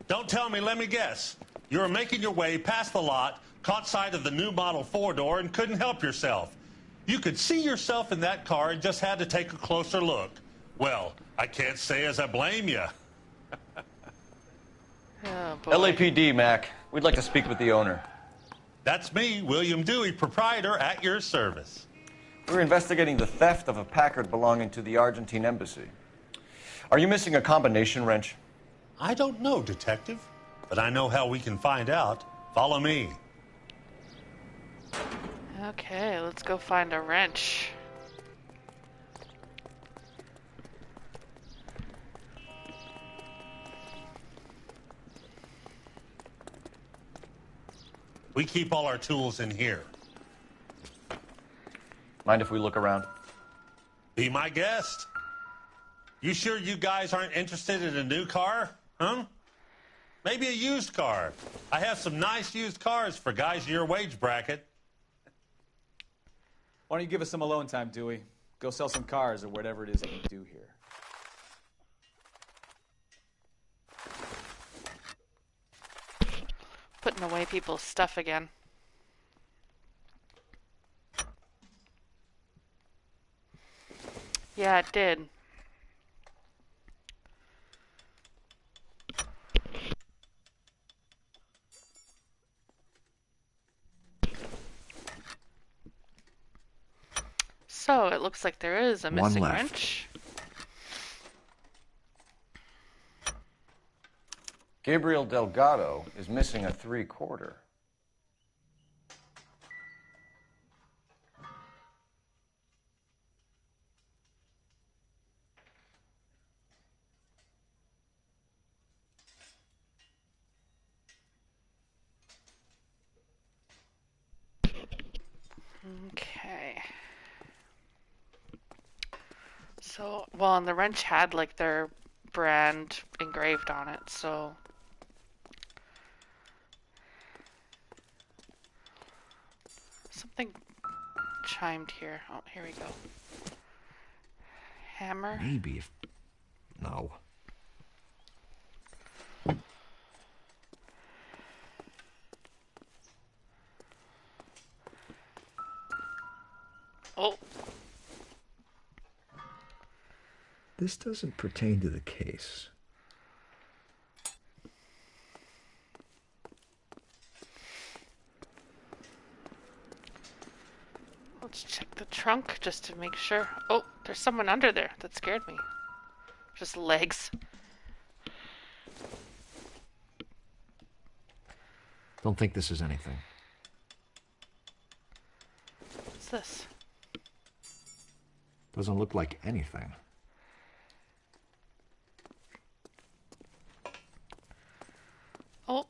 Don't tell me, let me guess. You were making your way past the lot, caught sight of the new model four-door, and couldn't help yourself. You could see yourself in that car and just had to take a closer look. Well, I can't say as I blame you. Oh, boy. LAPD, Mac. We'd like to speak with the owner. That's me, William Dewey, proprietor, at your service. We're investigating the theft of a Packard belonging to the Argentine embassy. Are you missing a combination wrench? I don't know, Detective, but I know how we can find out. Follow me. Okay, let's go find a wrench. We keep all our tools in here. Mind if we look around? Be my guest. You sure you guys aren't interested in a new car? Huh? Maybe a used car. I have some nice used cars for guys in your wage bracket. Why don't you give us some alone time, Dewey? Go sell some cars or whatever it is that you do here. Putting away people's stuff again. Yeah, it did. So, it looks like there is a missing wrench. Gabriel Delgado is missing a 3/4. Okay. So, well, and the wrench had like their brand engraved on it, so. Something chimed here. Oh, here we go. Hammer. Maybe if... No. Oh. This doesn't pertain to the case. Let's check the trunk just to make sure. Oh, there's someone under there. That scared me. Just legs. Don't think this is anything. What's this? Doesn't look like anything. Oh.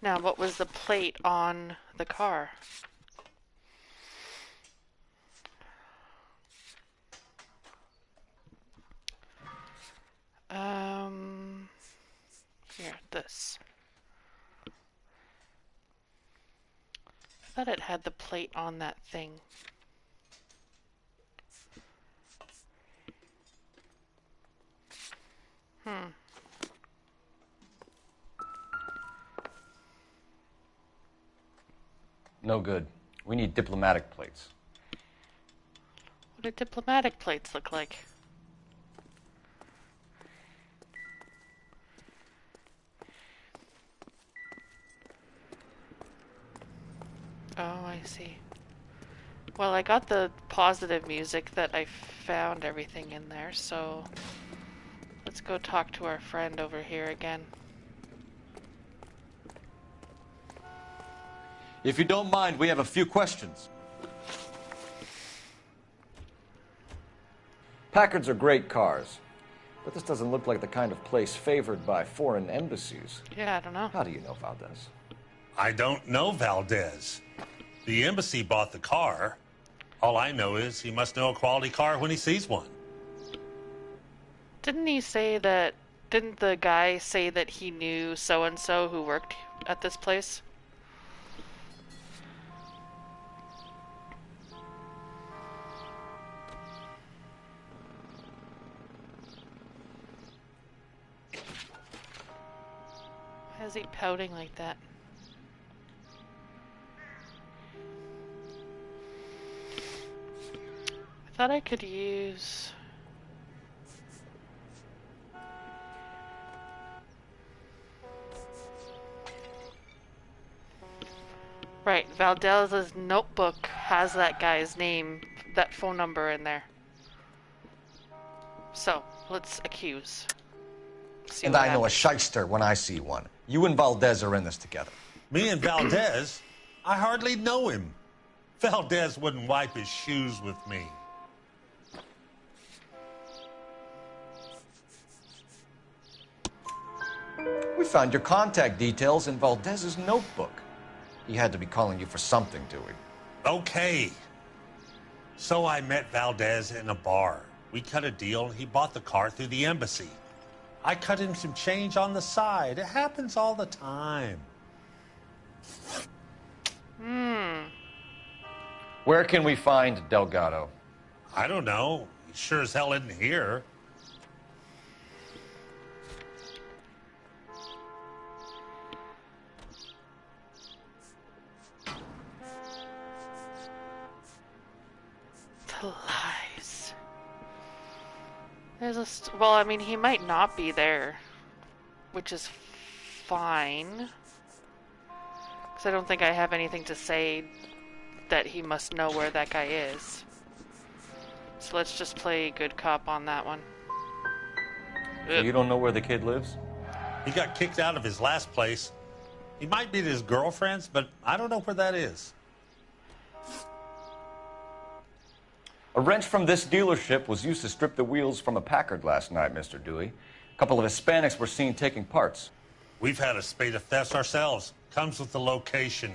Now, what was the plate on the car? Here, this. I thought it had the plate on that thing. No good. We need diplomatic plates. What do diplomatic plates look like? Oh, I see. Well, I got the positive music that I found everything in there, so let's go talk to our friend over here again. If you don't mind, we have a few questions. Packards are great cars, but this doesn't look like the kind of place favored by foreign embassies. Yeah, I don't know. How do you know Valdez? I don't know Valdez. The embassy bought the car. All I know is he must know a quality car when he sees one. Didn't he say that... Didn't the guy say that he knew so-and-so who worked at this place? Why is he pouting like that? I thought I could use... Right, Valdez's notebook has that guy's name, that phone number in there. So, let's accuse. See And what I know a happens. shyster when I see one. You and Valdez are in this together. Me and Valdez? I hardly know him. Valdez wouldn't wipe his shoes with me. We found your contact details in Valdez's notebook. He had to be calling you for something, Dewey. Okay. So I met Valdez in a bar. We cut a deal and he bought the car through the embassy. I cut him some change on the side. It happens all the time. Where can we find Delgado? I don't know. He sure as hell isn't here. The lies. There's a well, I mean, he might not be there, which is fine. Because I don't think I have anything to say that he must know where that guy is. So let's just play good cop on that one. So you don't know where the kid lives? He got kicked out of his last place. He might be at his girlfriend's, but I don't know where that is. A wrench from this dealership was used to strip the wheels from a Packard last night, Mr. Dewey. A couple of Hispanics were seen taking parts. We've had a spate of thefts ourselves. Comes with the location.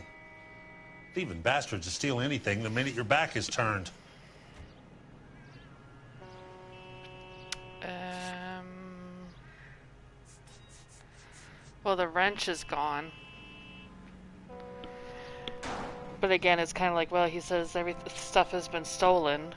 Thieving bastards to steal anything the minute your back is turned. Well, the wrench is gone. But again, it's kind of like, well, he says every stuff has been stolen.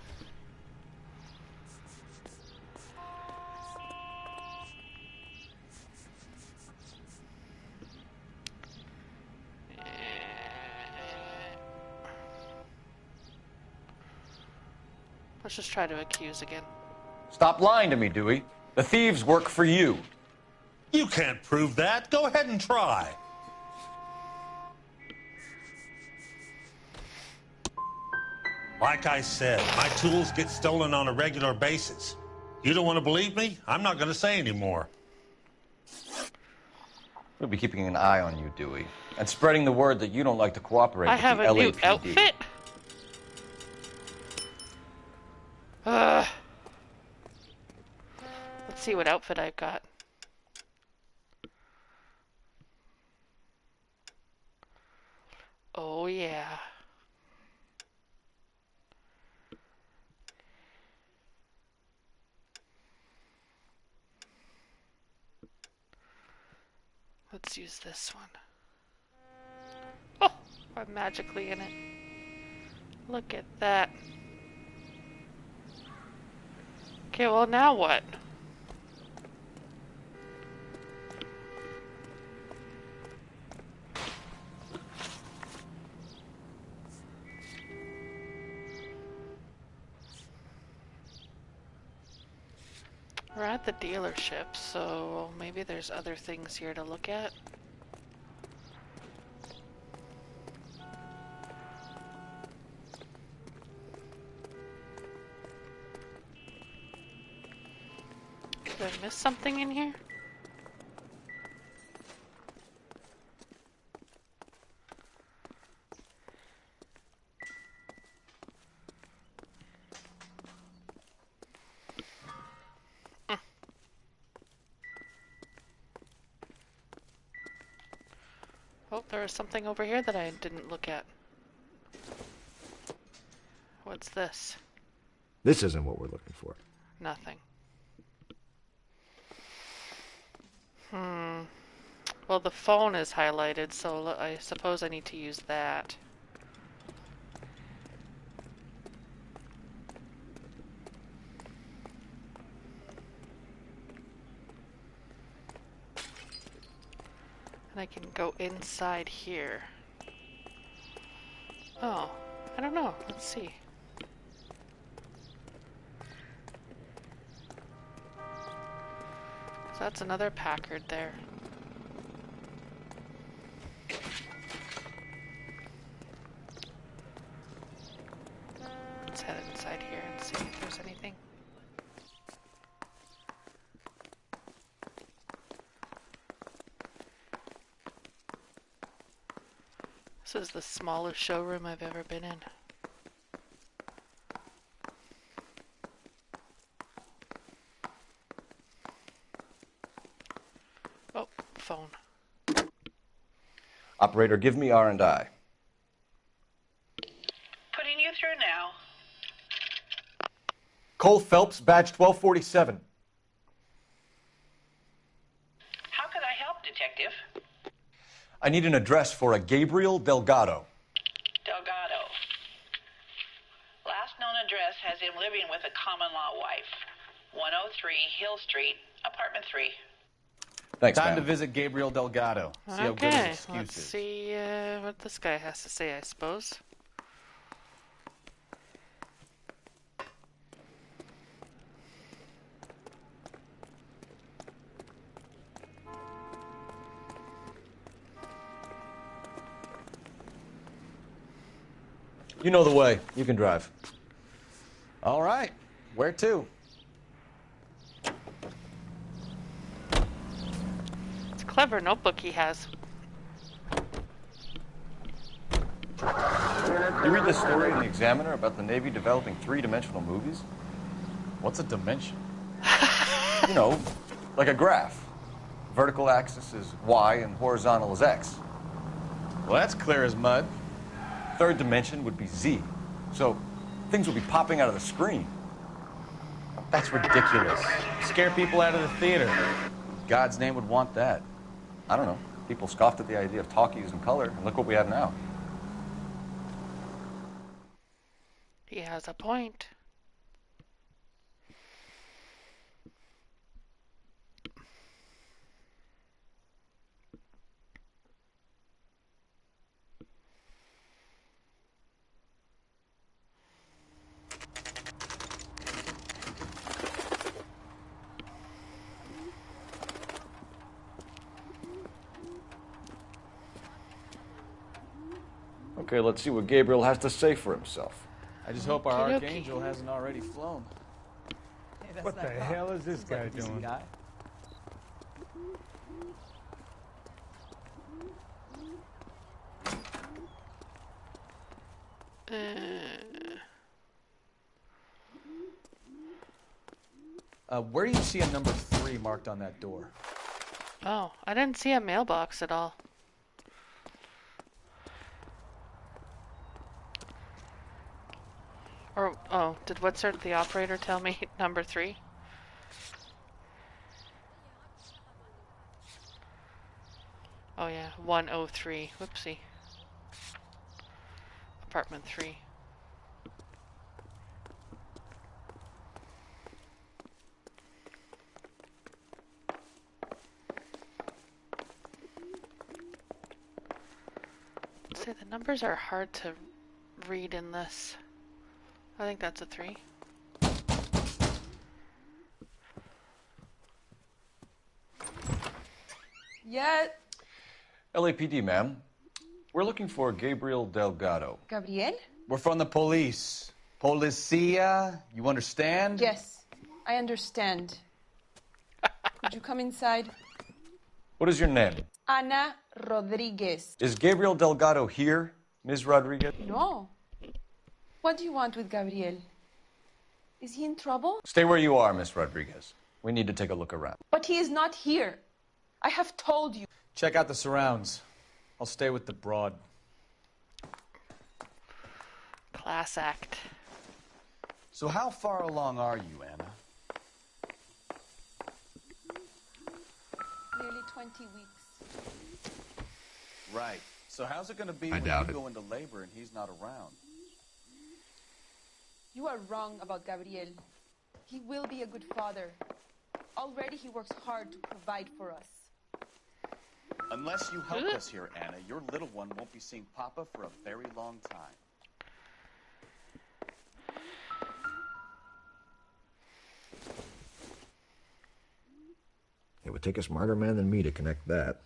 Let's just try to accuse again. Stop lying to me, Dewey. The thieves work for you. You can't prove that. Go ahead and try. Like I said, my tools get stolen on a regular basis. You don't want to believe me? I'm not going to say anymore. We'll be keeping an eye on you, Dewey, and spreading the word that you don't like to cooperate with the I have a new LAPD. outfit. Let's see what outfit I've got. Oh yeah. Let's use this one. Oh, I'm magically in it. Look at that. Okay, well now what? We're at the dealership, so maybe there's other things here to look at. Did I miss something in here? Oh, there was something over here that I didn't look at. What's this? This isn't what we're looking for. Nothing. Well, the phone is highlighted, so I suppose I need to use that. And I can go inside here. Oh, I don't know. Let's see. So that's another Packard there. Let's head inside here and see if there's anything. This is the smallest showroom I've ever been in. Oh, phone. Operator, give me R&I. Putting you through now. Cole Phelps, badge 1247. How could I help, Detective? I need an address for a Gabriel Delgado. Delgado. Last known address has him living with a common-law wife. 103 Hill Street, apartment 3. Thanks, Time ma'am. to visit Gabriel Delgado. See how good his excuse let's is. see what this guy has to say, I suppose. You know the way. You can drive. All right. Where to? It's a clever notebook he has. You read this story in the Examiner about the Navy developing three-dimensional movies? What's a dimension? You know, like a graph. Vertical axis is Y and horizontal is X. Well, that's clear as mud. Third dimension would be Z. So things would be popping out of the screen. That's ridiculous. Scare people out of the theater. God's name would want that. I don't know. People scoffed at the idea of talkies in color, and look what we have now. He has a point. Okay, let's see what Gabriel has to say for himself. I just hope our Okey-dokey. archangel hasn't already flown. What the hell is this guy doing? Where do you see a number 3 marked on that door? Oh, I didn't see a mailbox at all. Or, oh, did What's-Her, the operator, tell me number 3? Oh yeah, 103. Whoopsie. Apartment 3. See, the numbers are hard to read in this. I think that's a 3. Yeah, LAPD, ma'am. We're looking for Gabriel Delgado. Gabriel? We're from the police. Policia, you understand? Yes, I understand. Could you come inside? What is your name? Ana Rodriguez. Is Gabriel Delgado here, Ms. Rodriguez? No. What do you want with Gabriel? Is he in trouble? Stay where you are, Ms. Rodriguez. We need to take a look around. But he is not here. I have told you. Check out the surrounds. I'll stay with the broad. Class act. So how far along are you, Anna? Nearly 20 weeks. Right. So how's it going to be I when doubt you it. go into labor and he's not around? You are wrong about Gabriel. He will be a good father. Already he works hard to provide for us. Unless you help us here, Anna, your little one won't be seeing Papa for a very long time. It would take a smarter man than me to connect that.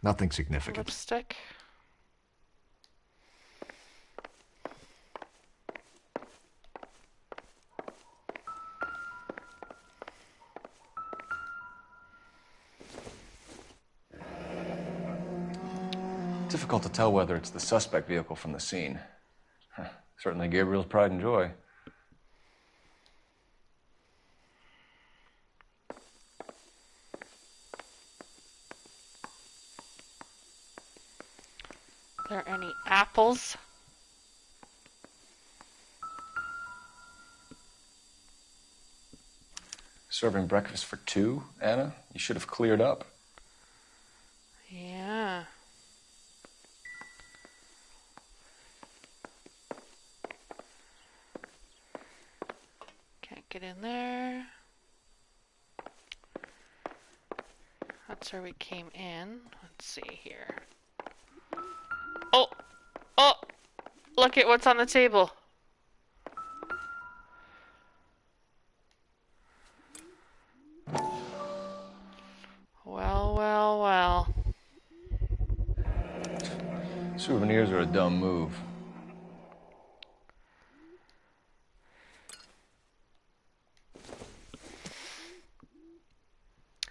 Nothing significant. Lipstick. Difficult to tell whether it's the suspect vehicle from the scene. Certainly Gabriel's pride and joy. there any apples? Serving breakfast for two, Anna? You should have cleared up. Yeah. Can't get in there. That's where we came in. Let's see here. Oh! Oh! Look at what's on the table. Well, well, well. Souvenirs are a dumb move.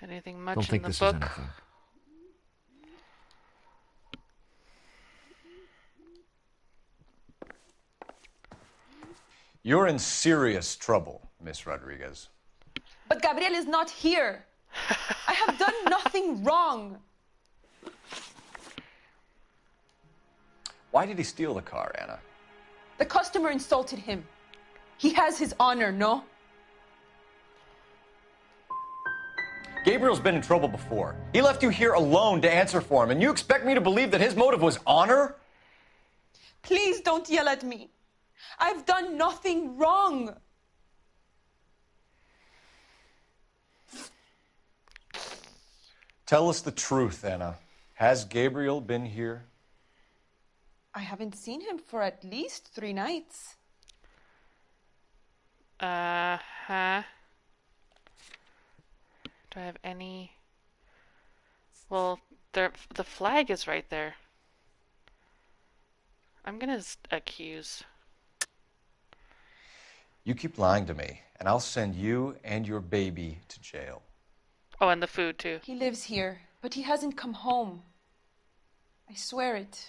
Anything much Don't think in the this book? is anything. You're in serious trouble, Miss Rodriguez. But Gabriel is not here. I have done nothing wrong. Why did he steal the car, Anna? The customer insulted him. He has his honor, no? Gabriel's been in trouble before. He left you here alone to answer for him, and you expect me to believe that his motive was honor? Please don't yell at me. I've done nothing wrong. Tell us the truth, Anna. Has Gabriel been here? I haven't seen him for at least 3 nights. Uh-huh. Do I have any... Well, the flag is right there. I'm gonna accuse. You keep lying to me, and I'll send you and your baby to jail. Oh, and the food, too. He lives here, but he hasn't come home. I swear it.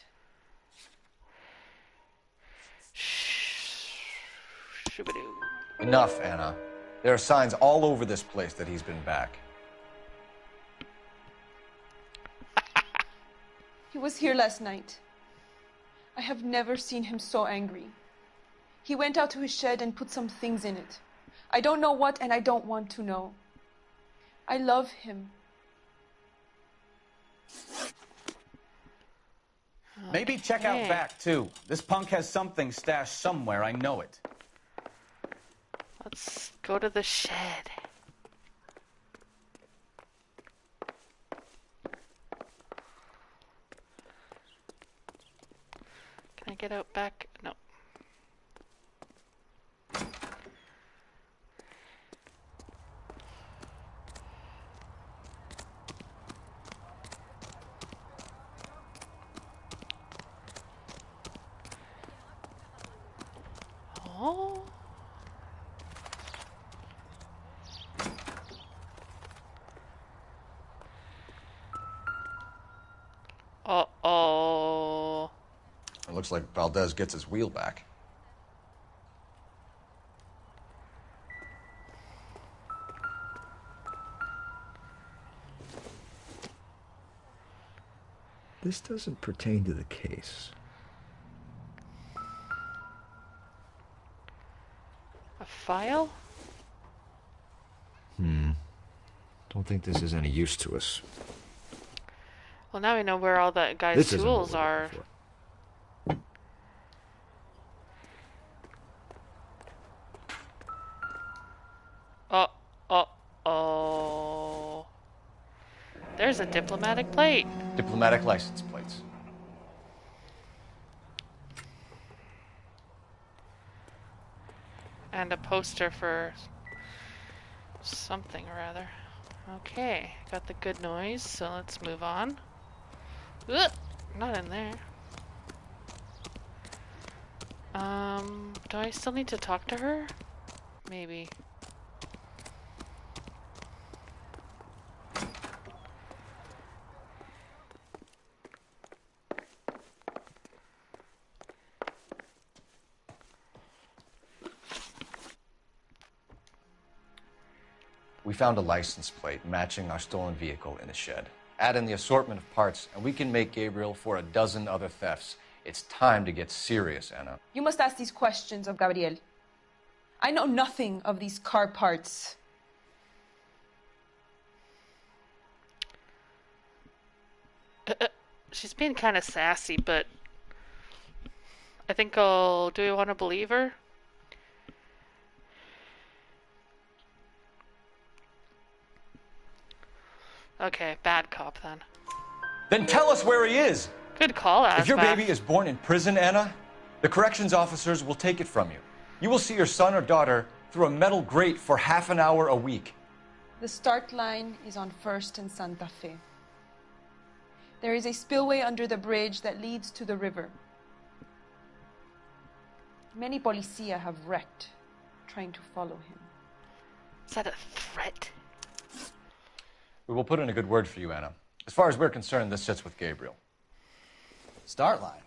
Shoo-ba-doo. Enough, Anna. There are signs all over this place that he's been back. He was here last night. I have never seen him so angry. He went out to his shed and put some things in it. I don't know what, and I don't want to know. I love him. Maybe check out back, too. This punk has something stashed somewhere, I know it. Let's go to the shed. Can I get out back? No. Oh. Uh-oh. It looks like Valdez gets his wheel back. This doesn't pertain to the case. A file? Don't think this is any use to us. Well, now we know where all that guy's This isn't what tools we're are. looking for. Oh. There's a diplomatic plate. Diplomatic license plates. And a poster for something or other. Okay, got the good noise, so let's move on. Ugh, not in there. Do I still need to talk to her? Maybe. We found a license plate matching our stolen vehicle in the shed. Add in the assortment of parts, and we can make Gabriel for a dozen other thefts. It's time to get serious, Anna. You must ask these questions of Gabriel. I know nothing of these car parts. She's being kind of sassy, but I think do we want to believe her? Okay, bad cop then. Then tell us where he is. Good call, Asbach. If your baby is born in prison, Anna, the corrections officers will take it from you. You will see your son or daughter through a metal grate for half an hour a week. The start line is on 1st and Santa Fe. There is a spillway under the bridge that leads to the river. Many policia have wrecked trying to follow him. Is that a threat? We will put in a good word for you, Anna. As far as we're concerned, this sits with Gabriel. Start line?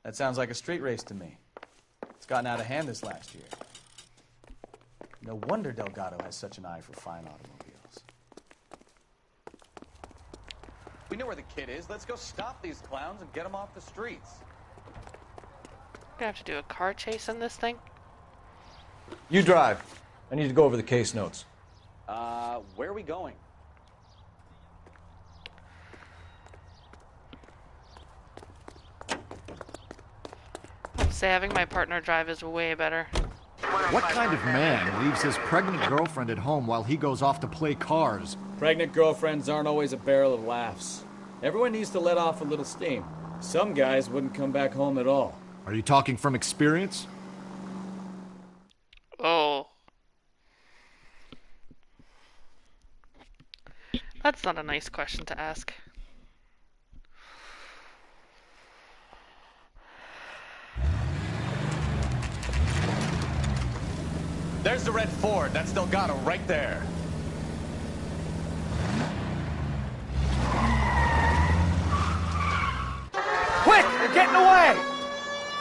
That sounds like a street race to me. It's gotten out of hand this last year. No wonder Delgado has such an eye for fine automobiles. We know where the kid is. Let's go stop these clowns and get them off the streets. Gonna have to do a car chase in this thing? You drive. I need to go over the case notes. Where are we going? I'd say having my partner drive is way better. What kind of man leaves his pregnant girlfriend at home while he goes off to play cars? Pregnant girlfriends aren't always a barrel of laughs. Everyone needs to let off a little steam. Some guys wouldn't come back home at all. Are you talking from experience? Oh. That's not a nice question to ask. There's the red Ford. That's Delgado right there. Quick! They're getting away!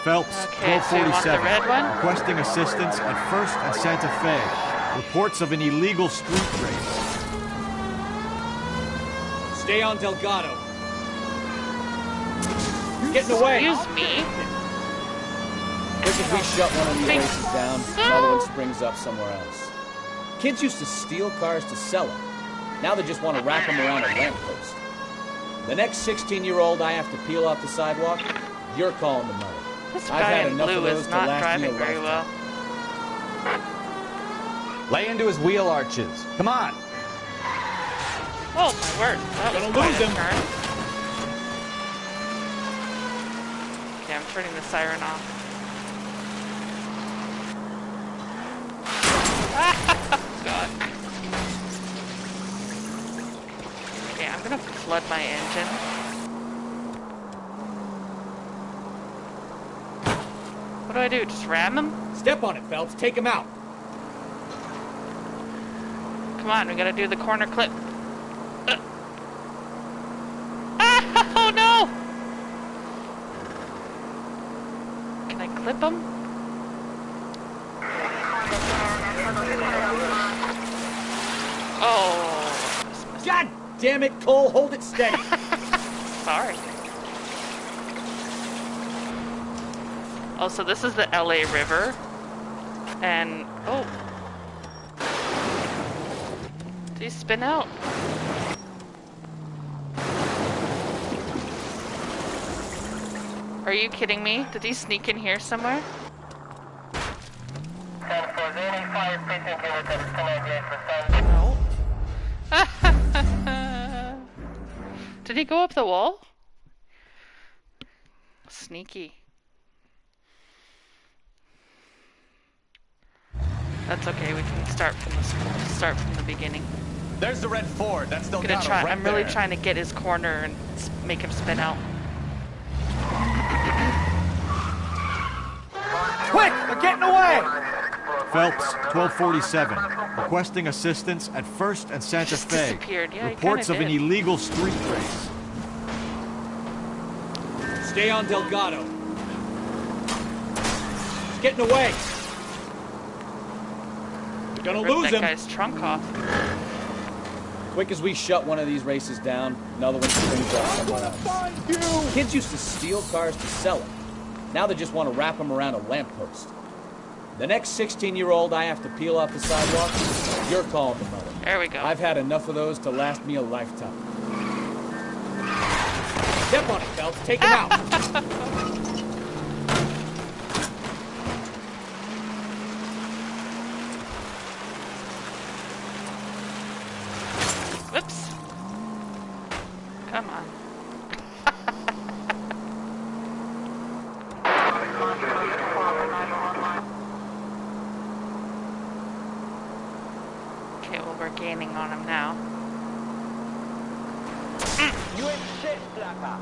Phelps, Okay, so you want the 1247. red one? Requesting assistance at 1st and Santa Fe. Reports of an illegal street race. Stay on Delgado. Getting away. Excuse me. Quick as we shut one of these races down, another one springs up somewhere else. Kids used to steal cars to sell them. Now they just want to wrap them around a lamppost. The next 16-year-old I have to peel off the sidewalk, you're calling the mother. This I've guy had in enough blue of those is to not last me a driving very well. lifetime. Lay into his wheel arches. Come on. Oh my word, that was quite a turn. Okay, I'm turning the siren off. God. Okay, I'm gonna flood my engine. What do I do? Just ram him? Step on it, Phelps. Take him out. Come on, we gotta do the corner clip. Oh no! Can I clip him? Oh. God damn it, Cole. Hold it steady. Sorry. Oh, so this is the LA River. And, oh. Did he spin out? Are you kidding me? Did he sneak in here somewhere? No. Did he go up the wall? Sneaky. That's okay. We can start from the beginning. There's the red Ford. That's Delgado I'm gonna try. right I'm really there. trying to get his corner and make him spin out. Quick! They're getting away! Phelps, 1247. Requesting assistance at 1st and Santa Just Fe. disappeared. Yeah, he Reports kinda of an did. illegal street race. Stay on Delgado. He's getting away. We're gonna Ripped lose that him. guy's trunk off. Quick as we shut one of these races down, another one springs up somewhere else. Kids used to steal cars to sell them. Now they just want to wrap them around a lamppost. The next 16-year-old I have to peel off the sidewalk, you're calling the mother. There we go. I've had enough of those to last me a lifetime. Step on it, Phelps. Take him out. Whoops. Come on. Okay, well, we're gaining on him now. You ain't shit, Blacker.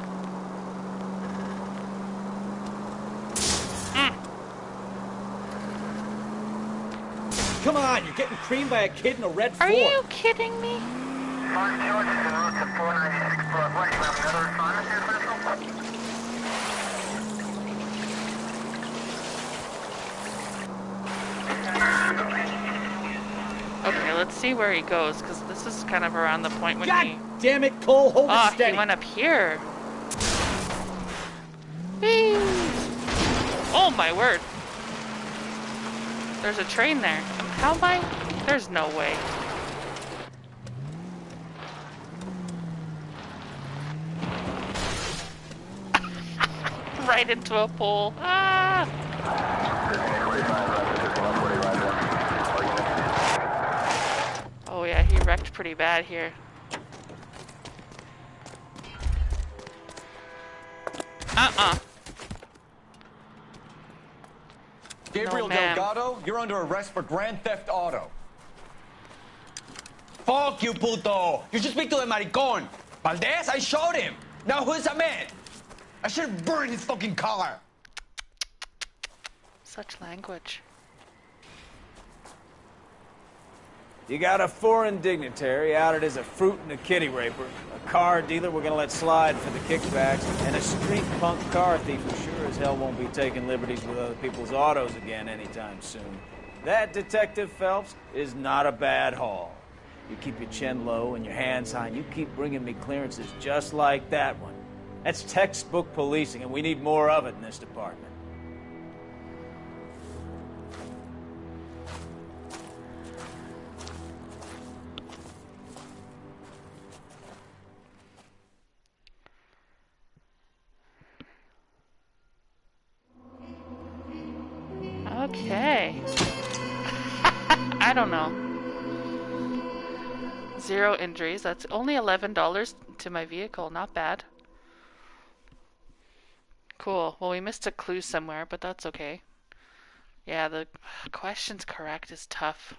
Come on, you're getting creamed by a kid in a red Ford. Are you kidding me? Okay, let's see where he goes, because this is kind of around the point when God damn it, Cole, hold it steady. He went up here. Whee! Oh my word. There's a train there. How am I? There's no way. Right into a pole. Ah! Oh yeah, he wrecked pretty bad here. Gabriel Delgado, you're under arrest for grand theft auto. Fuck you, puto! You should speak to the maricón. Valdez, I showed him. Now who's a man? I should have burned his fucking car. Such language. You got a foreign dignitary outed as a fruit and a kitty raper, a car dealer we're gonna let slide for the kickbacks, and a street punk car thief who sure as hell won't be taking liberties with other people's autos again anytime soon. That, Detective Phelps, is not a bad haul. You keep your chin low and your hands high, and you keep bringing me clearances just like that one. That's textbook policing, and we need more of it in this department. Okay. I don't know. 0 injuries. That's only $11 to my vehicle. Not bad. Cool. Well, we missed a clue somewhere, but that's okay. Yeah, the questions correct is tough.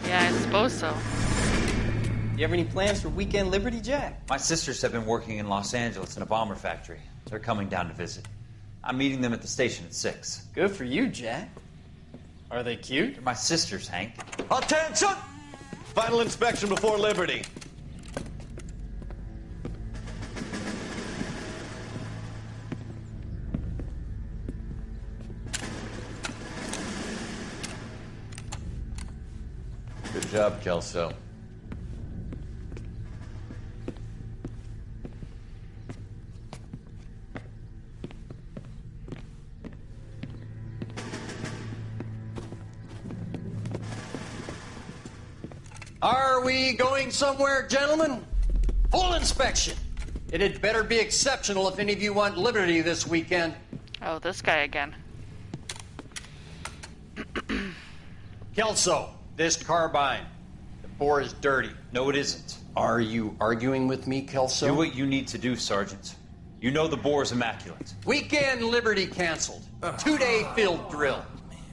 Yeah, I suppose so. You have any plans for Weekend Liberty, Jack? My sisters have been working in Los Angeles in a bomber factory. They're coming down to visit. I'm meeting them at the station at 6. Good for you, Jack. Are they cute? They're my sisters, Hank. Attention! Final inspection before Liberty. Good job, Kelso. Are we going somewhere, gentlemen? Full inspection. It had better be exceptional if any of you want liberty this weekend. Oh, this guy again. Kelso, this carbine. The bore is dirty. No, it isn't. Are you arguing with me, Kelso? Do what you need to do, Sergeant. You know the bore is immaculate. Weekend liberty canceled. 2-day field drill.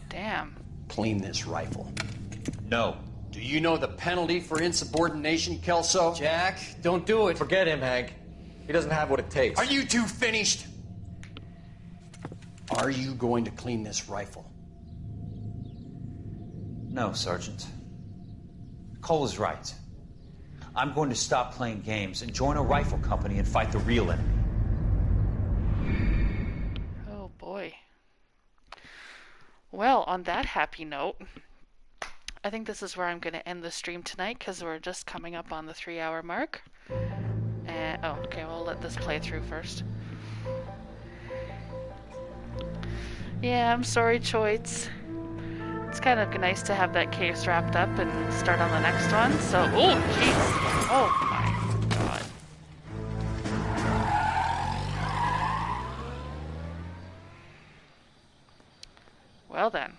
Damn. Clean this rifle. No. Do you know the penalty for insubordination, Kelso? Jack, don't do it. Forget him, Hank. He doesn't have what it takes. Are you two finished? Are you going to clean this rifle? No, Sergeant. Cole is right. I'm going to stop playing games and join a rifle company and fight the real enemy. Well, on that happy note, I think this is where I'm going to end the stream tonight because we're just coming up on the 3-hour mark. And oh, okay, we'll let this play through first. Yeah, I'm sorry, Choits. It's kind of nice to have that case wrapped up and start on the next one. So, oh, jeez. Oh my god. Well then.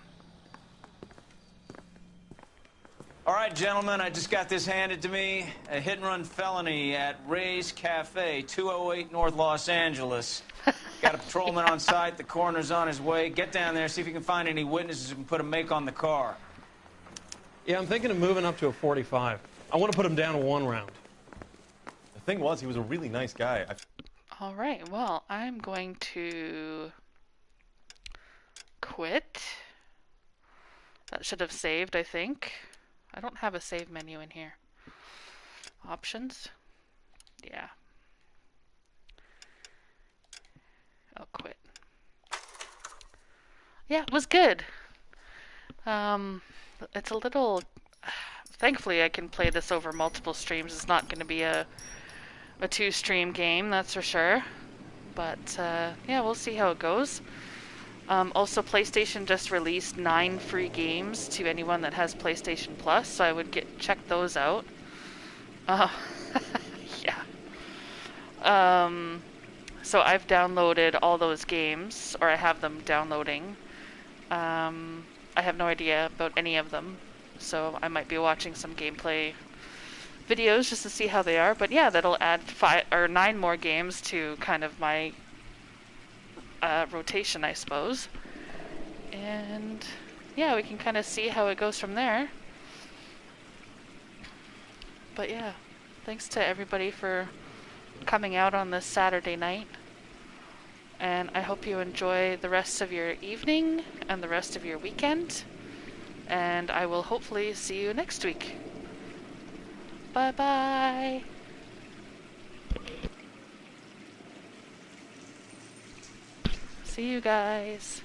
All right, gentlemen, I just got this handed to me. A hit-and-run felony at Ray's Cafe, 208 North Los Angeles. Got a patrolman on site. The coroner's on his way. Get down there, see if you can find any witnesses who can put a make on the car. Yeah, I'm thinking of moving up to a 45. I want to put him down to 1 round. The thing was, he was a really nice guy. All right, well, I'm going to quit. That should have saved, I think. I don't have a save menu in here. Options? Yeah. I'll quit. Yeah, it was good. It's a little... Thankfully, I can play this over multiple streams. It's not going to be a 2-stream game, that's for sure. But, yeah, we'll see how it goes. Also, PlayStation just released 9 free games to anyone that has PlayStation Plus, so I would check those out. Yeah. So I've downloaded all those games, or I have them downloading. I have no idea about any of them, so I might be watching some gameplay videos just to see how they are. But yeah, that'll add 5 or 9 more games to kind of my rotation, I suppose. And yeah, we can kind of see how it goes from there. But yeah, thanks to everybody for coming out on this Saturday night. And I hope you enjoy the rest of your evening and the rest of your weekend. And I will hopefully see you next week. Bye-bye. See you guys.